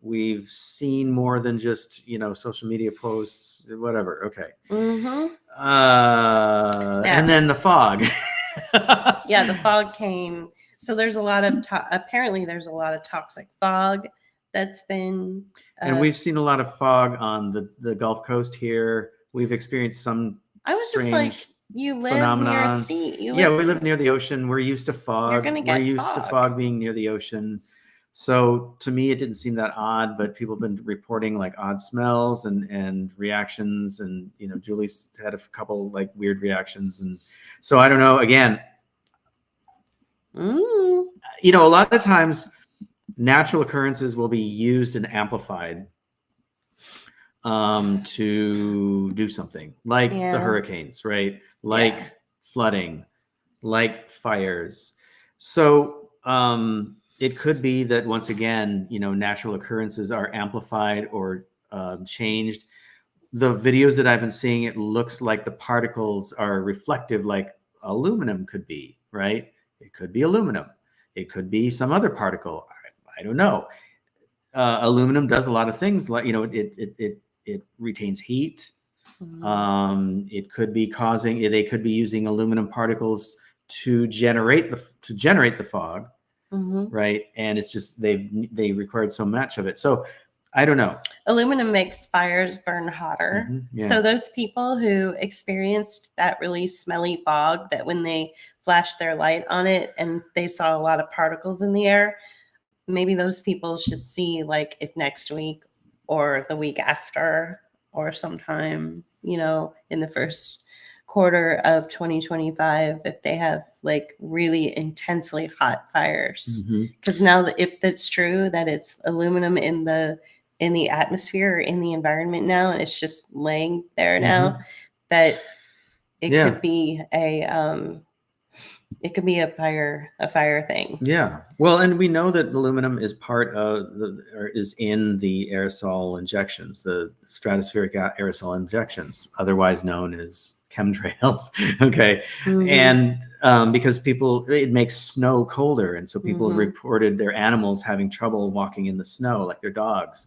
S1: We've seen more than just, social media posts, whatever. Okay.
S2: Mm-hmm.
S1: And then the fog.
S2: Yeah, the fog came. So there's a lot of, apparently there's a lot of toxic fog that's been.
S1: And we've seen a lot of fog on the Gulf Coast here. We've experienced some
S2: just like, you live
S1: phenomenon.
S2: Near sea.
S1: We live near the ocean. We're used to fog.
S2: You're gonna get
S1: We're used to fog being near the ocean. So to me, it didn't seem that odd, but people have been reporting like odd smells and reactions. And, Julie's had a couple like weird reactions. And so I don't know, again, a lot of times natural occurrences will be used and amplified to do something like the hurricanes, right? Like flooding, like fires. So it could be that once again, natural occurrences are amplified or changed. The videos that I've been seeing, it looks like the particles are reflective, like aluminum could be, right? It could be aluminum. It could be some other particle. I don't know. Aluminum does a lot of things, like, it retains heat. It could be they could be using aluminum particles to generate the fog, right? And it's just they required so much of it. So I don't know.
S2: Aluminum makes fires burn hotter.
S1: Yeah.
S2: So those people who experienced that really smelly fog, that when they flashed their light on it and they saw a lot of particles in the air, maybe those people should see, like, if next week or the week after or sometime, in the first quarter of 2025, if they have like really intensely hot fires. Because now if that's true, that it's aluminum in the atmosphere or in the environment now, and it's just laying there now, that it could be a fire thing.
S1: Yeah. Well, and we know that aluminum is is in the aerosol injections, the stratospheric aerosol injections, otherwise known as chemtrails. Okay. And because it makes snow colder. And so people reported their animals having trouble walking in the snow, like their dogs,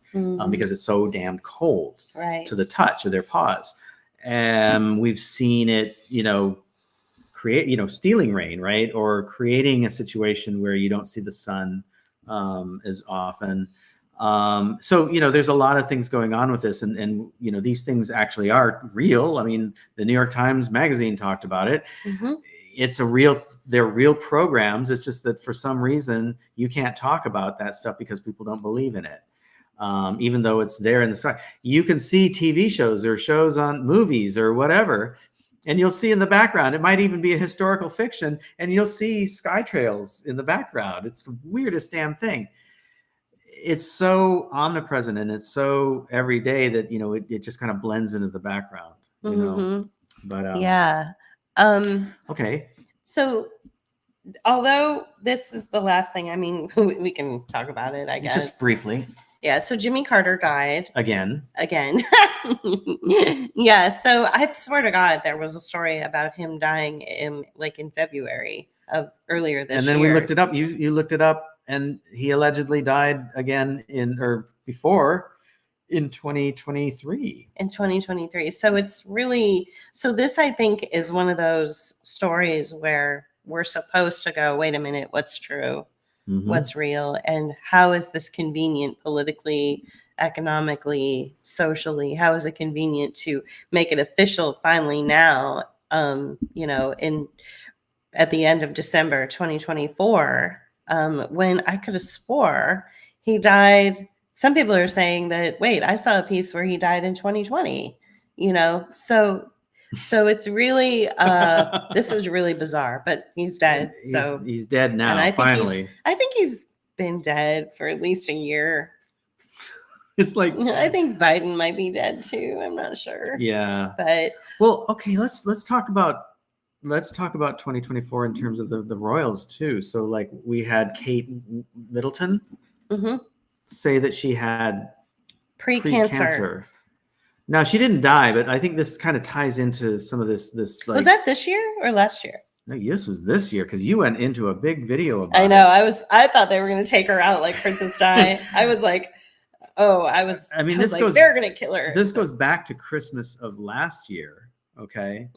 S1: because it's so damn cold to the touch of their paws. And we've seen it, create, stealing rain, right? Or creating a situation where you don't see the sun as often. So, there's a lot of things going on with this, and these things actually are real. I mean, the New York Times Magazine talked about it. They're real programs. It's just that for some reason you can't talk about that stuff because people don't believe in it. Even though it's there in the sky, you can see TV shows or shows on movies or whatever, and you'll see in the background, it might even be a historical fiction, and you'll see sky trails in the background. It's the weirdest damn thing. It's so omnipresent and it's so everyday that, it just kind of blends into the background, but okay.
S2: So although this is the last thing, I mean, we can talk about it, I guess.
S1: Just briefly.
S2: Yeah. So Jimmy Carter died.
S1: Again.
S2: Yeah. So I swear to God, there was a story about him dying in February of earlier this year.
S1: And then we looked it up. You looked it up, and he allegedly died again before in 2023.
S2: In 2023. So it's really, this, I think, is one of those stories where we're supposed to go, wait a minute, what's true? What's real, and how is this convenient politically, economically, socially? How is it convenient to make it official finally now, at the end of December 2024, when I could have swore he died. Some people are saying that, wait, I saw a piece where he died in 2020, so it's really, this is really bizarre, but he's dead.
S1: He's dead now,
S2: and
S1: finally.
S2: I think he's been dead for at least a year.
S1: It's like,
S2: I think Biden might be dead too. I'm not sure.
S1: Yeah.
S2: But
S1: well, okay, let's talk about 2024 in terms of the royals too. So like we had Kate Middleton say that she had pre-cancer. Now, she didn't die, but I think this kind of ties into some of this. Like,
S2: was that this year or last year?
S1: No, this was this year, because you went into a big video about
S2: I know.
S1: it.
S2: I thought they were going to take her out like Princess Di. I was like, I mean, they're going to kill her.
S1: This goes back to Christmas of last year, okay?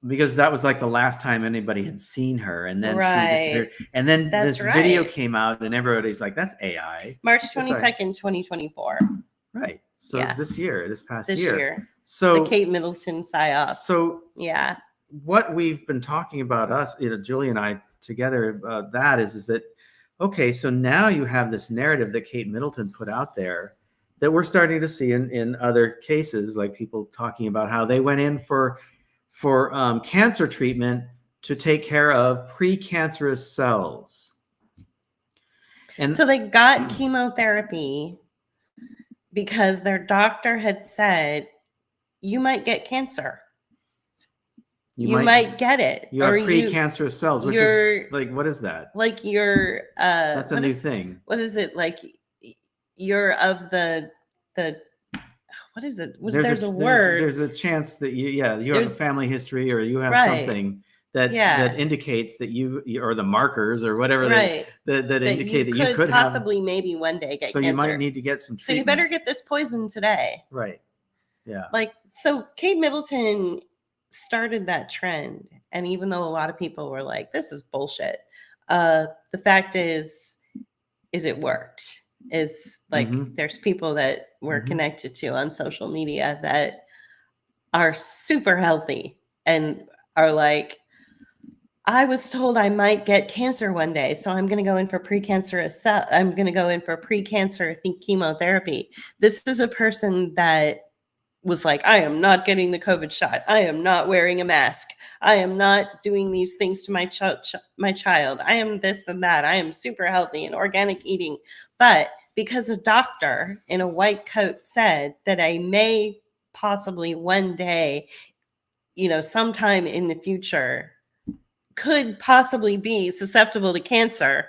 S1: Because that was like the last time anybody had seen her, and then she disappeared. And then this video came out, and everybody's like, "That's AI."
S2: March 22nd, 2024.
S1: Right. So this past
S2: this year.
S1: So
S2: the Kate Middleton psyop.
S1: So
S2: yeah,
S1: what we've been talking about, Julie and I together, that is that, okay, so now you have this narrative that Kate Middleton put out there that we're starting to see in other cases, like people talking about how they went in for cancer treatment to take care of precancerous cells. And
S2: so they got chemotherapy because their doctor had said, you might get cancer. You might get it.
S1: You have precancerous cells, which is like, what is that?
S2: Like you're
S1: that's a new thing.
S2: What is it? Like you're of the what is it? There's a word.
S1: There's a chance that you have a family history, or you have something that
S2: Yeah.
S1: indicates that you or the markers or whatever
S2: Right.
S1: that indicate that you could
S2: possibly maybe one day get
S1: so
S2: cancer.
S1: you might need to get some
S2: So you
S1: treatment.
S2: better get this poison today.
S1: Right. Yeah.
S2: Like, so Kate Middleton started that trend. And even though a lot of people were like, this is bullshit, the fact is it worked. Is like,
S1: Mhm.
S2: there's people that we're
S1: Mhm.
S2: connected to on social media that are super healthy and are like, I was told I might get cancer one day, so I'm going to go in for precancerous I'm going to go in for pre-cancer chemotherapy. This is a person that was like, I am not getting the COVID shot. I am not wearing a mask. I am not doing these things to my child. I am this and that. I am super healthy and organic eating. But because a doctor in a white coat said that I may possibly one day, sometime in the future, could possibly be susceptible to cancer,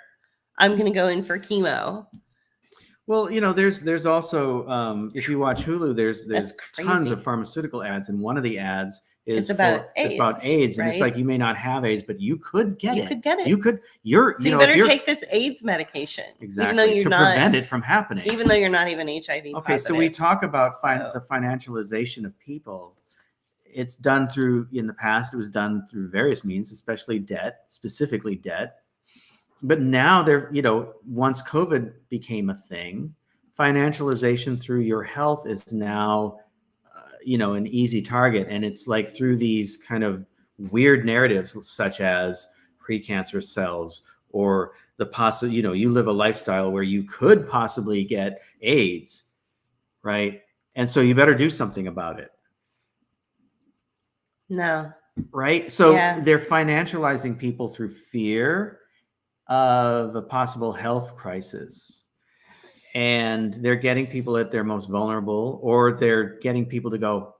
S2: I'm going to go in for chemo.
S1: Well, there's also if you watch Hulu, there's
S2: That's
S1: tons
S2: crazy.
S1: of pharmaceutical ads, and one of the ads is
S2: It's about AIDS,
S1: and it's
S2: right?
S1: like you may not have AIDS, but you could get
S2: You
S1: it.
S2: could get it.
S1: You could. You're
S2: So you
S1: if
S2: better
S1: you're-
S2: take this AIDS medication,
S1: exactly
S2: even though you're
S1: to
S2: not,
S1: prevent it from happening.
S2: even though you're not even HIV
S1: Okay, so we talk about the financialization of people. It's done in the past, it was done through various means, especially debt, specifically debt. But now once COVID became a thing, financialization through your health is now, an easy target. And it's like through these kind of weird narratives, such as precancerous cells or you live a lifestyle where you could possibly get AIDS, right? And so you better do something about it.
S2: No.
S1: Right. So
S2: Yeah.
S1: they're financializing people through fear of a possible health crisis. And they're getting people at their most vulnerable, or they're getting people to go,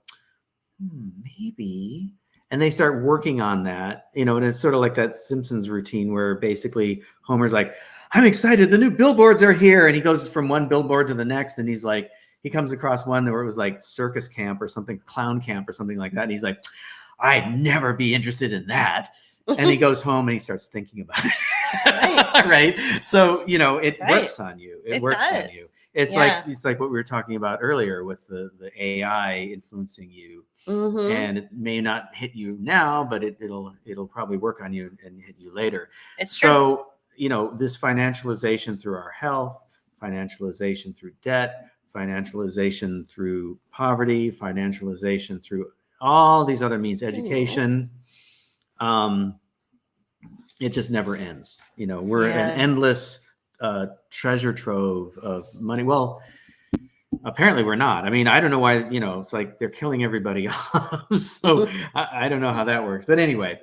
S1: maybe. And they start working on that, and it's sort of like that Simpsons routine where basically Homer's like, I'm excited, the new billboards are here. And he goes from one billboard to the next. And he's like, he comes across one where it was like circus camp or something, clown camp or something like that. And he's like, I'd never be interested in that. And he goes home and he starts thinking about it.
S2: Right.
S1: Right. So, it
S2: Right.
S1: works on you. It works
S2: does.
S1: on you. It's like what we were talking about earlier with the AI influencing you.
S2: Mm-hmm.
S1: And it may not hit you now, but it'll probably work on you and hit you later.
S2: It's true.
S1: So, this financialization through our health, financialization through debt, financialization through poverty, financialization through all these other means, education, it just never ends. We're an endless treasure trove of money. Well, apparently we're not. I mean, I don't know why, it's like they're killing everybody off. So I don't know how that works. But anyway,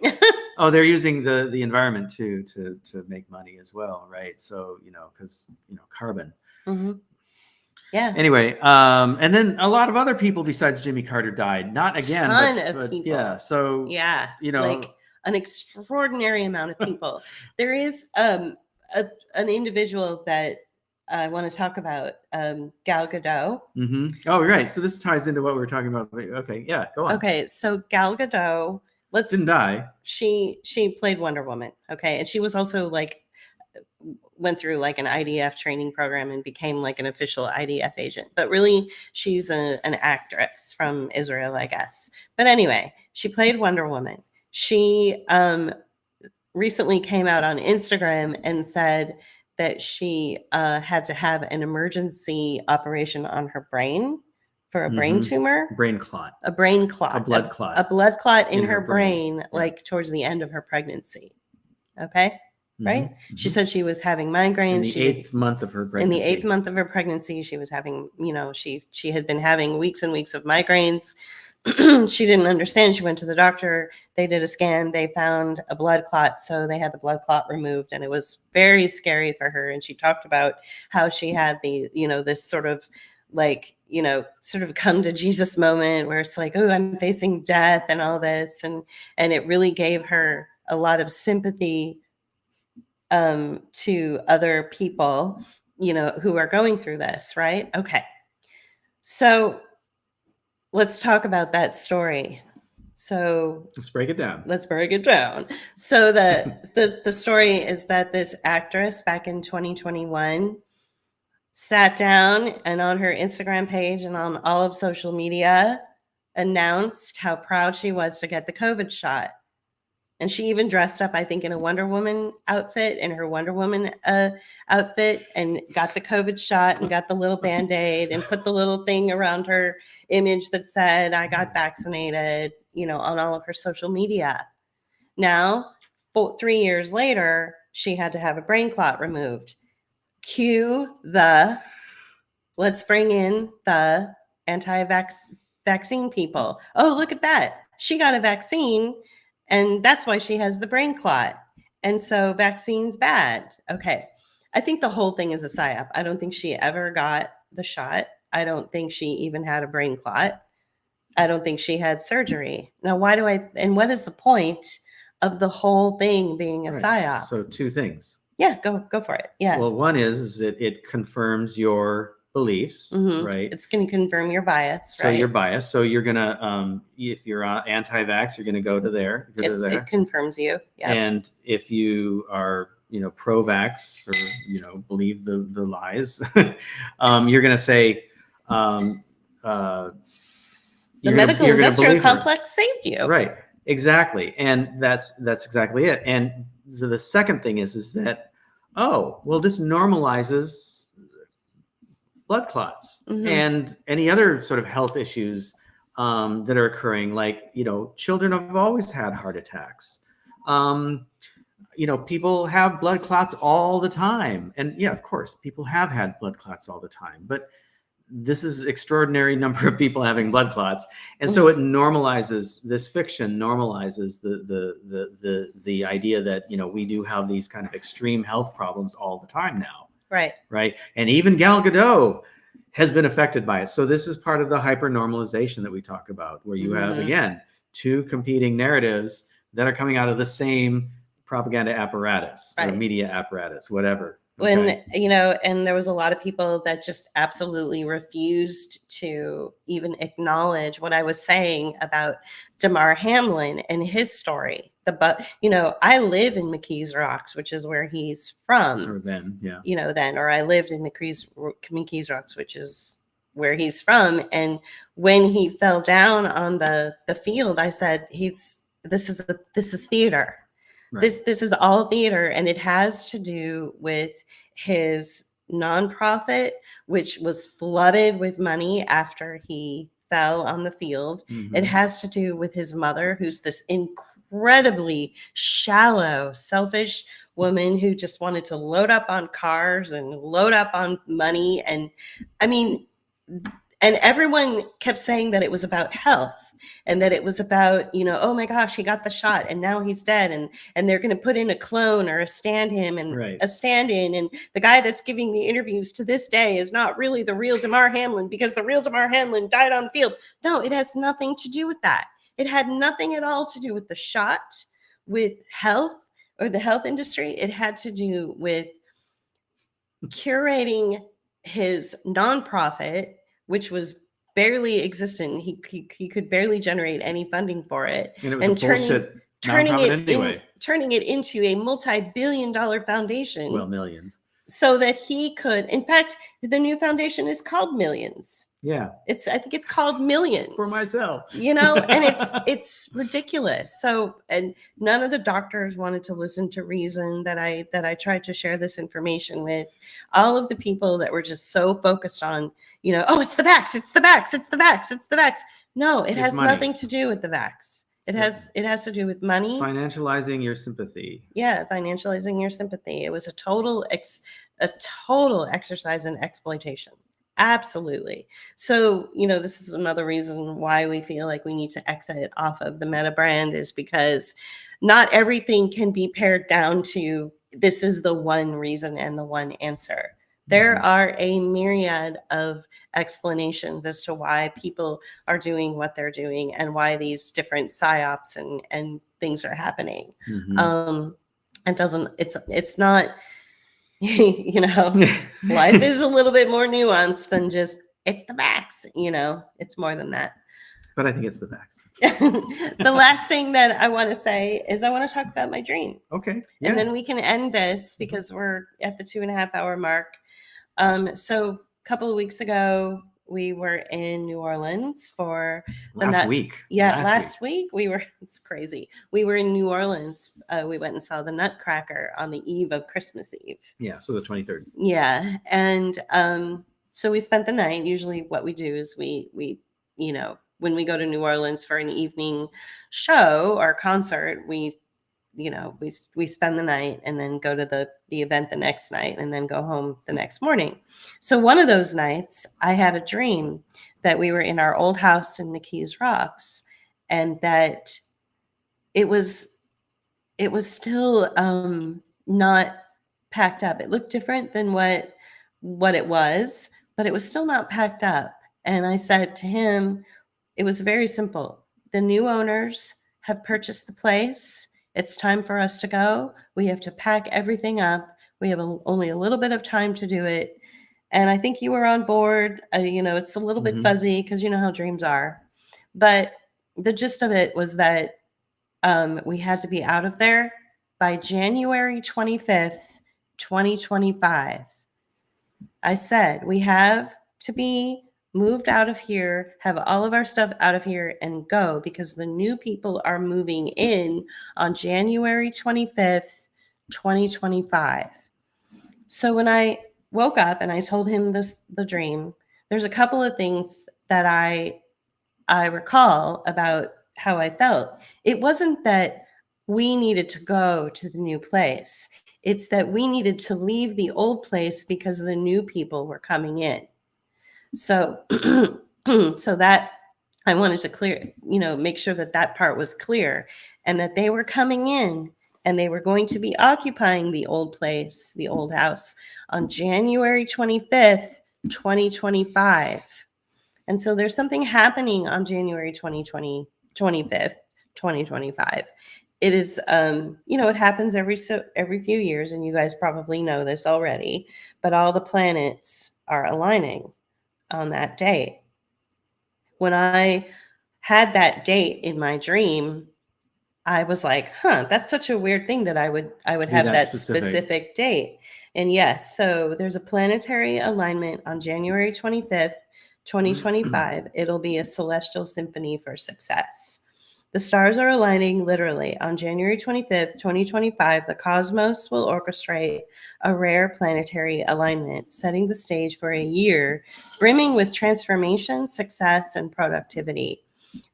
S1: they're using the environment too to make money as well, right? So, because, carbon.
S2: Mm-hmm. Yeah.
S1: Anyway, and then a lot of other people besides Jimmy Carter died. Not again, but
S2: people.
S1: yeah. So
S2: yeah, like an extraordinary amount of people. There is an individual that I want to talk about, Gal Gadot.
S1: Mm-hmm. Oh, right. So this ties into what we were talking about. Okay, yeah, go on.
S2: Okay, so Gal Gadot,
S1: didn't die.
S2: She played Wonder Woman. Okay, and she was also like went through like an IDF training program and became like an official IDF agent. But really, she's an actress from Israel, I guess. But anyway, she played Wonder Woman. She recently came out on Instagram and said that she had to have an emergency operation on her brain for a brain tumor.
S1: Brain clot.
S2: A brain clot.
S1: A blood clot.
S2: A blood clot in her brain, like towards the end of her pregnancy. Okay? Right? Mm-hmm. She said she was having migraines.
S1: In the 8th month of her pregnancy.
S2: In the 8th month of her pregnancy, she was having, she had been having weeks and weeks of migraines. She didn't understand. She went to the doctor. They did a scan. They found a blood clot. So they had the blood clot removed. And it was very scary for her. And she talked about how she had this sort of like, sort of come to Jesus moment where it's like, oh, I'm facing death and all this. And it really gave her a lot of sympathy to other people, who are going through this, right? Okay. So let's talk about that story. So
S1: Let's break it down.
S2: let's break it down. So the story is that this actress back in 2021 sat down and on her Instagram page and on all of social media announced how proud she was to get the COVID shot. And she even dressed up, I think, in a Wonder Woman outfit, in her Wonder Woman outfit, and got the COVID shot and got the little Band-Aid and put the little thing around her image that said, I got vaccinated, on all of her social media. Now, 3 years later, she had to have a brain clot removed. Cue the, let's bring in the anti-vaccine people. Oh, look at that. She got a vaccine, and that's why she has the brain clot. And so vaccine's bad. Okay. I think the whole thing is a psyop. I don't think she ever got the shot. I don't think she even had a brain clot. I don't think she had surgery. Now, what is the point of the whole thing being a psyop?
S1: So two things.
S2: Yeah, go for it. Yeah.
S1: Well, one is that it confirms your beliefs, right?
S2: It's going to confirm your bias,
S1: so
S2: right?
S1: your bias. So you're gonna, if you're anti-vax, you're gonna go to there.
S2: It confirms you. Yeah.
S1: And if you are, pro-vax or believe the lies, you're gonna say,
S2: the medical industrial complex saved you.
S1: Right. Exactly. And that's exactly it. And so the second thing is that, oh, well, this normalizes blood clots and any other sort of health issues that are occurring. Like, children have always had heart attacks. People have blood clots all the time. And yeah, of course, people have had blood clots all the time. But this is extraordinary number of people having blood clots, and so it normalizes this fiction, normalizes the idea that we do have these kind of extreme health problems all the time now, right, and even Gal Gadot has been affected by it. So this is part of the hyper normalization that we talk about, where you have again two competing narratives that are coming out of the same propaganda apparatus or media apparatus, whatever.
S2: When, and there was a lot of people that just absolutely refused to even acknowledge what I was saying about Damar Hamlin and his story. I live in McKees Rocks, which is where he's from.
S1: Or then, yeah.
S2: Or I lived in McKees Rocks, which is where he's from. And when he fell down on the field, I said, this is theater. Right. This is all theater, and it has to do with his nonprofit, which was flooded with money after he fell on the field. It has to do with his mother, who's this incredibly shallow, selfish woman who just wanted to load up on cars and load up on money. And and everyone kept saying that it was about health and that it was about, oh my gosh, he got the shot and now he's dead. And they're going to put in a clone or a stand-in and a stand-in. And the guy that's giving the interviews to this day is not really the real Damar Hamlin because the real Damar Hamlin died on the field. No, it has nothing to do with that. It had nothing at all to do with the shot, with health or the health industry. It had to do with curating his nonprofit, which was barely existent. He could barely generate any funding for it,
S1: and it was turning
S2: it into a multi-billion-dollar foundation.
S1: Well, millions.
S2: So that he could. In fact, the new foundation is called Millions.
S1: Yeah,
S2: I think it's called Millions
S1: for myself.
S2: And it's ridiculous. So, and none of the doctors wanted to listen to reason that I tried to share this information with. All of the people that were just so focused on, oh, it's the vax, it's the vax, it's the vax, it's the vax. No, it has nothing to do with the vax. It has to do with money.
S1: Financializing your sympathy.
S2: Yeah, financializing your sympathy. It was a total exercise in exploitation. Absolutely. So, this is another reason why we feel like we need to exit off of the Meta brand, is because not everything can be pared down to this is the one reason and the one answer. There are a myriad of explanations as to why people are doing what they're doing and why these different psyops and things are happening. It's not, life is a little bit more nuanced than just, it's the vax, it's more than that.
S1: But I think it's the vax.
S2: The last thing that I want to say is I want to talk about my dream.
S1: Okay. Yeah.
S2: And then we can end this because we're at the 2.5 hour mark. So a couple of weeks ago, we were in New Orleans for
S1: last week.
S2: last week we were, it's crazy. We were in New Orleans. We went and saw the Nutcracker on the eve of Christmas Eve.
S1: Yeah. So the 23rd.
S2: Yeah. And so we spent the night. Usually what we do is we, you know, when we go to New Orleans for an evening show or concert, we spend the night and then go to the event the next night and then go home the next morning. So one of those nights I had a dream that we were in our old house in McKees Rocks and that it was still not packed up. It looked different than what it was, but it was still not packed up. And I said to him, it was very simple. The new owners have purchased the place. It's time for us to go. We have to pack everything up. We have only a little bit of time to do it. And I think you were on board. It's a little bit fuzzy because you know how dreams are. But the gist of it was that we had to be out of there by January 25th, 2025. I said, we have to be moved out of here, have all of our stuff out of here and go because the new people are moving in on January 25th, 2025. So when I woke up and I told him the dream, there's a couple of things that I recall about how I felt. It wasn't that we needed to go to the new place. It's that we needed to leave the old place because the new people were coming in. So, so that I wanted to make sure that part was clear and that they were coming in and they were going to be occupying the old place, the old house on January 25th, 2025. And so there's something happening on January 25th, 2025. It is, it happens every few years, and you guys probably know this already, but all the planets are aligning on that date. When I had that date in my dream, I was like, that's such a weird thing that I would have that specific date. And yes, so there's a planetary alignment on January 25th, 2025. It'll be a celestial symphony for success. The stars are aligning literally on January 25th, 2025. The cosmos will orchestrate a rare planetary alignment, setting the stage for a year brimming with transformation, success, and productivity.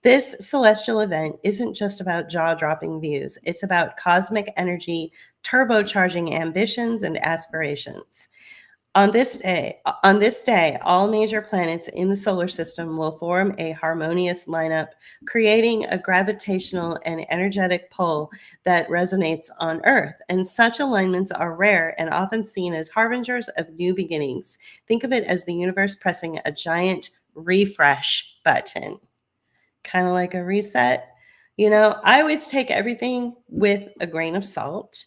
S2: This celestial event isn't just about jaw-dropping views. It's about cosmic energy, turbocharging ambitions and aspirations. On this day, all major planets in the solar system will form a harmonious lineup, creating a gravitational and energetic pull that resonates on Earth. And such alignments are rare and often seen as harbingers of new beginnings. Think of it as the universe pressing a giant refresh button, kind of like a reset. I always take everything with a grain of salt.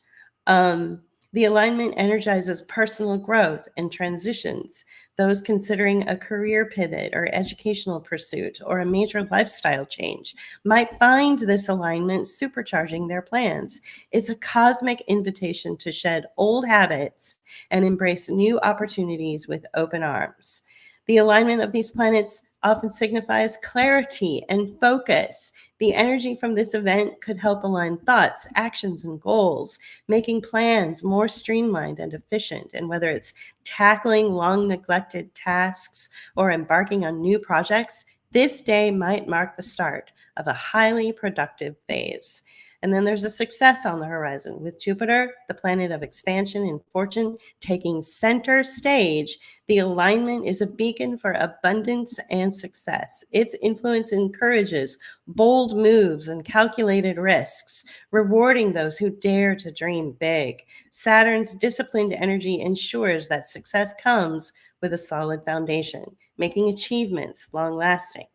S2: The alignment energizes personal growth and transitions. Those considering a career pivot or educational pursuit or a major lifestyle change might find this alignment supercharging their plans. It's a cosmic invitation to shed old habits and embrace new opportunities with open arms. The alignment of these planets often signifies clarity and focus. The energy from this event could help align thoughts, actions, and goals, making plans more streamlined and efficient. And whether it's tackling long neglected tasks or embarking on new projects, this day might mark the start of a highly productive phase. And then there's a success on the horizon with Jupiter, the planet of expansion and fortune, taking center stage. The alignment is a beacon for abundance and success. Its influence encourages bold moves and calculated risks, rewarding those who dare to dream big. Saturn's disciplined energy ensures that success comes with a solid foundation, making achievements long-lasting.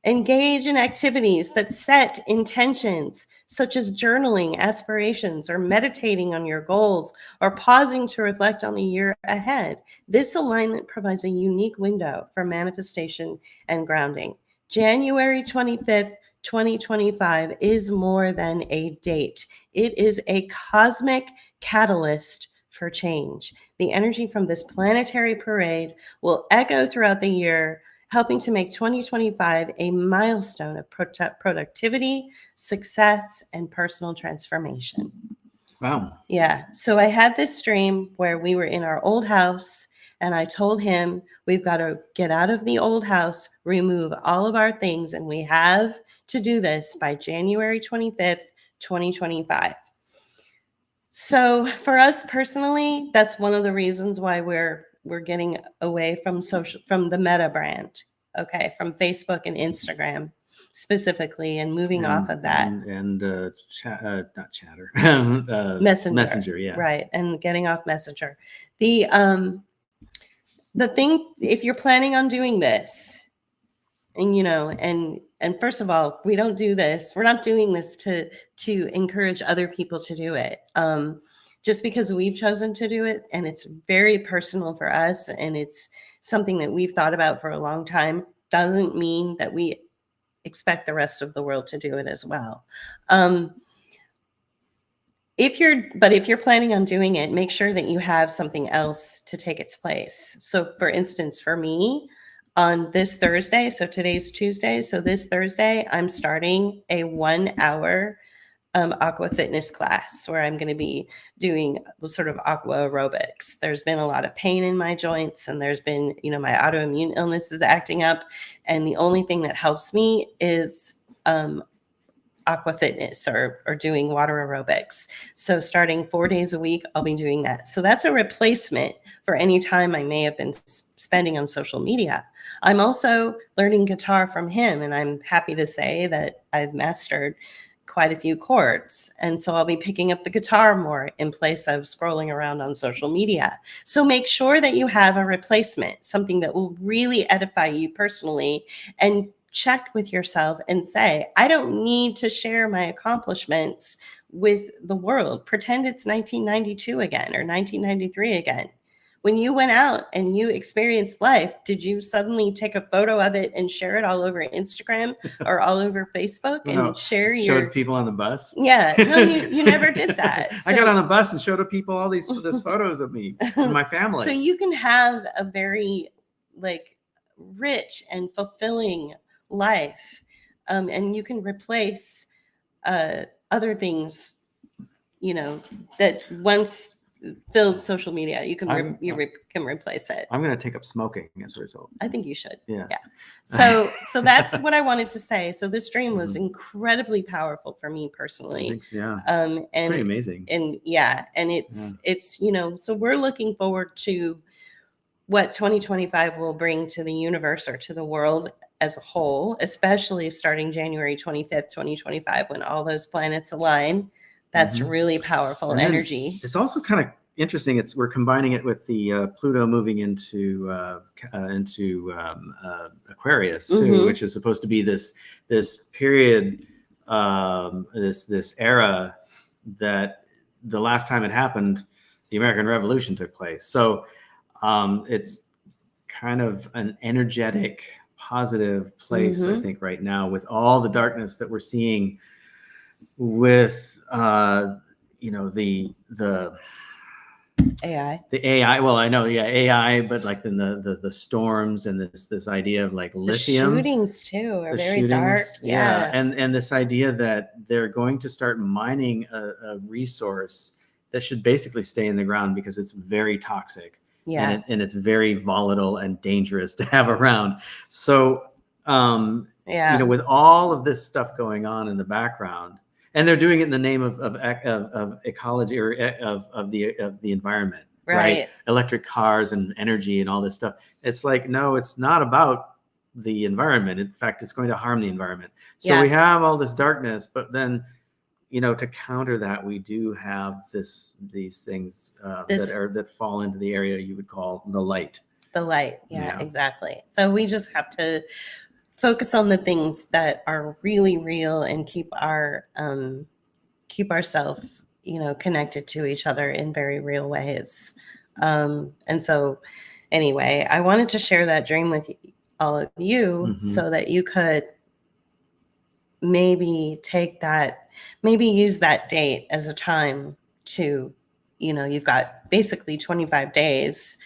S2: Engage in activities that set intentions, such as journaling aspirations or meditating on your goals or pausing to reflect on the year ahead. This alignment provides a unique window for manifestation and grounding. January 25th, 2025 is more than a date. It is a cosmic catalyst for change. The energy from this planetary parade will echo throughout the year, helping to make 2025 a milestone of productivity, success, and personal transformation.
S1: Wow.
S2: Yeah. So I had this stream where we were in our old house, and I told him we've got to get out of the old house, remove all of our things, and we have to do this by January 25th, 2025. So for us personally, that's one of the reasons why we're getting away from the Meta brand, okay, from Facebook and Instagram specifically, and moving off of that.
S1: And not Chatter.
S2: Messenger.
S1: Yeah.
S2: Right. And getting off Messenger. The thing, if you're planning on doing this, and and first of all, we don't do this. We're not doing this to encourage other people to do it. Just because we've chosen to do it, and it's very personal for us, and it's something that we've thought about for a long time, doesn't mean that we expect the rest of the world to do it as well. If you're planning on doing it, make sure that you have something else to take its place. So for instance, for me, on this Thursday, so today's Tuesday, so this Thursday, I'm starting a 1-hour aqua fitness class where I'm going to be doing sort of aqua aerobics. There's been a lot of pain in my joints, and there's been, my autoimmune illness is acting up. And the only thing that helps me is aqua fitness or doing water aerobics. So starting 4 days a week, I'll be doing that. So that's a replacement for any time I may have been spending on social media. I'm also learning guitar from him, and I'm happy to say that I've mastered quite a few chords. And so I'll be picking up the guitar more in place of scrolling around on social media. So make sure that you have a replacement, something that will really edify you personally, and check with yourself and say, I don't need to share my accomplishments with the world. Pretend it's 1992 again or 1993 again. When you went out and you experienced life, did you suddenly take a photo of it and share it all over Instagram or all over Facebook and
S1: showed people on the bus?
S2: Yeah, no, you never did that.
S1: I got on the bus and showed people all these photos of me and my family.
S2: So you can have a very rich and fulfilling life, and you can replace other things, that once filled social media. You can can replace it.
S1: I'm going to take up smoking as a result.
S2: I think you should.
S1: Yeah.
S2: So that's what I wanted to say. So this stream was incredibly powerful for me personally.
S1: Thanks, yeah.
S2: And
S1: pretty amazing.
S2: And it's so we're looking forward to what 2025 will bring to the universe or to the world as a whole, especially starting January 25th, 2025, when all those planets align. That's really powerful energy.
S1: It's also kind of interesting. We're combining it with the Pluto moving into Aquarius too, which is supposed to be this period, this era that the last time it happened, the American Revolution took place. So it's kind of an energetic, positive place, I think, right now, with all the darkness that we're seeing with the AI. Well, I know, AI, but like the storms and this idea of like lithium.
S2: The shootings too are very dark.
S1: Yeah. And this idea that they're going to start mining a resource that should basically stay in the ground because it's very toxic.
S2: Yeah.
S1: And it's very volatile and dangerous to have around. So, with all of this stuff going on in the background, and they're doing it in the name of ecology or of the environment, right? Electric cars and energy and all this stuff. It's like, no, it's not about the environment. In fact, it's going to harm the environment. So we have all this darkness, but then, to counter that, we do have these things that fall into the area you would call the light.
S2: The light, yeah, exactly. So we just have to focus on the things that are really real and keep ourselves, connected to each other in very real ways. And so, anyway, I wanted to share that dream with all of you so that you could maybe use that date as a time to, you've got basically 25 days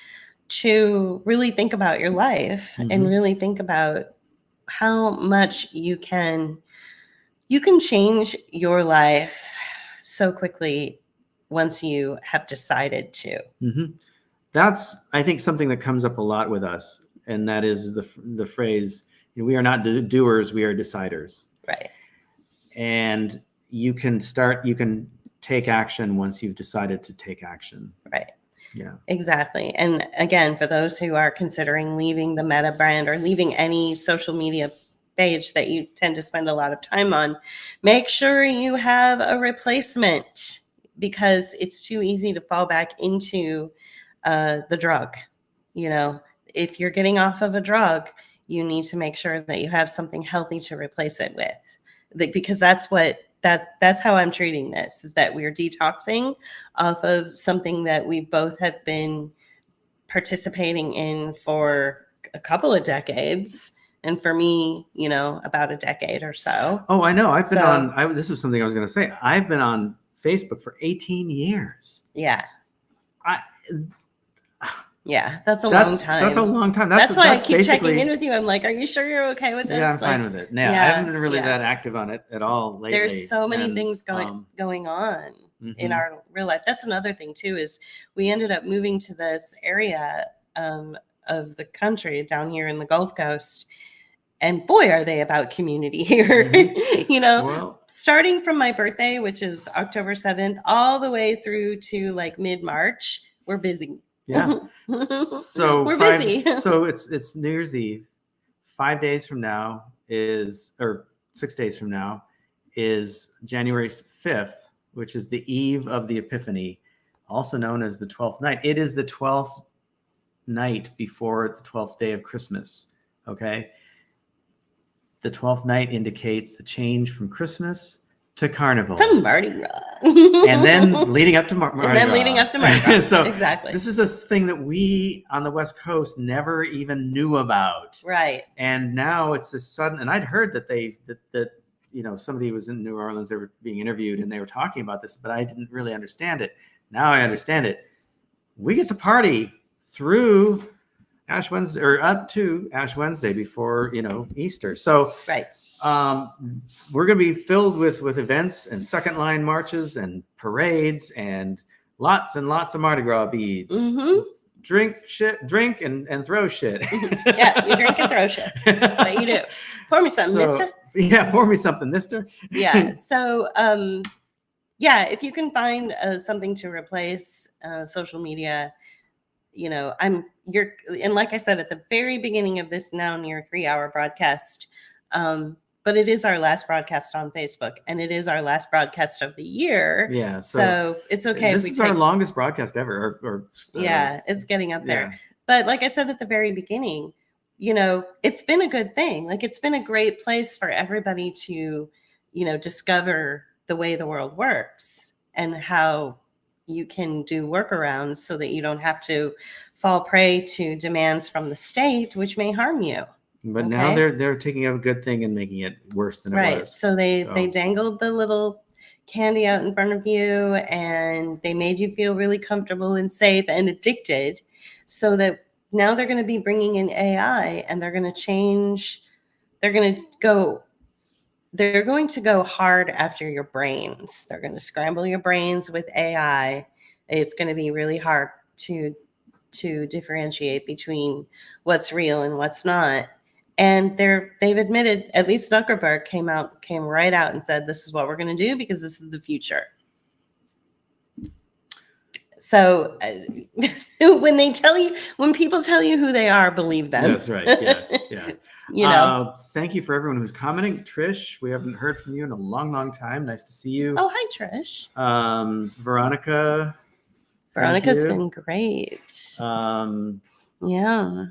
S2: to really think about your life and
S1: Mhm.
S2: really think about how much you can change your life so quickly once you have decided to.
S1: Mhm. That's, I think, something that comes up a lot with us, and that is the phrase, we are not doers, we are deciders.
S2: Right.
S1: And you can take action once you've decided to take action.
S2: Right.
S1: Yeah.
S2: Exactly. And again, for those who are considering leaving the Meta brand or leaving any social media page that you tend to spend a lot of time on, make sure you have a replacement, because it's too easy to fall back into the drug. If you're getting off of a drug, you need to make sure that you have something healthy to replace it with, because that's how I'm treating this, is that we're detoxing off of something that we both have been participating in for a couple of decades. And for me, about a decade or so.
S1: Oh, I know. I've been
S2: So-
S1: on, this was something I was going to say. I've been on Facebook for 18 years.
S2: Yeah.
S1: I,
S2: Yeah. That's a long time.
S1: That's a long time.
S2: That's why I keep
S1: basically
S2: checking in with you. I'm like, are you sure you're okay with this?
S1: Yeah, I'm
S2: Like,
S1: fine with it. Yeah, I
S2: yeah,
S1: haven't been really
S2: yeah.
S1: that active on it at all lately.
S2: There's so many
S1: and,
S2: things going on in
S1: mhm.
S2: our real life. That's another thing too, is we ended up moving to this area of the country down here in the Gulf Coast. And boy, are they about community here.
S1: Mhm. Well,
S2: starting from my birthday, which is October 7th, all the way through to like mid-March, we're busy.
S1: yeah. So
S2: we're busy.
S1: So it's New Year's Eve. 5 days from now or 6 days from now is January 5th, which is the eve of the Epiphany, also known as the 12th night. It is the 12th night before the 12th day of Christmas. Okay. The 12th night indicates the change from Christmas to Carnival.
S2: To Mardi Gras.
S1: And then leading up to Mardi Gras.
S2: And then leading up to Mardi Gras.
S1: So
S2: exactly.
S1: This is a thing that we on the West Coast never even knew about.
S2: Right.
S1: And now it's this sudden, and I'd heard that somebody was in New Orleans, they were being interviewed and they were talking about this, but I didn't really understand it. Now I understand it. We get to party through Ash Wednesday, or up to Ash Wednesday before, Easter. So
S2: right.
S1: We're going to be filled with events and second line marches and parades and lots and lots of Mardi Gras beads.
S2: Mm-hmm.
S1: Drink and throw shit.
S2: Yeah, you drink and throw shit. That's what you do. Pour me something, mister.
S1: Yeah, pour me something, mister.
S2: Yeah. So, if you can find something to replace social media, and like I said at the very beginning of this now near 3-hour broadcast, but it is our last broadcast on Facebook, and it is our last broadcast of the year.
S1: Yeah.
S2: So it's okay.
S1: This is our longest broadcast ever.
S2: It's getting up there.
S1: Yeah.
S2: But like I said at the very beginning, it's been a good thing. Like, it's been a great place for everybody to, discover the way the world works and how you can do workarounds so that you don't have to fall prey to demands from the state, which may harm you.
S1: But now they're taking a good thing and making it worse than it was.
S2: So they dangled the little candy out in front of you, and they made you feel really comfortable and safe and addicted, so that now they're going to be bringing in AI, and they're going to change. They're going to go hard after your brains. They're going to scramble your brains with AI. It's going to be really hard to differentiate between what's real and what's not. And they've admitted, at least Zuckerberg came right out and said, this is what we're going to do because this is the future. So when people tell you who they are, believe them.
S1: That's right. Yeah. Thank you for everyone who's commenting. Trish, we haven't heard from you in a long, long time. Nice to see you.
S2: Oh, hi, Trish.
S1: Veronica.
S2: Veronica's been great. Yeah.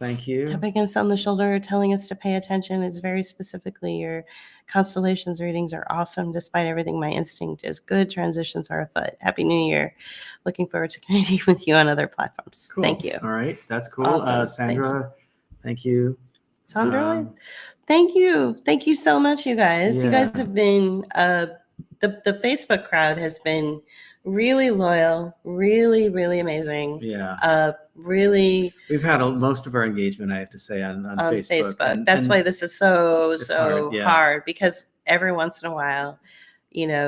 S1: Thank you.
S2: Tapping us on the shoulder, telling us to pay attention is very specifically, your constellations readings are awesome. Despite everything, my instinct is good. Transitions are afoot. Happy New Year. Looking forward to connecting with you on other platforms.
S1: Cool.
S2: Thank you.
S1: All right. That's cool.
S2: Awesome.
S1: Sandra, thank you.
S2: Sandra, thank you. Thank you so much, you guys. You
S1: Yeah.
S2: guys have been, the Facebook crowd has been really loyal, really, really amazing.
S1: Yeah.
S2: Really
S1: We've had most of our engagement, I have to say, on Facebook.
S2: That's why this is so
S1: it's hard, yeah.
S2: hard, because every once in a while,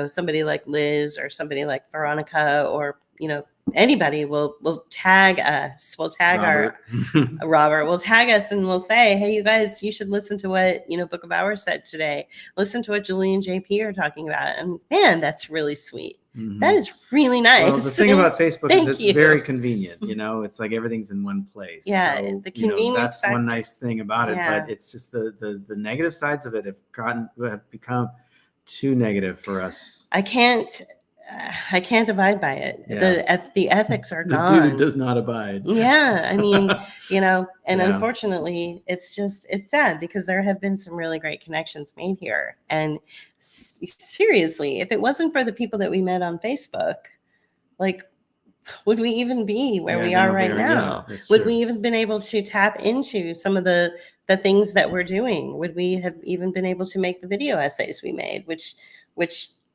S2: somebody like Liz or somebody like Veronica or, anybody will tag us. We'll tag
S1: Robert.
S2: Robert will tag us and we'll say, hey, you guys, you should listen to what, Book of Hours said today. Listen to what Julie and JP are talking about. And man, that's really sweet.
S1: Mhm.
S2: That is really nice.
S1: Well, the thing about Facebook is
S2: Thank
S1: it's
S2: you.
S1: very convenient. It's like everything's in one place.
S2: Yeah,
S1: So,
S2: the convenience
S1: that's
S2: factor.
S1: one nice thing about it.
S2: Yeah.
S1: But it's just the negative sides of it have become too negative for us.
S2: I can't abide by it.
S1: Yeah.
S2: The ethics are
S1: The
S2: gone.
S1: dude does not abide.
S2: Yeah, I mean, and
S1: Yeah.
S2: unfortunately, it's sad because there have been some really great connections made here. And seriously, if it wasn't for the people that we met on Facebook, like, would we even be where we are right now? Would we even been able to tap into some of the things that we're doing? Would we have even been able to make the video essays we made, which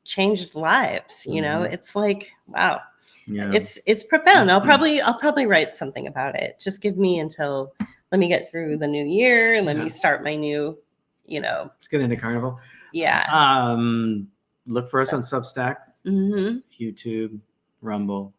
S2: changed lives?
S1: Mhm.
S2: It's like, wow.
S1: Yeah.
S2: It's profound. I'll probably write something about it. Just give me let me get through the new year and let me start my new,
S1: Let's get into Carnival.
S2: Yeah.
S1: Look for us on Substack,
S2: Mm-hmm.
S1: YouTube, Rumble.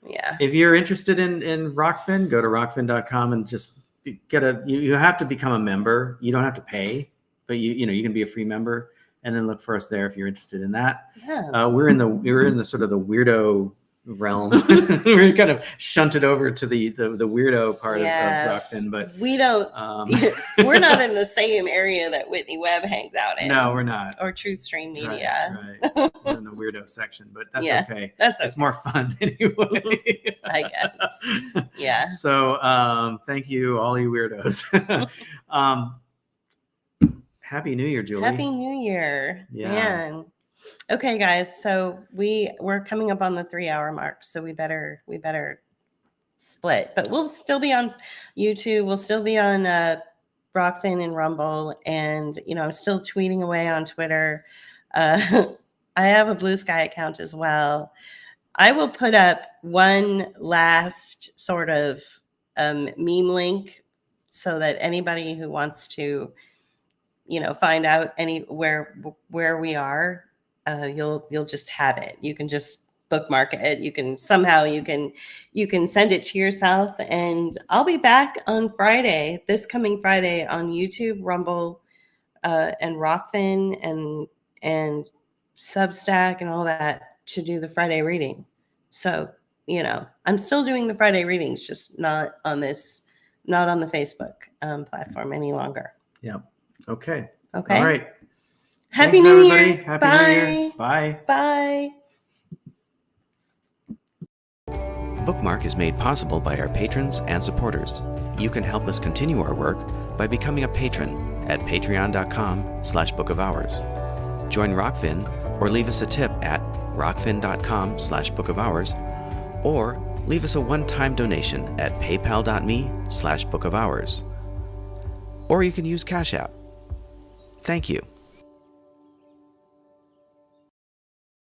S2: Yeah.
S1: If you're interested in Rockfin, go to rockfin.com and just you have to become a member. You don't have to pay, but you can be a free member, and then look for us there if you're interested in that.
S2: Yeah.
S1: We're in the sort of the weirdo realm. We're kind of shunted over to the weirdo part of Rockfin, but
S2: we don't. We're not in the same area that Whitney Webb hangs out in.
S1: No, we're not.
S2: Or Truth Stream Media.
S1: Right. We're in the weirdo section, but that's okay.
S2: That's okay.
S1: It's more fun anyway.
S2: I guess. Yeah.
S1: So thank you, all you weirdos. Happy New Year, Julie.
S2: Happy New Year.
S1: Yeah.
S2: Man. Okay, guys. So we're coming up on the 3-hour mark, so we better split. But we'll still be on YouTube. We'll still be on Rockfin and Rumble, and I'm still tweeting away on Twitter. I have a Blue Sky account as well. I will put up one last sort of meme link so that anybody who wants to, find out where we are, you'll just have it. You can just bookmark it. You can send it to yourself, and I'll be back on Friday, this coming Friday, on YouTube, Rumble, and Rockfin and Substack and all that to do the Friday reading. So, I'm still doing the Friday readings, just not on the Facebook platform any longer.
S1: Yeah. Okay.
S2: All
S1: right.
S2: Happy
S1: Thanks,
S2: New
S1: everybody.
S2: Year.
S1: Happy
S2: Bye.
S1: New Year. Bye.
S2: Bye.
S4: Bookmark is made possible by our patrons and supporters. You can help us continue our work by becoming a patron at patreon.com/bookofhours. Join Rockfin or leave us a tip at rockfin.com/bookofhours, or leave us a one-time donation at paypal.me/bookofhours. Or you can use Cash App. Thank you.